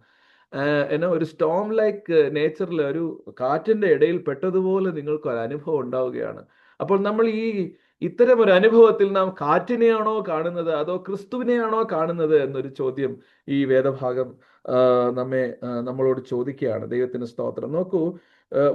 ഒരു സ്റ്റോം ലൈക്ക് നേച്ചറിൽ, ഒരു കാറ്റിന്റെ ഇടയിൽ പെട്ടതുപോലെ നിങ്ങൾക്ക് ഒരു അനുഭവം ഉണ്ടാവുകയാണ്. അപ്പോൾ നമ്മൾ ഇത്തരം ഒരു അനുഭവത്തിൽ നാം കാറ്റിനെയാണോ കാണുന്നത്, അതോ ക്രിസ്തുവിനെയാണോ കാണുന്നത് എന്നൊരു ചോദ്യം ഈ വേദഭാഗം നമ്മളോട് ചോദിക്കുകയാണ്. ദൈവത്തിന് സ്തോത്രം. നോക്കൂ,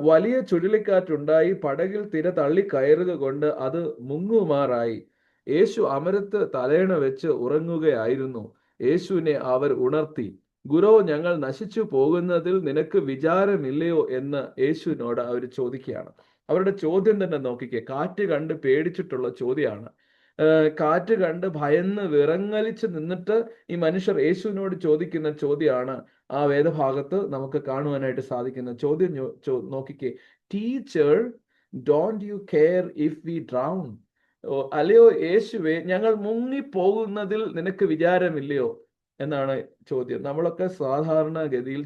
വലിയ ചുഴലിക്കാറ്റുണ്ടായി, പടകിൽ തിര തള്ളി കയറുക കൊണ്ട് അത് മുങ്ങുമാറായി. യേശു അമരത്ത് തലയണ വെച്ച് ഉറങ്ങുകയായിരുന്നു. യേശുവിനെ അവർ ഉണർത്തി. ഗുരോ, ഞങ്ങൾ നശിച്ചു പോകുന്നതിൽ നിനക്ക് വിചാരമില്ലയോ എന്ന് യേശുവിനോട് അവർ ചോദിക്കുകയാണ്. അവരുടെ ചോദ്യം തന്നെ നോക്കിക്കേ, കാറ്റ് കണ്ട് പേടിച്ചിട്ടുള്ള ചോദ്യമാണ്. കാറ്റ് കണ്ട് ഭയന്ന് വിറങ്ങലിച്ച് നിന്നിട്ട് ഈ മനുഷ്യർ യേശുവിനോട് ചോദിക്കുന്ന ചോദ്യമാണ് ആ വേദഭാഗത്ത് നമുക്ക് കാണുവാനായിട്ട് സാധിക്കുന്ന ചോദ്യം. നോക്കിക്കേ, teacher, don't you care if we drone? അല്ലയോ യേശുവേ, ഞങ്ങൾ മുങ്ങിപ്പോകുന്നതിൽ നിനക്ക് വിചാരമില്ലയോ എന്നാണ് ചോദ്യം. നമ്മളൊക്കെ സാധാരണ ഗതിയിൽ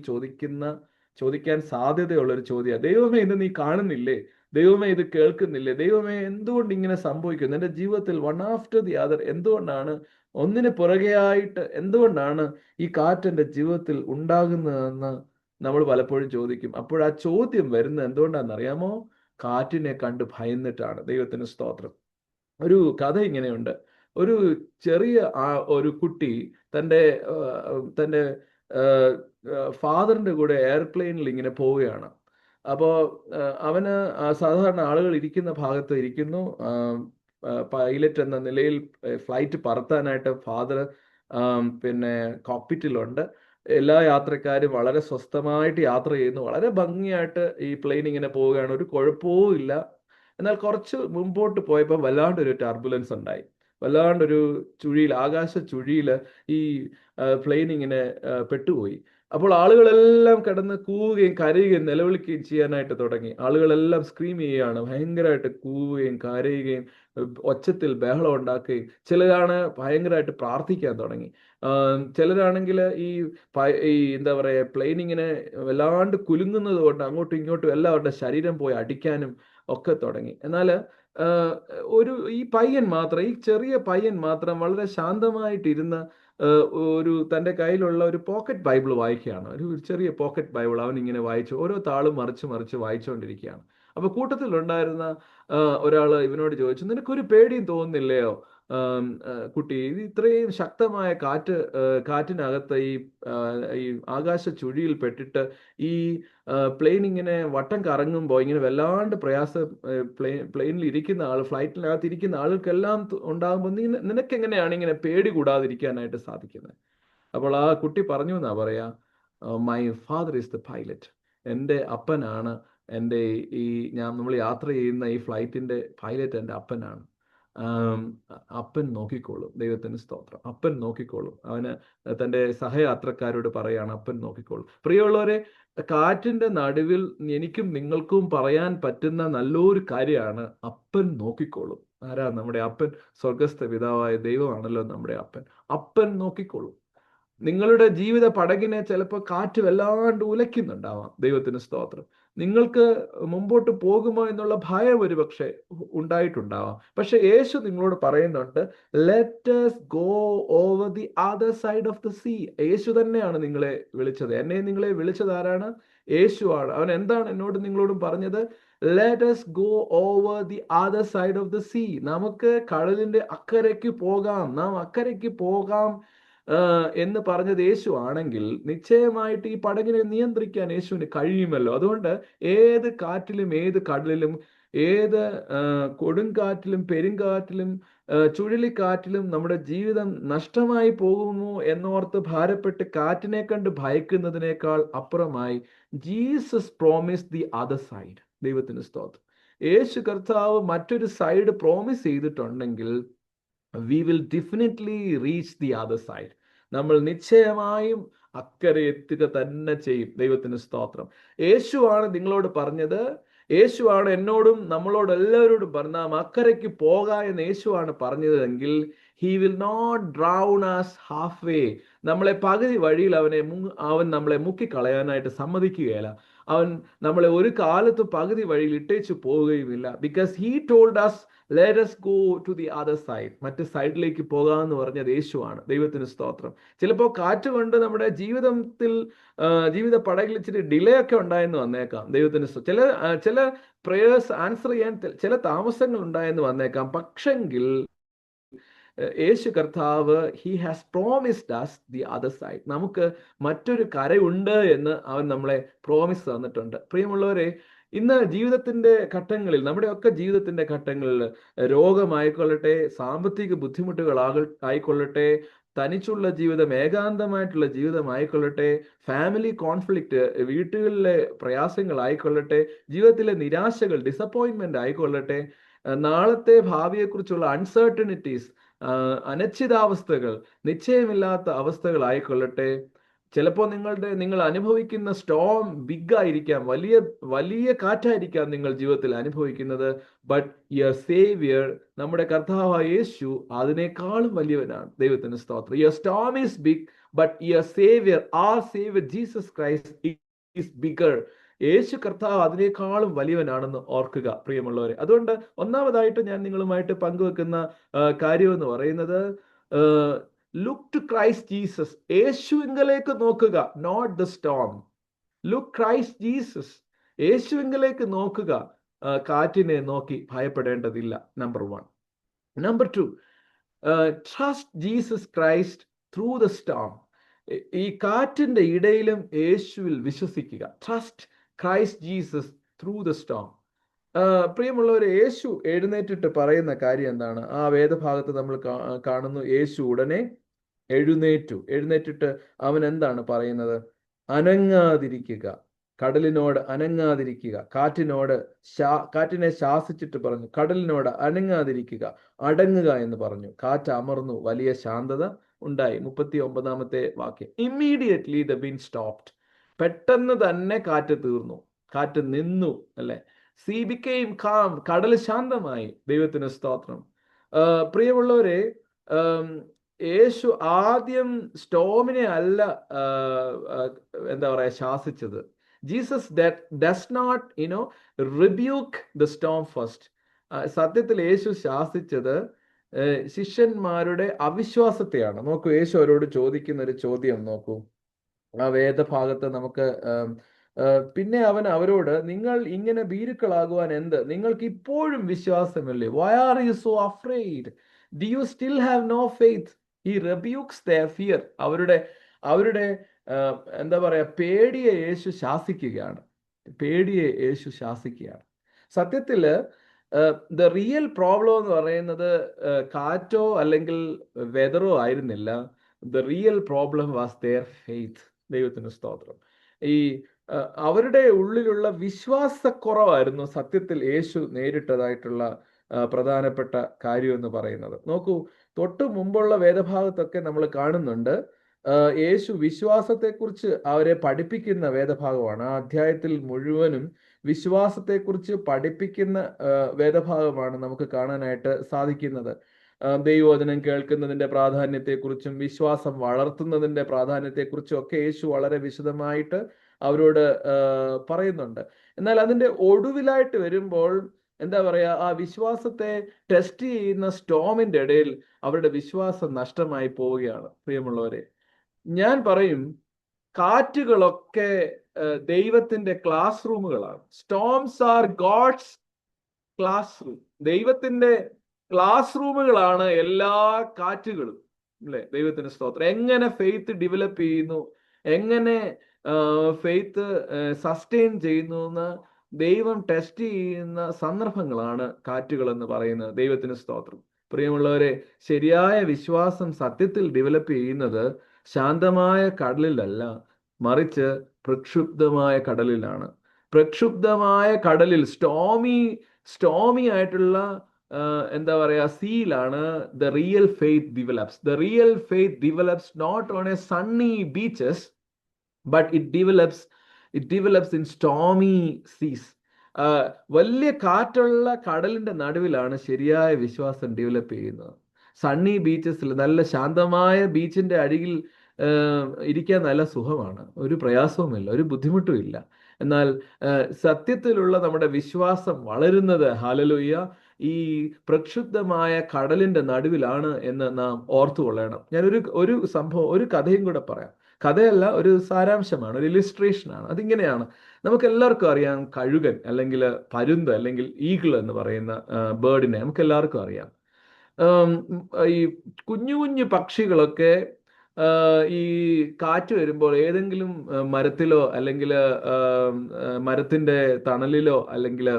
ചോദിക്കാൻ സാധ്യതയുള്ള ഒരു ചോദ്യം. ദൈവമേ, ഇന്ന് നീ കാണുന്നില്ലേ ദൈവമേ ഇത് കേൾക്കുന്നില്ലേ, ദൈവമേ എന്തുകൊണ്ട് ഇങ്ങനെ സംഭവിക്കുന്നു എൻ്റെ ജീവിതത്തിൽ, വൺ ആഫ്റ്റർ ദി അതർ എന്തുകൊണ്ടാണ്, ഒന്നിന് പുറകെയായിട്ട് എന്തുകൊണ്ടാണ് ഈ കാറ്റ് എൻ്റെ ജീവിതത്തിൽ ഉണ്ടാകുന്നതെന്ന് നമ്മൾ പലപ്പോഴും ചോദിക്കും. അപ്പോൾ ആ ചോദ്യം വരുന്നത് എന്തുകൊണ്ടാണെന്നറിയാമോ? കാറ്റിനെ കണ്ട് ഭയന്നിട്ടാണ്. ദൈവത്തിന് സ്തോത്രം. ഒരു കഥ ഇങ്ങനെയുണ്ട്. ഒരു ചെറിയ ഒരു കുട്ടി തൻ്റെ ഫാദറിന്റെ കൂടെ എയർപ്ലെയിനിൽ ഇങ്ങനെ പോവുകയാണ്. അപ്പോൾ അവന് സാധാരണ ആളുകൾ ഇരിക്കുന്ന ഭാഗത്ത് ഇരിക്കുന്നു. പൈലറ്റ് എന്ന നിലയിൽ ഫ്ലൈറ്റ് പറത്താനായിട്ട് ഫാദർ പിന്നെ കോക്പിറ്റിലുണ്ട്. എല്ലാ യാത്രക്കാരും വളരെ സ്വസ്ഥമായിട്ട് യാത്ര ചെയ്യുന്നു. വളരെ ഭംഗിയായിട്ട് ഈ പ്ലെയിൻ ഇങ്ങനെ പോവുകയാണ്, ഒരു കുഴപ്പവും ഇല്ല. എന്നാൽ കുറച്ച് മുമ്പോട്ട് പോയപ്പോൾ വല്ലാണ്ടൊരു ടർബുലൻസ് ഉണ്ടായി. വല്ലാണ്ടൊരു ചുഴിയിൽ, ആകാശ ചുഴിയിൽ ഈ പ്ലെയിൻ ഇങ്ങനെ പെട്ടുപോയി. അപ്പോൾ ആളുകളെല്ലാം കിടന്ന് കൂവുകയും കരയുകയും നിലവിളിക്കുകയും ചെയ്യാനായിട്ട് തുടങ്ങി. ആളുകളെല്ലാം സ്ക്രീം ചെയ്യുകയാണ്, ഭയങ്കരമായിട്ട് കൂവുകയും കരയുകയും ഒച്ചത്തിൽ ബഹളം ഉണ്ടാക്കുകയും. ചിലരാണ് ഭയങ്കരമായിട്ട് പ്രാർത്ഥിക്കാൻ തുടങ്ങി. ചിലരാണെങ്കിൽ ഈ എന്താ പറയുക, പ്ലെയിൻ ഇങ്ങനെ വല്ലാണ്ട് കുലുങ്ങുന്നത് കൊണ്ട് അങ്ങോട്ടും ഇങ്ങോട്ടും എല്ലാം അവരുടെ ശരീരം പോയി അടിക്കാനും ഒക്കെ തുടങ്ങി. എന്നാൽ ഈ ചെറിയ പയ്യൻ മാത്രം വളരെ ശാന്തമായിട്ടിരുന്ന തൻ്റെ കയ്യിലുള്ള ഒരു പോക്കറ്റ് ബൈബിൾ വായിക്കുകയാണ്. ഒരു ചെറിയ പോക്കറ്റ് ബൈബിൾ അവൻ ഇങ്ങനെ വായിച്ചു, ഓരോ താളും മറിച്ച് വായിച്ചുകൊണ്ടിരിക്കുകയാണ്. അപ്പൊ കൂട്ടത്തിലുണ്ടായിരുന്ന ഒരാൾ ഇവനോട് ചോദിച്ചു, നിനക്കൊരു പേടിയും തോന്നുന്നില്ലയോ കുട്ടി? ഇത് ഇത്രയും ശക്തമായ കാറ്റിനകത്ത് ഈ ആകാശ ചുഴിയിൽ പെട്ടിട്ട് ഈ പ്ലെയിൻ ഇങ്ങനെ വട്ടം കറങ്ങുമ്പോൾ ഇങ്ങനെ വല്ലാണ്ട് പ്ലെയിനിൽ ഇരിക്കുന്ന ഫ്ലൈറ്റിനകത്ത് ഇരിക്കുന്ന ആളുകൾക്കെല്ലാം ഉണ്ടാകുമ്പോൾ നിനക്കെങ്ങനെയാണ് ഇങ്ങനെ പേടി കൂടാതിരിക്കാനായിട്ട് സാധിക്കുന്നത്? അപ്പോൾ ആ കുട്ടി പറഞ്ഞു എന്നാ പറയാ, my father is the pilot. എൻ്റെ അപ്പനാണ് നമ്മൾ യാത്ര ചെയ്യുന്ന ഈ ഫ്ലൈറ്റിന്റെ പൈലറ്റ് എൻ്റെ അപ്പനാണ്. അപ്പൻ നോക്കിക്കോളും. ദൈവത്തിന് സ്തോത്രം. അപ്പൻ നോക്കിക്കോളും. അവന് തൻ്റെ സഹയാത്രക്കാരോട് പറയാണ്, അപ്പൻ നോക്കിക്കോളും. പ്രിയമുള്ളവരെ, കാറ്റിന്റെ നടുവിൽ എനിക്കും നിങ്ങൾക്കും പറയാൻ പറ്റുന്ന നല്ലൊരു കാര്യമാണ്, അപ്പൻ നോക്കിക്കോളും. ആരാ നമ്മുടെ അപ്പൻ? സ്വർഗസ്ഥ പിതാവായ ദൈവമാണല്ലോ നമ്മുടെ അപ്പൻ. അപ്പൻ നോക്കിക്കോളും. നിങ്ങളുടെ ജീവിത പടകിനെ ചിലപ്പോൾ കാറ്റ് വല്ലാണ്ട് ഉലയ്ക്കുന്നുണ്ടാവാം. ദൈവത്തിന് സ്തോത്രം. നിങ്ങൾക്ക് മുമ്പോട്ട് പോകുമോ എന്നുള്ള ഭയം ഒരു പക്ഷെ ഉണ്ടായിട്ടുണ്ടാവാം. പക്ഷെ യേശു നിങ്ങളോട് പറയുന്നുണ്ട്, let us go over the other side of the sea. യേശു തന്നെയാണ് നിങ്ങളെ വിളിച്ചത്. നിങ്ങളെ വിളിച്ചത് ആരാണ്? യേശുവാണ്. അവൻ എന്താണ് നിങ്ങളോടും പറഞ്ഞത്? Let us go over the other side of the sea. നമുക്ക് കടലിന്റെ അക്കരയ്ക്ക് പോകാം, നാം അക്കരയ്ക്ക് പോകാം എന്ന് പറഞ്ഞത് യേശു ആണെങ്കിൽ നിശ്ചയമായിട്ട് ഈ പടകിനെ നിയന്ത്രിക്കാൻ യേശുവിന് കഴിയുമല്ലോ. അതുകൊണ്ട് ഏത് കാറ്റിലും ഏത് കടലിലും ഏത് കൊടുങ്കാറ്റിലും പെരുങ്കാറ്റിലും ചുഴലിക്കാറ്റിലും നമ്മുടെ ജീവിതം നഷ്ടമായി പോകുമോ എന്നോർത്ത് ഭാരപ്പെട്ട് കാറ്റിനെ കണ്ട് ഭയക്കുന്നതിനേക്കാൾ അപ്പുറമായി Jesus promise the other side. ദൈവത്തിന് സ്തോത്രം. യേശു കർത്താവ് മറ്റൊരു സൈഡ് പ്രോമിസ് ചെയ്തിട്ടുണ്ടെങ്കിൽ we will definitely reach the other side. നമ്മൾ നിശ്ചയമായും അക്കരെ എത്തുക തന്നെ ചെയ്യും. ദൈവത്തിന് സ്തോത്രം. യേശുവാണ് നിങ്ങളോട് പറഞ്ഞത്, യേശുവാണ് എന്നോടും നമ്മളോട് എല്ലാവരോടും പറഞ്ഞ അക്കരയ്ക്ക് പോക എന്ന് യേശുവാണ് പറഞ്ഞതെങ്കിൽ he will not drown us halfway. നമ്മളെ പകുതി വഴിയിൽ അവൻ നമ്മളെ മുക്കിക്കളയാനായിട്ട് സമ്മതിക്കുകയില്ല. അവൻ നമ്മളെ ഒരു കാലത്ത് പകുതി വഴിയിൽ ഇട്ടേച്ചു പോവുകയുമില്ല. Because he told us let us go to the other side. മറ്റ് സൈഡിലേക്ക് പോകാമെന്ന് പറഞ്ഞത് യേശുവാണ്. ദൈവത്തിന് സ്തോത്രം. ചിലപ്പോൾ കാറ്റ് കൊണ്ട് നമ്മുടെ ജീവിത പടകിൽ ഇച്ചിരി ഡിലേ ഒക്കെ ഉണ്ടായെന്ന് വന്നേക്കാം. ദൈവത്തിന് ചില പ്രേയേഴ്സ് ആൻസർ ചെയ്യാൻ ചില താമസങ്ങൾ ഉണ്ടായെന്ന് വന്നേക്കാം. പക്ഷെങ്കിൽ യേശു കർത്താവ് he has promised us the other side. നമുക്ക് മറ്റൊരു കരയുണ്ട് എന്ന് അവൻ നമ്മളെ പ്രോമിസ് തന്നിട്ടുണ്ട്. പ്രിയമുള്ളവരെ, ഇന്ന് ജീവിതത്തിന്റെ ഘട്ടങ്ങളിൽ, നമ്മുടെയൊക്കെ ജീവിതത്തിന്റെ ഘട്ടങ്ങളിൽ രോഗമായിക്കൊള്ളട്ടെ, സാമ്പത്തിക ബുദ്ധിമുട്ടുകൾ ആയിക്കൊള്ളട്ടെ, തനിച്ചുള്ള ജീവിതം, ഏകാന്തമായിട്ടുള്ള ജീവിതമായിക്കൊള്ളട്ടെ, ഫാമിലി കോൺഫ്ലിക്റ്റ്, വീട്ടുകളിലെ പ്രയാസങ്ങളായിക്കൊള്ളട്ടെ, ജീവിതത്തിലെ നിരാശകൾ, ഡിസപ്പോയിൻമെന്റ് ആയിക്കൊള്ളട്ടെ, നാളത്തെ ഭാവിയെക്കുറിച്ചുള്ള അൺസർട്ടനിറ്റീസ്, അനിശ്ചിതാവസ്ഥകൾ, നിശ്ചയമില്ലാത്ത അവസ്ഥകളായിക്കൊള്ളട്ടെ, ചിലപ്പോൾ നിങ്ങൾ അനുഭവിക്കുന്ന സ്റ്റോം ബിഗ് ആയിരിക്കാം, വലിയ കാറ്റായിരിക്കാം നിങ്ങൾ ജീവിതത്തിൽ അനുഭവിക്കുന്നത്. ബട്ട് യുവർ സേവിയർ, നമ്മുടെ കർത്താവായ യേശു അതിനേക്കാളും വലിയവനാണ്. ദൈവത്തിന് സ്തോത്രം. Your storm is big, but your saviour, our saviour Jesus Christ is bigger. യേശു കർത്താവ് അതിനേക്കാളും വലിയവനാണെന്ന് ഓർക്കുക പ്രിയമുള്ളവരെ. അതുകൊണ്ട് ഒന്നാമതായിട്ട് ഞാൻ നിങ്ങളുമായിട്ട് പങ്കുവെക്കുന്ന കാര്യം എന്ന് പറയുന്നത്, ലുക്ക് ടു ക്രൈസ്റ്റ് ജീസസ്. യേശുവിങ്കലേക്ക് നോക്കുക, not the storm. Look Christ Jesus. യേശുവിങ്കലേക്ക് നോക്കുക, കാറ്റിനെ നോക്കി ഭയപ്പെടേണ്ടതില്ല. Number 1. Number 2, trust Jesus Christ through the storm. ഈ കാറ്റിന്റെ ഇടയിലും യേശുവിൽ വിശ്വസിക്കുക. Trust Christ Jesus through the storm. പ്രിയമുള്ളവരെ, യേശു എഴുന്നേറ്റിട്ട് പറയുന്ന കാര്യം എന്താണ്? ആ വേദഭാഗത്ത് നമ്മൾ കാണുന്നു, യേശു ഉടനെ എഴുന്നേറ്റിട്ട് അവൻ എന്താണ് പറയുന്നത്? അനങ്ങാതിരിക്കുക, കടലിനോട് അനങ്ങാതിരിക്കുക. കാറ്റിനെ ശാസിച്ചിട്ട് പറഞ്ഞു, കടലിനോട് അനങ്ങാതിരിക്കുക, അടങ്ങുക എന്ന് പറഞ്ഞു. കാറ്റ് അമർന്നു, വലിയ ശാന്തത ഉണ്ടായി. 39-ാമത്തെ വാക്യം. Immediately the wind stopped. പെട്ടെന്ന് തന്നെ കാറ്റ് തീർന്നു, കാറ്റ് നിന്നു, അല്ലെ? Sea became calm. കടൽ ശാന്തമായി. ദൈവത്തിന് സ്തോത്രം. പ്രിയമുള്ളവരെ, യേശു ആദ്യം സ്റ്റോമിനെ അല്ല എന്താ പറയാ ശാസിച്ചത്. Jesus does not rebuke the storm first. സത്യത്തിൽ യേശു ശാസിച്ചത് ശിഷ്യന്മാരുടെ അവിശ്വാസത്തെയാണ്. നോക്കൂ, യേശു അവരോട് ചോദിക്കുന്ന ഒരു ചോദ്യം നോക്കൂ. ആ വേദഭാഗത്ത് നമുക്ക് പിന്നെ അവൻ അവരോട്, നിങ്ങൾ ഇങ്ങനെ ഭീരുക്കളാകുവാൻ എന്ത്? നിങ്ങൾക്ക് ഇപ്പോഴും വിശ്വാസമില്ലേ? Why are you so afraid? Do you still have no faith? He rebukes their fear. അവരുടെ എന്താ പറയാ, പേടിയെ യേശു ശാസിക്കുകയാണ്. സത്യത്തില് ദ റിയൽ പ്രോബ്ലം എന്ന് പറയുന്നത് കാറ്റോ അല്ലെങ്കിൽ വെതറോ ആയിരുന്നില്ല. The real problem was their faith. ദൈവത്തിന് സ്തോത്രം. ഈ അവരുടെ ഉള്ളിലുള്ള വിശ്വാസക്കുറവായിരുന്നു സത്യത്തിൽ യേശു നേരിട്ടതായിട്ടുള്ള പ്രധാനപ്പെട്ട കാര്യം എന്ന് പറയുന്നത്. നോക്കൂ, തൊട്ടു മുമ്പുള്ള വേദഭാഗത്തൊക്കെ നമ്മൾ കാണുന്നുണ്ട്, യേശു വിശ്വാസത്തെക്കുറിച്ച് അവരെ പഠിപ്പിക്കുന്ന വേദഭാഗമാണ്. ആ അധ്യായത്തിൽ മുഴുവനും വിശ്വാസത്തെക്കുറിച്ച് പഠിപ്പിക്കുന്ന വേദഭാഗമാണ് നമുക്ക് കാണാനായിട്ട് സാധിക്കുന്നത്. ദൈവവചനം കേൾക്കുന്നതിന്റെ പ്രാധാന്യത്തെക്കുറിച്ചും വിശ്വാസം വളർത്തുന്നതിന്റെ പ്രാധാന്യത്തെക്കുറിച്ചും ഒക്കെ യേശു വളരെ വിശദമായിട്ട് അവരോട് പറയുന്നുണ്ട്. എന്നാൽ അതിന്റെ ഒടുവിലായിട്ട് വരുമ്പോൾ എന്താ പറയാ, ആ വിശ്വാസത്തെ ടെസ്റ്റ് ചെയ്യുന്ന സ്റ്റോമിന്റെ ഇടയിൽ അവരുടെ വിശ്വാസം നഷ്ടമായി പോവുകയാണ്. പ്രിയമുള്ളവരെ, ഞാൻ പറയും, കാറ്റുകളൊക്കെ ദൈവത്തിന്റെ ക്ലാസ് റൂമുകളാണ്. Storms are God's classroom. ദൈവത്തിന്റെ ക്ലാസ് റൂമുകളാണ് എല്ലാ കാറ്റുകളും, അല്ലെ? ദൈവത്തിന്റെ സ്തോത്രം. എങ്ങനെ ഫെയ്ത്ത് ഡെവലപ്പ് ചെയ്യുന്നു, എങ്ങനെ ഫെയ്ത്ത് സസ്റ്റെയിൻ ചെയ്യുന്നു എന്ന് ദൈവം ടെസ്റ്റ് ചെയ്യുന്ന സന്ദർഭങ്ങളാണ് കാറ്റുകൾ എന്ന് പറയുന്നത്. ദൈവത്തിന് സ്തോത്രം. പ്രിയമുള്ളവരെ, ശരിയായ വിശ്വാസം സത്യത്തിൽ ഡെവലപ്പ് ചെയ്യുന്നത് ശാന്തമായ കടലിലല്ല, മറിച്ച് പ്രക്ഷുബ്ധമായ കടലിലാണ്. പ്രക്ഷുബ്ധമായ കടലിൽ, സ്റ്റോമി ആയിട്ടുള്ള എന്താ പറയാ സീലാണ് the real faith develops. The real faith develops not on a sunny beaches, but it develops in stormy seas. വലിയ കാറ്റുള്ള കടലിന്റെ നടുവിലാണ് ശരിയായ വിശ്വാസം ഡെവലപ്പ് ചെയ്യുന്നത്. സണ്ണി ബീച്ചസിൽ, നല്ല ശാന്തമായ ബീച്ചിന്റെ അരികിൽ ഇരിക്കാൻ നല്ല സുഖമാണ്, ഒരു പ്രയാസവുമില്ല, ഒരു ബുദ്ധിമുട്ടും ഇല്ല. എന്നാൽ സത്യത്തിലുള്ള നമ്മുടെ വിശ്വാസം വളരുന്നത്, ഹല്ലേലൂയ, ഈ പ്രക്ഷുബ്ധമായ കടലിന്റെ നടുവിലാണ് എന്ന് നാം ഓർത്തുകൊള്ളണം. ഞാനൊരു സംഭവം, ഒരു കഥയും കൂടെ പറയാം. കഥയല്ല, ഒരു സാരാംശമാണ്, ഒരു ഇലിസ്ട്രേഷനാണ്. അതിങ്ങനെയാണ്. നമുക്ക് എല്ലാവർക്കും അറിയാം, കഴുകൻ അല്ലെങ്കിൽ പരുന്ത് അല്ലെങ്കിൽ ഈഗിൾ എന്ന് പറയുന്ന ബേർഡിനെ നമുക്ക് എല്ലാവർക്കും അറിയാം. ഈ കുഞ്ഞു കുഞ്ഞു പക്ഷികളൊക്കെ ഈ കാറ്റ് വരുമ്പോൾ ഏതെങ്കിലും മരത്തിലോ അല്ലെങ്കിൽ മരത്തിന്റെ തണലിലോ അല്ലെങ്കിൽ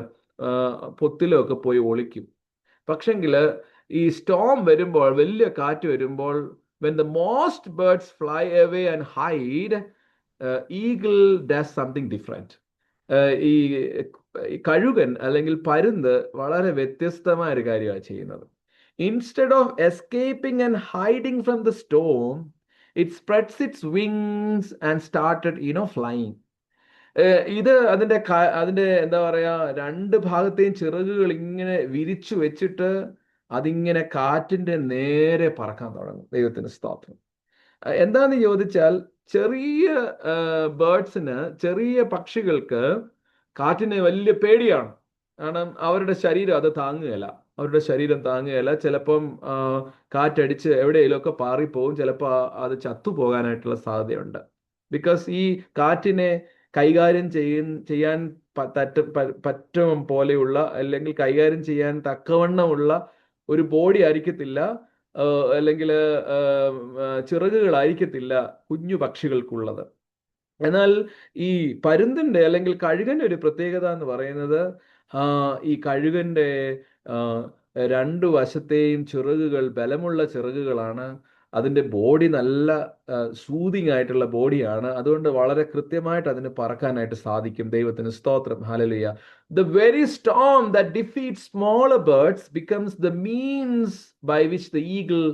പൊത്തിലോ ഒക്കെ പോയി ഒളിക്കും. പക്ഷെങ്കിൽ ഈ സ്റ്റോം വരുമ്പോൾ, വലിയ കാറ്റ് വരുമ്പോൾ, when the most birds fly away and hide, eagle does something different. ഈ കഴുകൻ അല്ലെങ്കിൽ പരുന്ത് വളരെ വ്യത്യസ്തമായ ഒരു കാര്യമാണ് ചെയ്യുന്നത്. Instead of escaping and hiding from the Storm, it spreads it's wings and started flying. ഇത് അതിന്റെ എന്താ പറയാ, രണ്ട് ഭാഗത്തെയും ചിറകുകൾ ഇങ്ങനെ വിരിച്ചു വെച്ചിട്ട് അതിങ്ങനെ കാറ്റിന്റെ നേരെ പറക്കാൻ തുടങ്ങും. ദൈവത്തിന് സ്തോത്രം. എന്താന്ന് ചോദിച്ചാൽ, ചെറിയ ബേർഡ്സിന്, ചെറിയ പക്ഷികൾക്ക് കാറ്റിനെ വലിയ പേടിയാണ്. കാരണം അവരുടെ ശരീരം അത് താങ്ങുകയില്ല. അവരുടെ ശരീരം താങ്ങുകയില്ല. ചിലപ്പം കാറ്റടിച്ച് എവിടെയെങ്കിലുമൊക്കെ പാറിപ്പോവും. ചിലപ്പോൾ അത് ചത്തുപോകാനായിട്ടുള്ള സാധ്യതയുണ്ട്. ബിക്കോസ് ഈ കാറ്റിനെ കൈകാര്യം ചെയ്യാൻ പറ്റും പോലെയുള്ള, അല്ലെങ്കിൽ കൈകാര്യം ചെയ്യാൻ തക്കവണ്ണമുള്ള ഒരു ബോഡി ആയിരിക്കത്തില്ല, അല്ലെങ്കിൽ ചിറകുകളായിരിക്കത്തില്ല കുഞ്ഞു പക്ഷികൾക്കുള്ളത്. എന്നാൽ ഈ പരുന്തിന്റെ അല്ലെങ്കിൽ കഴുകന്റെ ഒരു പ്രത്യേകത എന്ന് പറയുന്നത്, ഈ കഴുകന്റെ രണ്ടു വശത്തെയും ചിറകുകൾ ബലമുള്ള ചിറകുകളാണ്. അതിൻ്റെ ബോഡി നല്ല സൂതിങ് ആയിട്ടുള്ള ബോഡിയാണ്. അതുകൊണ്ട് വളരെ കൃത്യമായിട്ട് അതിന് പറക്കാനായിട്ട് സാധിക്കും. ദൈവത്തിന് സ്തോത്രം. Hallelujah. The very storm that defeats smaller birds becomes the means by which the eagle,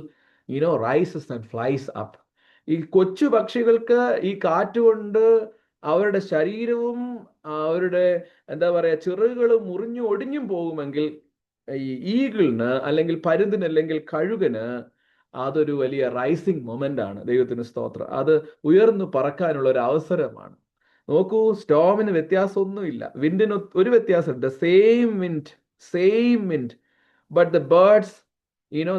rises and flies up. ഈ കൊച്ചു പക്ഷികൾക്ക് ഈ കാറ്റുകൊണ്ട് അവരുടെ ശരീരവും അവരുടെ ചിറകുകളും മുറിഞ്ഞു ഒടിഞ്ഞും പോകുമെങ്കിൽ, ഈ ഈഗിളിന് അല്ലെങ്കിൽ പരുന്തിന് അല്ലെങ്കിൽ കഴുകന് അതൊരു വലിയ റൈസിങ് മൊമെന്റ് ആണ്. ദൈവത്തിന് സ്തോത്രം. അത് ഉയർന്നു പറക്കാനുള്ള ഒരു അവസരമാണ്. നോക്കൂ, സ്റ്റോമിന് വ്യത്യാസമൊന്നുമില്ല, വിൻഡിന് ഒരു വ്യത്യാസമുണ്ട്. Same wind, but the birds,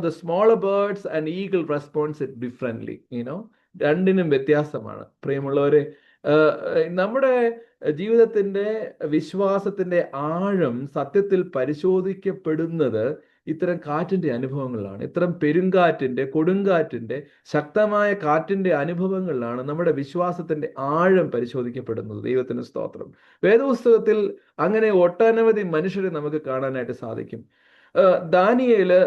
the smaller birds and eagle responds it differently. രണ്ടിനും വ്യത്യാസമാണ്. പ്രിയമുള്ളവരെ, നമ്മുടെ ജീവിതത്തിന്റെ വിശ്വാസത്തിന്റെ ആഴം സത്യത്തിൽ പരിശോധിക്കപ്പെടുന്നത് ഇത്തരം കാറ്റിന്റെ അനുഭവങ്ങളിലാണ്. ഇത്തരം പെരുങ്കാറ്റിന്റെ, കൊടുങ്കാറ്റിന്റെ, ശക്തമായ കാറ്റിന്റെ അനുഭവങ്ങളിലാണ് നമ്മുടെ വിശ്വാസത്തിന്റെ ആഴം പരിശോധിക്കപ്പെടുന്നത്. ദൈവത്തിന് സ്തോത്രം. വേദപുസ്തകത്തിൽ അങ്ങനെ ഒട്ടനവധി മനുഷ്യരെ നമുക്ക് കാണാനായിട്ട് സാധിക്കും. ദാനിയേല്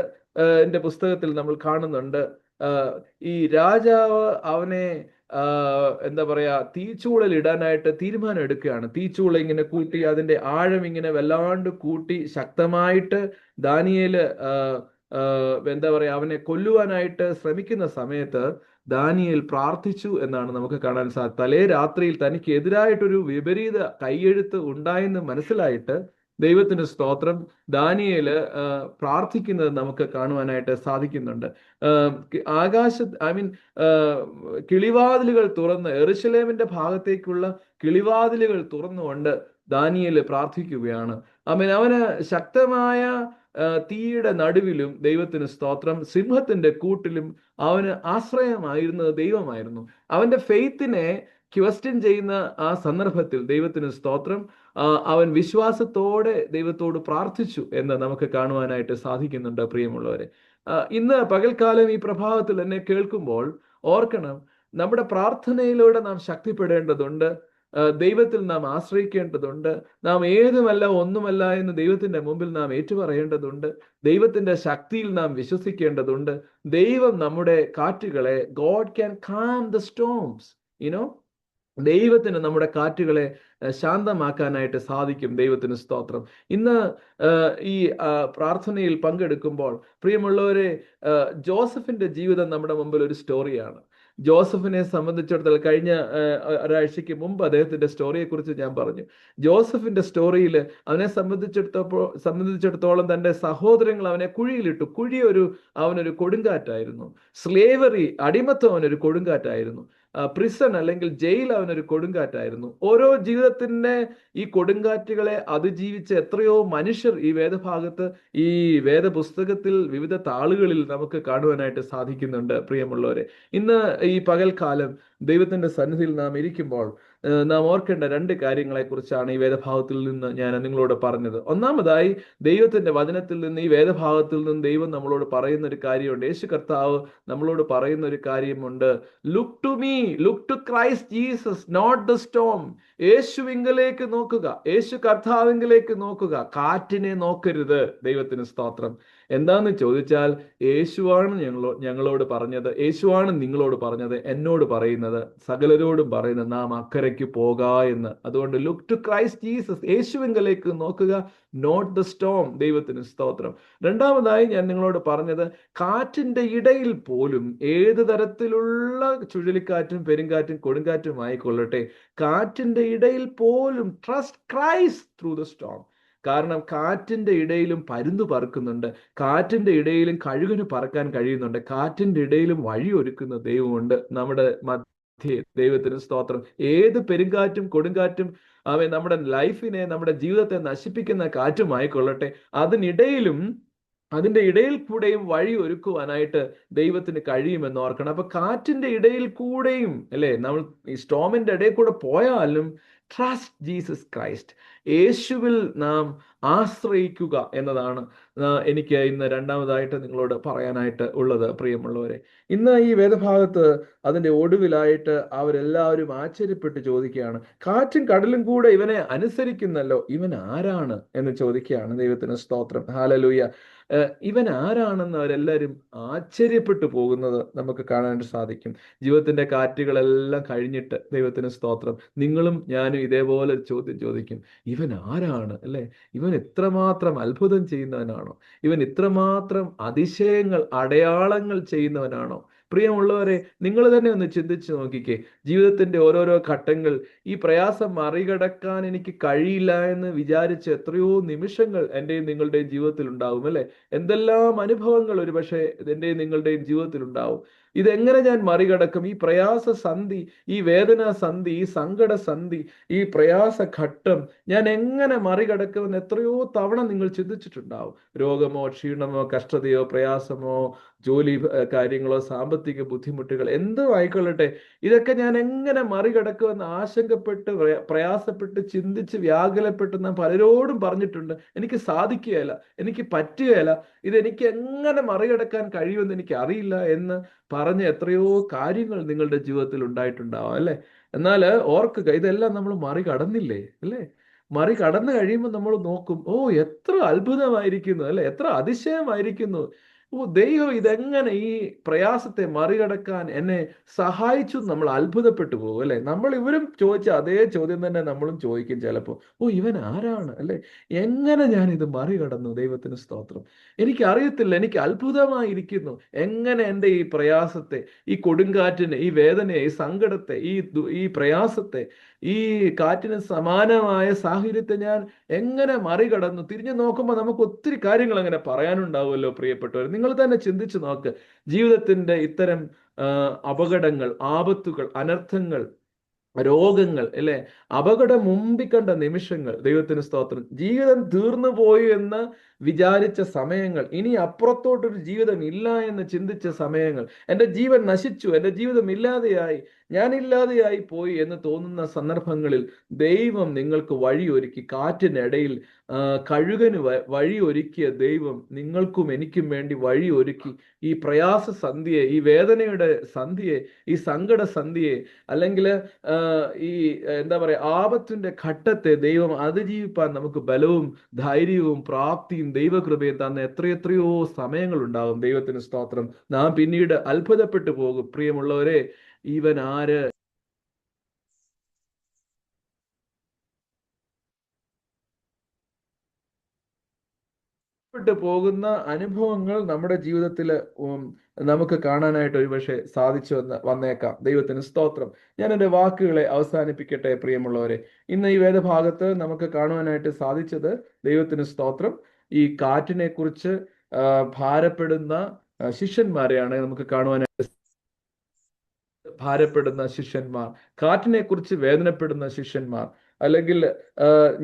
ന്റെ പുസ്തകത്തിൽ നമ്മൾ കാണുന്നുണ്ട്, ഈ രാജാവ് അവനെ തീച്ചൂളൽ ഇടാനായിട്ട് തീരുമാനം എടുക്കുകയാണ്. തീച്ചൂള ഇങ്ങനെ കൂട്ടി, അതിന്റെ ആഴം ഇങ്ങനെ വല്ലാണ്ട് കൂട്ടി ശക്തമായിട്ട് ദാനിയേല് അവനെ കൊല്ലുവാനായിട്ട് ശ്രമിക്കുന്ന സമയത്ത് ദാനിയേൽ പ്രാർത്ഥിച്ചു എന്നാണ് നമുക്ക് കാണാൻ സാധിക്കും. തലേ രാത്രിയിൽ തനിക്ക് എതിരായിട്ടൊരു വിപരീത കൈയെഴുത്ത് ഉണ്ടായെന്ന് മനസ്സിലായിട്ട് ദൈവത്തിന് സ്തോത്രം, ദാനിയേല് പ്രാർത്ഥിക്കുന്നത് നമുക്ക് കാണുവാനായിട്ട് സാധിക്കുന്നുണ്ട്. കിളിവാതിലുകൾ തുറന്ന്, യെരൂശലേമിന്റെ ഭാഗത്തേക്കുള്ള കിളിവാതിലുകൾ തുറന്നുകൊണ്ട് ദാനിയേല് പ്രാർത്ഥിക്കുകയാണ്. അവന് ശക്തമായ തീയുടെ നടുവിലും, ദൈവത്തിന് സ്തോത്രം, സിംഹത്തിന്റെ കൂട്ടിലും അവന് ആശ്രയമായിരുന്നത് ദൈവമായിരുന്നു. അവന്റെ ഫെയ്ത്തിനെ ക്വസ്റ്റ്യൻ ചെയ്യുന്ന ആ സന്ദർഭത്തിൽ, ദൈവത്തിന് സ്തോത്രം, അവൻ വിശ്വാസത്തോടെ ദൈവത്തോട് പ്രാർത്ഥിച്ചു എന്ന് നമുക്ക് കാണുവാനായിട്ട് സാധിക്കുന്നുണ്ട്. പ്രിയമുള്ളവരെ, ഇന്ന് പകൽക്കാലം ഈ പ്രഭാതത്തിൽ എന്നെ കേൾക്കുമ്പോൾ ഓർക്കണം, നമ്മുടെ പ്രാർത്ഥനയിലൂടെ നാം ശക്തിപ്പെടേണ്ടതുണ്ട്. ദൈവത്തിൽ നാം ആശ്രയിക്കേണ്ടതുണ്ട്. നാം ഏതുമല്ല ഒന്നുമല്ല എന്ന് ദൈവത്തിന്റെ മുമ്പിൽ നാം ഏറ്റുപറയേണ്ടതുണ്ട്. ദൈവത്തിന്റെ ശക്തിയിൽ നാം വിശ്വസിക്കേണ്ടതുണ്ട്. ദൈവം നമ്മുടെ കാറ്റുകളെ, God can calm the storms, ദൈവത്തിന് നമ്മുടെ കാറ്റുകളെ ശാന്തമാക്കാനായിട്ട് സാധിക്കും. ദൈവത്തിന് സ്തോത്രം. ഇന്ന് ഈ പ്രാർത്ഥനയിൽ പങ്കെടുക്കുമ്പോൾ പ്രിയമുള്ളവരെ, ജോസഫിന്റെ ജീവിതം നമ്മുടെ മുമ്പിൽ ഒരു സ്റ്റോറിയാണ്. ജോസഫിനെ സംബന്ധിച്ചിടത്തോളം കഴിഞ്ഞ ഒരാഴ്ചയ്ക്ക് മുമ്പ് അദ്ദേഹത്തിന്റെ സ്റ്റോറിയെ കുറിച്ച് ഞാൻ പറഞ്ഞു. ജോസഫിന്റെ സ്റ്റോറിയിൽ അവനെ സംബന്ധിച്ചിടത്തോളം തന്റെ സഹോദരങ്ങൾ അവനെ കുഴിയിലിട്ടു. അവനൊരു കൊടുങ്കാറ്റായിരുന്നു. സ്ലേവറി, അടിമത്തം അവനൊരു കൊടുങ്കാറ്റായിരുന്നു. പ്രിസൺ അല്ലെങ്കിൽ ജയിൽ അവനൊരു കൊടുങ്കാറ്റായിരുന്നു. ഓരോ ജീവിതത്തിന്റെ ഈ കൊടുങ്കാറ്റുകളെ അതിജീവിച്ച എത്രയോ മനുഷ്യർ ഈ വേദഭാഗത്ത്, ഈ വേദപുസ്തകത്തിൽ വിവിധ താളുകളിൽ നമുക്ക് കാണുവാനായിട്ട് സാധിക്കുന്നുണ്ട്. പ്രിയമുള്ളവരെ, ഇന്ന് ഈ പകൽക്കാലം ദൈവത്തിന്റെ സന്നിധിയിൽ നാം ഇരിക്കുമ്പോൾ നാം ഓർക്കേണ്ട രണ്ട് കാര്യങ്ങളെ കുറിച്ചാണ് ഈ വേദഭാഗത്തിൽ നിന്ന് ഞാൻ നിങ്ങളോട് പറഞ്ഞത്. ഒന്നാമതായി, ദൈവത്തിന്റെ വചനത്തിൽ നിന്ന്, ഈ വേദഭാഗത്തിൽ നിന്ന് ദൈവം നമ്മളോട് പറയുന്ന ഒരു കാര്യമുണ്ട്. യേശു കർത്താവ് നമ്മളോട് പറയുന്ന ഒരു കാര്യമുണ്ട്. Look to me, look to Christ Jesus, not the storm. യേശുവിങ്കലേക്ക് നോക്കുക, യേശു കർത്താവിങ്കലേക്ക് നോക്കുക, കാറ്റിനെ നോക്കരുത്. ദൈവത്തിന് സ്തോത്രം. എന്താന്ന് ചോദിച്ചാൽ, യേശുവാണ് ഞങ്ങളോട് പറഞ്ഞത്, യേശുവാണ് നിങ്ങളോട് പറഞ്ഞത്, എന്നോട് പറയുന്നത്, സകലരോടും പറയുന്നത്, നാം അക്കരയ്ക്ക് പോക എന്ന്. അതുകൊണ്ട് ലുക്ക് ടു ക്രൈസ്റ്റ് ജീസസ്, യേശുവിങ്കലേക്ക് നോക്കുക, നോട്ട് ദ സ്റ്റോം. ദൈവത്തിന് സ്തോത്രം. രണ്ടാമതായി ഞാൻ നിങ്ങളോട് പറഞ്ഞത്, കാറ്റിന്റെ ഇടയിൽ പോലും, ഏത് തരത്തിലുള്ള ചുഴലിക്കാറ്റും പെരുങ്കാറ്റും കൊടുങ്കാറ്റും ആയിക്കൊള്ളട്ടെ, കാറ്റിന്റെ ഇടയിൽ പോലും trust Christ through the Storm. കാരണം കാറ്റിന്റെ ഇടയിലും പരുന്ത് പറക്കുന്നുണ്ട്, കാറ്റിന്റെ ഇടയിലും കഴുകന് പറക്കാൻ കഴിയുന്നുണ്ട്, കാറ്റിന്റെ ഇടയിലും വഴി ഒരുക്കുന്ന ദൈവമുണ്ട്. നമ്മുടെ ദൈവത്തിന് സ്തോത്രം. ഏത് പെരുങ്കാറ്റും കൊടുങ്കാറ്റും നമ്മുടെ ലൈഫിനെ, നമ്മുടെ ജീവിതത്തെ നശിപ്പിക്കുന്ന കാറ്റുമായിക്കൊള്ളട്ടെ, അതിന്റെ ഇടയിൽ കൂടെയും വഴി ഒരുക്കുവാനായിട്ട് ദൈവത്തിന് കഴിയുമെന്ന് ഓർക്കണം. അപ്പൊ കാറ്റിന്റെ ഇടയിൽ കൂടെയും അല്ലെ, നമ്മൾ ഈ സ്റ്റോമിന്റെ ഇടയിൽ കൂടെ പോയാലും ട്രസ്റ്റ് ജീസസ് ക്രൈസ്റ്റ്, യേശുവിൽ നാം ആശ്രയിക്കുക എന്നതാണ് എനിക്ക് ഇന്ന് രണ്ടാമതായിട്ട് നിങ്ങളോട് പറയാനായിട്ട് ഉള്ളത്. പ്രിയമുള്ളവരെ, ഇന്ന് ഈ വേദഭാഗത്ത് അതിന്റെ ഒടുവിലായിട്ട് അവരെല്ലാവരും ആശ്ചര്യപ്പെട്ട് ചോദിക്കുകയാണ്, കാറ്റും കടലും കൂടെ ഇവനെ അനുസരിക്കുന്നല്ലോ, ഇവൻ ആരാണ് എന്ന് ചോദിക്കുകയാണ്. ദൈവത്തിന് സ്തോത്രം, ഹല്ലേലൂയ. ഇവൻ ആരാണെന്ന് അവരെല്ലാവരും ആശ്ചര്യപ്പെട്ടു പോകുന്നത് നമുക്ക് കാണാനായിട്ട് സാധിക്കും. ജീവിതത്തിന്റെ കാറ്റുകളെല്ലാം കഴിഞ്ഞിട്ട് ദൈവത്തിന് സ്തോത്രം, നിങ്ങളും ഞാനും ഇതേപോലെ ഒരു ചോദ്യം ചോദിക്കും, ഇവൻ ആരാണ് അല്ലെ? ഇവൻ ഇത്രമാത്രം അത്ഭുതം ചെയ്യുന്നവനാണോ? ഇവൻ ഇത്രമാത്രം അതിശയങ്ങൾ, അടയാളങ്ങൾ ചെയ്യുന്നവനാണോ? പ്രിയമുള്ളവരെ, നിങ്ങൾ തന്നെ ഒന്ന് ചിന്തിച്ചു നോക്കിക്കേ. ജീവിതത്തിന്റെ ഓരോരോ ഘട്ടങ്ങൾ, ഈ പ്രയാസം മറികടക്കാൻ എനിക്ക് കഴിയില്ല എന്ന് വിചാരിച്ച് എത്രയോ നിമിഷങ്ങൾ എൻ്റെയും നിങ്ങളുടെയും ജീവിതത്തിൽ ഉണ്ടാവും അല്ലെ? എന്തെല്ലാം അനുഭവങ്ങൾ ഒരുപക്ഷെ എൻ്റെയും നിങ്ങളുടെയും ജീവിതത്തിൽ ഉണ്ടാവും. ഇതെങ്ങനെ ഞാൻ മറികടക്കും? ഈ പ്രയാസ സന്ധി, ഈ വേദനാ സന്ധി, ഈ സങ്കട സന്ധി, ഈ പ്രയാസ ഘട്ടം ഞാൻ എങ്ങനെ മറികടക്കുമെന്ന് എത്രയോ തവണ നിങ്ങൾ ചിന്തിച്ചിട്ടുണ്ടാവും. രോഗമോ ക്ഷീണമോ കഷ്ടതയോ പ്രയാസമോ ജോലി കാര്യങ്ങളോ സാമ്പത്തിക ബുദ്ധിമുട്ടുകൾ എന്തോ ആയിക്കൊള്ളട്ടെ, ഇതൊക്കെ ഞാൻ എങ്ങനെ മറികടക്കുമെന്ന് ആശങ്കപ്പെട്ട് പ്രയാസപ്പെട്ട് ചിന്തിച്ച് വ്യാകുലപ്പെട്ട് നാം പലരോടും പറഞ്ഞിട്ടുണ്ട്. എനിക്ക് സാധിക്കുകയില്ല, എനിക്ക് പറ്റുകയില്ല, ഇതെനിക്ക് എങ്ങനെ മറികടക്കാൻ കഴിയുമെന്ന് എനിക്ക് അറിയില്ല എന്ന് പറഞ്ഞ എത്രയോ കാര്യങ്ങൾ നിങ്ങളുടെ ജീവിതത്തിൽ ഉണ്ടായിട്ടുണ്ടാവാം അല്ലെ? എന്നാൽ ഓർക്കുക, ഇതെല്ലാം നമ്മൾ മറികടന്നില്ലേ അല്ലേ? മറികടന്നു കഴിയുമ്പോൾ നമ്മൾ നോക്കും, ഓ എത്ര അത്ഭുതമായിരിക്കുന്നു അല്ലെ, എത്ര അതിശയമായിരിക്കുന്നു. ഓ ദൈവം ഇതെങ്ങനെ ഈ പ്രയാസത്തെ മറികടക്കാൻ എന്നെ സഹായിച്ചു, നമ്മൾ അത്ഭുതപ്പെട്ടു പോകും അല്ലെ? നമ്മൾ ഇവരും ചോദിച്ച അതേ ചോദ്യം തന്നെ നമ്മളും ചോദിക്കും ചിലപ്പോൾ, ഓ ഇവൻ ആരാണ് അല്ലെ? എങ്ങനെ ഞാൻ ഇത് മറികടന്നു? ദൈവത്തിന് സ്തോത്രം. എനിക്ക് അറിയത്തില്ല, എനിക്ക് അത്ഭുതമായിരിക്കുന്നു എങ്ങനെ എൻ്റെ ഈ പ്രയാസത്തെ, ഈ കൊടുങ്കാറ്റിനെ, ഈ വേദനയെ, ഈ സങ്കടത്തെ, ഈ പ്രയാസത്തെ, ഈ കാറ്റിന് സമാനമായ സാഹചര്യത്തെ ഞാൻ എങ്ങനെ മറികടന്നു. തിരിഞ്ഞു നോക്കുമ്പോൾ നമുക്ക് ഒത്തിരി കാര്യങ്ങൾ അങ്ങനെ പറയാനുണ്ടാവുമല്ലോ പ്രിയപ്പെട്ടവർ. നിങ്ങൾ തന്നെ ചിന്തിച്ചു നോക്ക്. ജീവിതത്തിന്റെ ഇത്തരം അപകടങ്ങൾ, ആപത്തുകൾ, അനർത്ഥങ്ങൾ, രോഗങ്ങൾ അല്ലെ, അപകടം മുമ്പിൽ കണ്ട നിമിഷങ്ങൾ, ദൈവത്തിന് സ്തോത്രം, ജീവിതം തീർന്നു പോയി എന്ന് വിചാരിച്ച സമയങ്ങൾ, ഇനി അപ്പുറത്തോട്ടൊരു ജീവിതം ഇല്ല എന്ന് ചിന്തിച്ച സമയങ്ങൾ, എൻ്റെ ജീവൻ നശിച്ചു, എൻ്റെ ജീവിതം ഇല്ലാതെയായി, ഞാനില്ലാതെയായി പോയി എന്ന് തോന്നുന്ന സന്ദർഭങ്ങളിൽ ദൈവം നിങ്ങൾക്ക് വഴിയൊരുക്കി. കാറ്റിനിടയിൽ കഴുകന് വഴിയൊരുക്കിയ ദൈവം നിങ്ങൾക്കും എനിക്കും വേണ്ടി വഴിയൊരുക്കി. ഈ പ്രയാസ സന്ധിയെ, ഈ വേദനയുടെ സന്ധിയെ, ഈ സങ്കട സന്ധിയെ, അല്ലെങ്കിൽ ഈ എന്താ പറയുക, ആപത്തിന്റെ ഘട്ടത്തെ ദൈവം അതിജീവിപ്പാൻ നമുക്ക് ബലവും ധൈര്യവും പ്രാപ്തിയും ദൈവകൃപയും തന്ന എത്രയെത്രയോ സമയങ്ങൾ ഉണ്ടാകും. ദൈവത്തിന് സ്തോത്രം. നാം പിന്നീട് അത്ഭുതപ്പെട്ടു പോകും. പ്രിയമുള്ളവരെ, ഇവൻ ആര്? പോകുന്ന അനുഭവങ്ങൾ നമ്മുടെ ജീവിതത്തിൽ നമുക്ക് കാണാനായിട്ട് ഒരുപക്ഷെ സാധിച്ചു വന്നേക്കാം. ദൈവത്തിന് സ്തോത്രം. ഞാൻ എൻ്റെ വാക്കുകളെ അവസാനിപ്പിക്കട്ടെ. പ്രിയമുള്ളവരെ, ഇന്ന് ഈ വേദഭാഗത്ത് നമുക്ക് കാണുവാനായിട്ട് സാധിച്ചത്, ദൈവത്തിന് സ്തോത്രം, ഈ കാറ്റിനെ കുറിച്ച് ഭാരപ്പെടുന്ന ശിഷ്യന്മാരെയാണ് നമുക്ക് കാണുവാനായിട്ട്. ഭാരപ്പെടുന്ന ശിഷ്യന്മാർ, കാറ്റിനെ കുറിച്ച് വേദനപ്പെടുന്ന ശിഷ്യന്മാർ, അല്ലെങ്കിൽ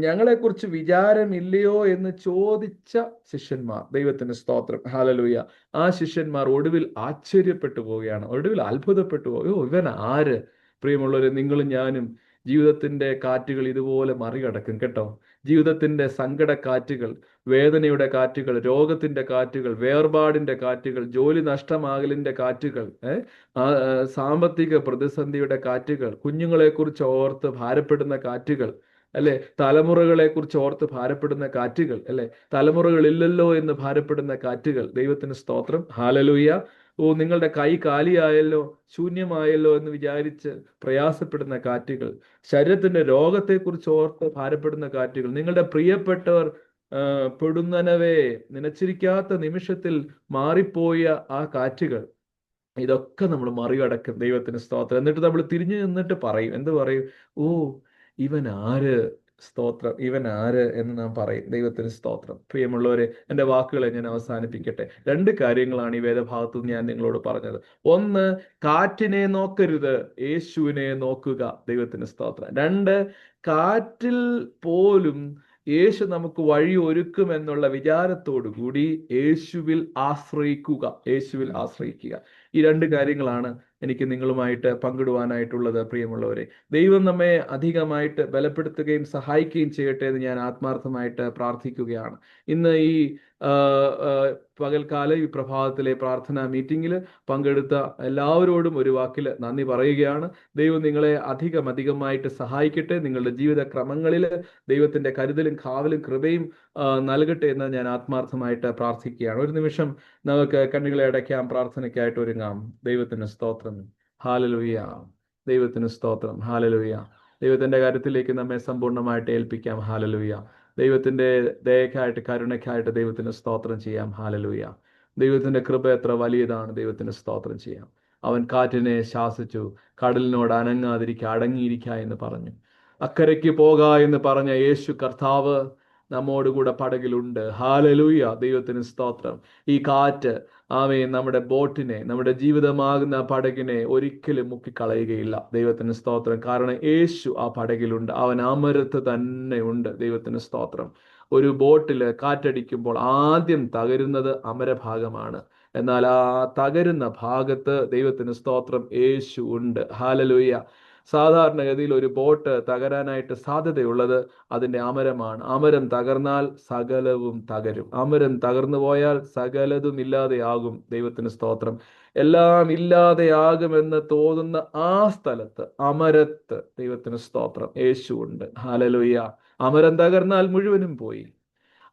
ഞങ്ങളെക്കുറിച്ച് വിചാരമില്ലയോ എന്ന് ചോദിച്ച ശിഷ്യന്മാർ. ദൈവത്തിന് സ്തോത്രം, ഹല്ലേലൂയ. ആ ശിഷ്യന്മാർ ഒടുവിൽ ആശ്ചര്യപ്പെട്ടു പോവുകയാണ്, ഒടുവിൽ അത്ഭുതപ്പെട്ടു പോകും. ഓ ഇവൻ ആര്? പ്രിയമുള്ളവരെ, നിങ്ങളും ഞാനും ജീവിതത്തിന്റെ കാറ്റുകൾ ഇതുപോലെ മറികടക്കും കേട്ടോ. ജീവിതത്തിന്റെ സങ്കട കാറ്റുകൾ, വേദനയുടെ കാറ്റുകൾ, രോഗത്തിന്റെ കാറ്റുകൾ, വേർപാടിന്റെ കാറ്റുകൾ, ജോലി നഷ്ടമാകലിന്റെ കാറ്റുകൾ, സാമ്പത്തിക പ്രതിസന്ധിയുടെ കാറ്റുകൾ, കുഞ്ഞുങ്ങളെ കുറിച്ച് ഓർത്ത് ഭാരപ്പെടുന്ന കാറ്റുകൾ അല്ലെ, തലമുറകളെ കുറിച്ച് ഓർത്ത് ഭാരപ്പെടുന്ന കാറ്റുകൾ അല്ലെ, തലമുറകളില്ലല്ലോ എന്ന് ഭാരപ്പെടുന്ന കാറ്റുകൾ. ദൈവത്തിന് സ്തോത്രം, ഹല്ലേലൂയ. ഓ നിങ്ങളുടെ കൈ കാലിയായല്ലോ, ശൂന്യമായല്ലോ എന്ന് വിചാരിച്ച് പ്രയാസപ്പെടുന്ന കാറ്റുകൾ, ശരീരത്തിന്റെ രോഗത്തെക്കുറിച്ച് ഓർത്ത് ഭാരപ്പെടുന്ന കാറ്റുകൾ, നിങ്ങളുടെ പ്രിയപ്പെട്ടവർ പെടുന്നനവേ നനച്ചിരിക്കാത്ത നിമിഷത്തിൽ മാറിപ്പോയ ആ കാറ്റുകൾ, ഇതൊക്കെ നമ്മൾ മറികടക്കും. ദൈവത്തിന് സ്തോത്രം. എന്നിട്ട് നമ്മൾ തിരിഞ്ഞു നിന്നിട്ട് പറയും, എന്ത് പറയും? ഓ ഇവൻ ആര്? സ്തോത്രം. ഇവൻ ആര് എന്ന് നാം പറയും. ദൈവത്തിന് സ്തോത്രം. പ്രിയമുള്ളവരെ, എൻ്റെ വാക്കുകളെ ഞാൻ അവസാനിപ്പിക്കട്ടെ. 2 കാര്യങ്ങളാണ് ഈ വേദഭാഗത്ത് നിന്ന് ഞാൻ നിങ്ങളോട് പറഞ്ഞത്. ഒന്ന്, കാറ്റിനെ നോക്കരുത്, യേശുവിനെ നോക്കുക. ദൈവത്തിന് സ്തോത്രം. 2, കാറ്റിൽ പോലും യേശു നമുക്ക് വഴി ഒരുക്കുമെന്നുള്ള വിചാരത്തോടു കൂടി യേശുവിൽ ആശ്രയിക്കുക. യേശുവിൽ ആശ്രയിക്കുക. ഈ 2 കാര്യങ്ങളാണ് എനിക്ക് നിങ്ങളുമായിട്ട് പങ്കിടുവാനായിട്ടുള്ളത്. പ്രിയമുള്ളവരെ, ദൈവം നമ്മെ അധികമായിട്ട് ബലപ്പെടുത്തുകയും സഹായിക്കുകയും ചെയ്യട്ടെ എന്ന് ഞാൻ ആത്മാർത്ഥമായിട്ട് പ്രാർത്ഥിക്കുകയാണ്. ഇന്ന് ഈ പകൽക്കാല ഈ പ്രഭാതത്തിലെ പ്രാർത്ഥനാ മീറ്റിംഗിൽ പങ്കെടുത്ത എല്ലാവരോടും ഒരു വാക്കിൽ നന്ദി പറയുകയാണ്. ദൈവം നിങ്ങളെ അധികമായിട്ട് സഹായിക്കട്ടെ. നിങ്ങളുടെ ജീവിത ക്രമങ്ങളിൽ ദൈവത്തിൻ്റെ കരുതലും കാവലും കൃപയും നൽകട്ടെ എന്ന് ഞാൻ ആത്മാർത്ഥമായിട്ട് പ്രാർത്ഥിക്കുകയാണ്. ഒരു നിമിഷം നമുക്ക് കണ്ണുകളെ അടയ്ക്കാം, പ്രാർത്ഥനയ്ക്കായിട്ട് ഒരുങ്ങാം. ദൈവത്തിന് സ്തോത്രം. ഹല്ലേലൂയ. ദൈവത്തിന് സ്തോത്രം. ഹല്ലേലൂയ. ദൈവത്തിന്റെ കാര്യത്തിലേക്ക് നമ്മെ സമ്പൂർണ്ണമായിട്ട് ഏൽപ്പിക്കാം. ഹല്ലേലൂയ. ദൈവത്തിന്റെ ദയക്കായിട്ട് കരുണയ്ക്കായിട്ട് ദൈവത്തിന് സ്തോത്രം ചെയ്യാം. ഹല്ലേലൂയ. ദൈവത്തിന്റെ കൃപ എത്ര വലിയതാണ്. ദൈവത്തിന് സ്തോത്രം ചെയ്യാം. അവൻ കാറ്റിനെ ശാസിച്ചു, കടലിനോട് അടങ്ങിയിരിക്കുക എന്ന് പറഞ്ഞു. അക്കരയ്ക്ക് പോക എന്ന് പറഞ്ഞ യേശു കർത്താവ് നമ്മോടുകൂടെ പടകിലുണ്ട്. ഹല്ലേലൂയ. ദൈവത്തിന് സ്തോത്രം. ഈ കാറ്റ് നമ്മുടെ ബോട്ടിനെ, നമ്മുടെ ജീവിതമാകുന്ന പടകിനെ ഒരിക്കലും മുക്കിക്കളയുകയില്ല. ദൈവത്തിന് സ്തോത്രം. കാരണം യേശു ആ പടകിലുണ്ട്. അവൻ അമരത്ത് തന്നെ ഉണ്ട്. ദൈവത്തിന് സ്തോത്രം. ഒരു ബോട്ടിൽ കാറ്റടിക്കുമ്പോൾ ആദ്യം തകരുന്നത് അമരഭാഗമാണ്. എന്നാൽ ആ തകരുന്ന ഭാഗത്ത് ദൈവത്തിന് സ്തോത്രം യേശു ഉണ്ട്. ഹല്ലേലൂയ. സാധാരണഗതിയിൽ ഒരു ബോട്ട് തകരാനായിട്ട് സാധ്യതയുള്ളത് അതിൻ്റെ അമരമാണ്. അമരം തകർന്നാൽ സകലവും തകരും. അമരം തകർന്നു പോയാൽ സകലതും ഇല്ലാതെയാകും. ദൈവത്തിന് സ്തോത്രം. എല്ലാം ഇല്ലാതെയാകുമെന്ന് തോന്നുന്ന ആ സ്ഥലത്ത്, അമരത്ത്, ദൈവത്തിന് സ്തോത്രം, യേശു ഉണ്ട്. ഹല്ലേലൂയ. അമരം തകർന്നാൽ മുഴുവനും പോയി.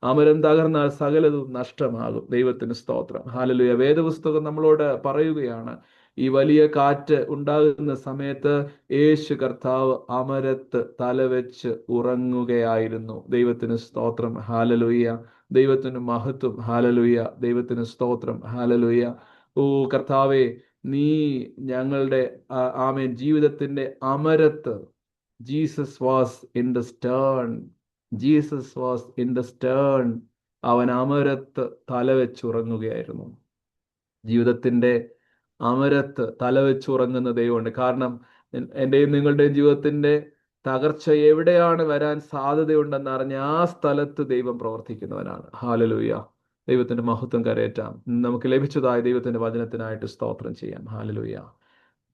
അമരം തകർന്നാൽ സകലതും നഷ്ടമാകും. ദൈവത്തിന് സ്തോത്രം. ഹല്ലേലൂയ. വേദപുസ്തകം നമ്മളോട് പറയുകയാണ്, ഈ വലിയ കാറ്റ് ഉണ്ടാകുന്ന സമയത്ത് യേശു കർത്താവ് അമരത്ത് തലവെച്ച് ഉറങ്ങുകയായിരുന്നു. ദൈവത്തിന് സ്തോത്രം. ഹല്ലേലൂയ. ദൈവത്തിന് മഹത്വം. ഹല്ലേലൂയ. ദൈവത്തിന് സ്തോത്രം. ഹല്ലേലൂയ. ഓ കർത്താവേ, നീ ഞങ്ങളുടെ ജീവിതത്തിന്റെ അമരത്ത്, Jesus was in the stern. Jesus was in the stern. അവൻ അമരത്ത് തലവെച്ചുറങ്ങുകയായിരുന്നു. ജീവിതത്തിന്റെ അമരത്ത് തലവെച്ചുറങ്ങുന്ന ദൈവമുണ്ട്. കാരണം എൻ്റെയും നിങ്ങളുടെയും ജീവിതത്തിന്റെ തകർച്ച എവിടെയാണ് വരാൻ സാധ്യതയുണ്ടെന്ന് അറിഞ്ഞ ആ സ്ഥലത്ത് ദൈവം പ്രവർത്തിക്കുന്നവനാണ്. ഹല്ലേലൂയ. ദൈവത്തിന്റെ മഹത്വം കരയേറ്റാം. നമുക്ക് ലഭിച്ചതായ ദൈവത്തിന്റെ വചനത്തിനായിട്ട് സ്തോത്രം ചെയ്യാം. ഹല്ലേലൂയ.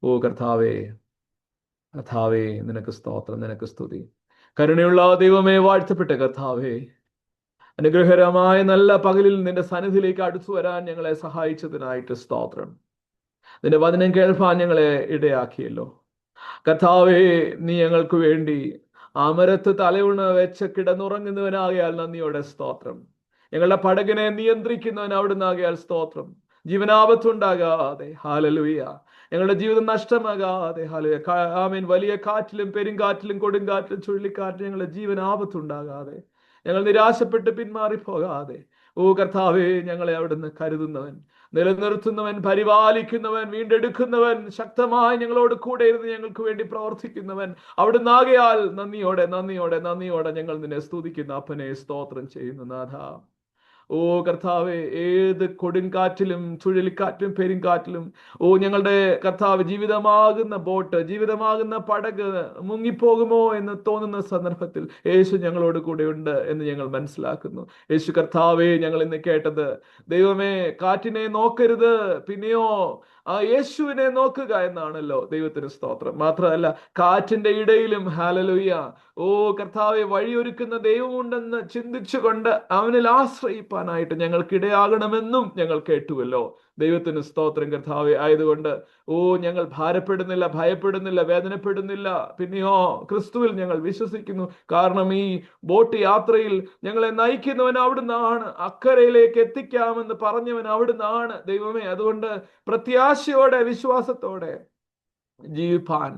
ഓ കർത്താവേ, കർത്താവേ, നിനക്ക് സ്തോത്രം, നിനക്ക് സ്തുതി. കരുണയുള്ള ദൈവമേ, വാഴ്ത്തപ്പെട്ട കർത്താവേ, അനുഗ്രഹകരമായ നല്ല പകലിൽ നിന്റെ സന്നിധിയിലേക്ക് അടുത്തു വരാൻ ഞങ്ങളെ സഹായിച്ചതിനായിട്ട് സ്തോത്രം. നിന്റെ വചനം കേൾപ്പാൻ ഞങ്ങളെ ഇടയാക്കിയല്ലോ കർത്താവേ. നീ ഞങ്ങൾക്ക് വേണ്ടി അമരത്ത് തലയുണ വെച്ച് കിടന്നുറങ്ങുന്നവനാകിയാൽ നന്ദിയോടെ സ്തോത്രം. ഞങ്ങളുടെ പടകിനെ നിയന്ത്രിക്കുന്നവൻ അവിടുന്ന് ആകിയാൽ സ്തോത്രം. ജീവനാപത്തുണ്ടാകാതെ, ഹല്ലേലൂയ, ഞങ്ങളുടെ ജീവിതം നഷ്ടമാകാതെ, ഹല്ലേലൂയ, ആമേൻ, വലിയ കാറ്റിലും പെരുങ്കാറ്റിലും കൊടുങ്കാറ്റിലും ചുഴലിക്കാറ്റിലും ഞങ്ങളുടെ ജീവനാപത്തുണ്ടാകാതെ, ഞങ്ങൾ നിരാശപ്പെട്ട് പിന്മാറിപ്പോകാതെ, ഓ കർത്താവേ, ഞങ്ങളെ അവിടുന്ന് കരുതുന്നവൻ, നിലനിർത്തുന്നവൻ, പരിപാലിക്കുന്നവൻ, വീണ്ടെടുക്കുന്നവൻ, ശക്തമായി ഞങ്ങളോട് കൂടെ ഇരുന്ന് ഞങ്ങൾക്ക് വേണ്ടി പ്രവർത്തിക്കുന്നവൻ അവിടുന്ന് ആകയാൽ നന്ദിയോടെ നന്ദിയോടെ നന്ദിയോടെ ഞങ്ങൾ നിന്നെ സ്തുതിക്കുന്ന അപ്പനെ സ്തോത്രം ചെയ്യുന്നു നാഥ. ഓ കർത്താവെ, ഏത് കൊടുങ്കാറ്റിലും ചുഴലിക്കാറ്റിലും പെരുങ്കാറ്റിലും ഓ ഞങ്ങളുടെ കർത്താവ് ജീവിതമാകുന്ന ബോട്ട്, ജീവിതമാകുന്ന പടക് മുങ്ങിപ്പോകുമോ എന്ന് തോന്നുന്ന സന്ദർഭത്തിൽ യേശു ഞങ്ങളോട് കൂടെ ഉണ്ട് എന്ന് ഞങ്ങൾ മനസ്സിലാക്കുന്നു. യേശു കർത്താവെ, ഞങ്ങൾ ഇന്ന് കേട്ടത്, ദൈവമേ, കാറ്റിനെ നോക്കരുത്, പിന്നെയോ ആ യേശുവിനെ നോക്കുക എന്നാണല്ലോ. ദൈവത്തിന് സ്തോത്രം. മാത്രമല്ല, കാറ്റിന്റെ ഇടയിലും, ഹല്ലേലൂയ, ഓ കർത്താവെ, വഴിയൊരുക്കുന്ന ദൈവമുണ്ടെന്ന് ചിന്തിച്ചുകൊണ്ട് അവനിൽ ആശ്രയിപ്പാനായിട്ട് ഞങ്ങൾക്കിടയാകണമെന്നും ഞങ്ങൾ കേട്ടുവല്ലോ. ദൈവത്തിന് സ്തോത്രം കർത്താവെ. ആയതുകൊണ്ട് ഓ ഞങ്ങൾ ഭാരപ്പെടുന്നില്ല, ഭയപ്പെടുന്നില്ല, വേദനപ്പെടുന്നില്ല. പിന്നെയോ ക്രിസ്തുവിൽ ഞങ്ങൾ വിശ്വസിക്കുന്നു. കാരണം ഈ ബോട്ട് യാത്രയിൽ ഞങ്ങളെ നയിക്കുന്നവൻ അവിടുന്നാണ്, അക്കരയിലേക്ക് എത്തിക്കാമെന്ന് പറഞ്ഞവൻ അവിടുന്നാണ്. ദൈവമേ, അതുകൊണ്ട് പ്രത്യാശയോടെ വിശ്വാസത്തോടെ ജീവിപ്പാൻ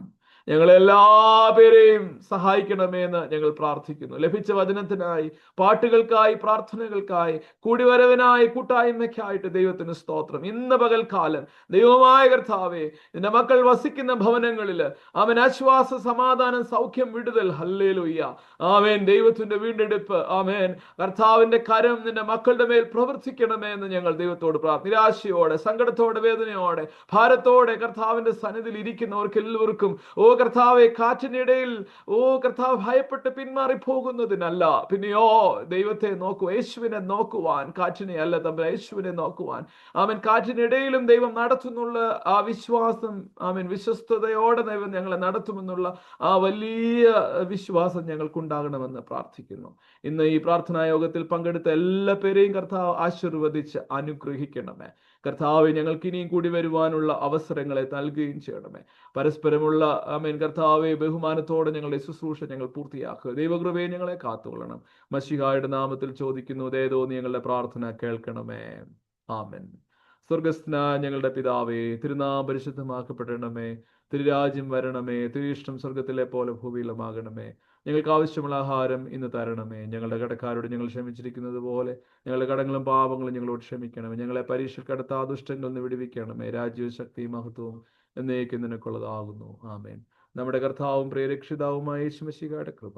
ഞങ്ങളെല്ലാ പേരെയും സഹായിക്കണമേ എന്ന് ഞങ്ങൾ പ്രാർത്ഥിക്കുന്നു. ലഭിച്ച വചനത്തിനായി, പാട്ടുകൾക്കായി, പ്രാർത്ഥനകൾക്കായി, കൂടിവരവിനായി, കൂട്ടായ്മയ്ക്കായിട്ട് ദൈവത്തിന് സ്തോത്രം. ഇന്ന് പകൽക്കാലം ദൈവമായ കർത്താവേ, നിന്റെ മക്കൾ വസിക്കുന്ന ഭവനങ്ങളിൽ അവൻ ആശ്വാസ, സമാധാനം, സൗഖ്യം, വിടുതൽ. ഹല്ലേലൂയ. ആമേൻ. ദൈവത്തിന്റെ വീണ്ടെടുപ്പ്. ആമേൻ. കർത്താവിന്റെ കരം നിന്റെ മക്കളുടെ മേൽ പ്രവർത്തിക്കണമേ എന്ന് ഞങ്ങൾ ദൈവത്തോട് നിരാശയോടെ, സങ്കടത്തോടെ, വേദനയോടെ, ഭാരത്തോടെ കർത്താവിന്റെ സന്നിധിയിൽ ഇരിക്കുന്നവർക്ക് എല്ലാവർക്കും, ഓ കർത്താവെ, കാറ്റിനിടയിൽ ഓ കർത്താവ് ഭയപ്പെട്ട് പിന്മാറി പോകുന്നതിനല്ല, പിന്നെയോ ദൈവത്തെ നോക്കൂ, യേശുവിനെ നോക്കുവാൻ, കാറ്റിനെ അല്ല തമ്മിൽ യേശുവിനെ നോക്കുവാൻ. ആമൻ. കാറ്റിനിടയിലും ദൈവം നടത്തുന്നുള്ള ആ വിശ്വാസം, ആമൻ, വിശ്വസ്തയോടെ ദൈവം ഞങ്ങളെ നടത്തുമെന്നുള്ള ആ വലിയ വിശ്വാസം ഞങ്ങൾക്കുണ്ടാകണമെന്ന് പ്രാർത്ഥിക്കുന്നു. ഇന്ന് ഈ പ്രാർത്ഥനാ യോഗത്തിൽ പങ്കെടുത്ത എല്ലാ പേരെയും കർത്താവ് ആശീർവദിച്ച് അനുഗ്രഹിക്കണമേ. കർത്താവ് ഞങ്ങൾക്ക് ഇനിയും കൂടി വരുവാനുള്ള അവസരങ്ങളെ നൽകുകയും ചെയ്യണമേ. പരസ്പരമുള്ള ആമേൻ കർത്താവെ ബഹുമാനത്തോടെ ഞങ്ങളുടെ ശുശ്രൂഷ ഞങ്ങൾ പൂർത്തിയാക്കുക. ദൈവകൃപയെ ഞങ്ങളെ കാത്തുകൊള്ളണം. മശിഹായുടെ നാമത്തിൽ ചോദിക്കുന്നു, ദയതോ ഞങ്ങളുടെ പ്രാർത്ഥന കേൾക്കണമേ. ആമേൻ. സ്വർഗസ്ഥനായ ഞങ്ങളുടെ പിതാവേ, തിരുനാമം പരിശുദ്ധമാക്കപ്പെടണമേ. തിരുരാജ്യം വരണമേ. തിരുയിഷ്ടം സ്വർഗത്തിലെ പോലെ ഭൂമിയിലുമാകണമേ. ഞങ്ങൾക്ക് ആവശ്യമുള്ള ആഹാരം ഇന്ന് തരണമേ. ഞങ്ങളുടെ കടക്കാരോട് ഞങ്ങൾ ക്ഷമിച്ചിരിക്കുന്നത് പോലെ ഞങ്ങളുടെ കടങ്ങളും പാപങ്ങളും ഞങ്ങളോട് ക്ഷമിക്കണമേ. ഞങ്ങളെ പരീക്ഷയിൽ കടത്താ ദുഷ്ടങ്ങളിൽ നിന്ന് വിടുവിക്കണമേ. രാജ്യവും ശക്തിയും മഹത്വവും എന്നേക്കും നിനക്കുള്ളതാകുന്നു. ആമേൻ. നമ്മുടെ കർത്താവും പ്രിയരക്ഷിതാവുമായ യേശു മിശിഹായുടെ കൃപ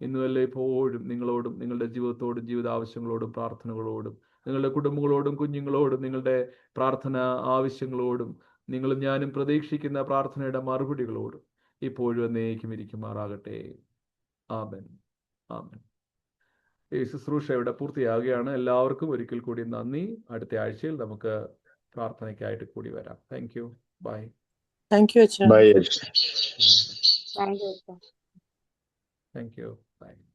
ഇന്നുമല്ല എപ്പോഴും നിങ്ങളോടും, നിങ്ങളുടെ ജീവിതത്തോടും, ജീവിതാവശ്യങ്ങളോടും, പ്രാർത്ഥനകളോടും, നിങ്ങളുടെ കുടുംബങ്ങളോടും, കുഞ്ഞുങ്ങളോടും, നിങ്ങളുടെ പ്രാർത്ഥന ആവശ്യങ്ങളോടും, നിങ്ങളും ഞാനും പ്രതീക്ഷിക്കുന്ന പ്രാർത്ഥനയുടെ മറുപടികളോടും ഇപ്പോഴും എന്നേക്കും ഇരിക്കുമാറാകട്ടെ. ആമേൻ. ആമേൻ. ഈ ശുശ്രൂഷ ഇവിടെ പൂർത്തിയാകുകയാണ്. എല്ലാവർക്കും ഒരിക്കൽ കൂടി നന്ദി. അടുത്ത ആഴ്ചയിൽ നമുക്ക് പ്രാർത്ഥനയ്ക്കായിട്ട് കൂടി വരാം. Thank you. Bye. Thank you അച്ഛാ. Bye. Thank you. Thank you. By.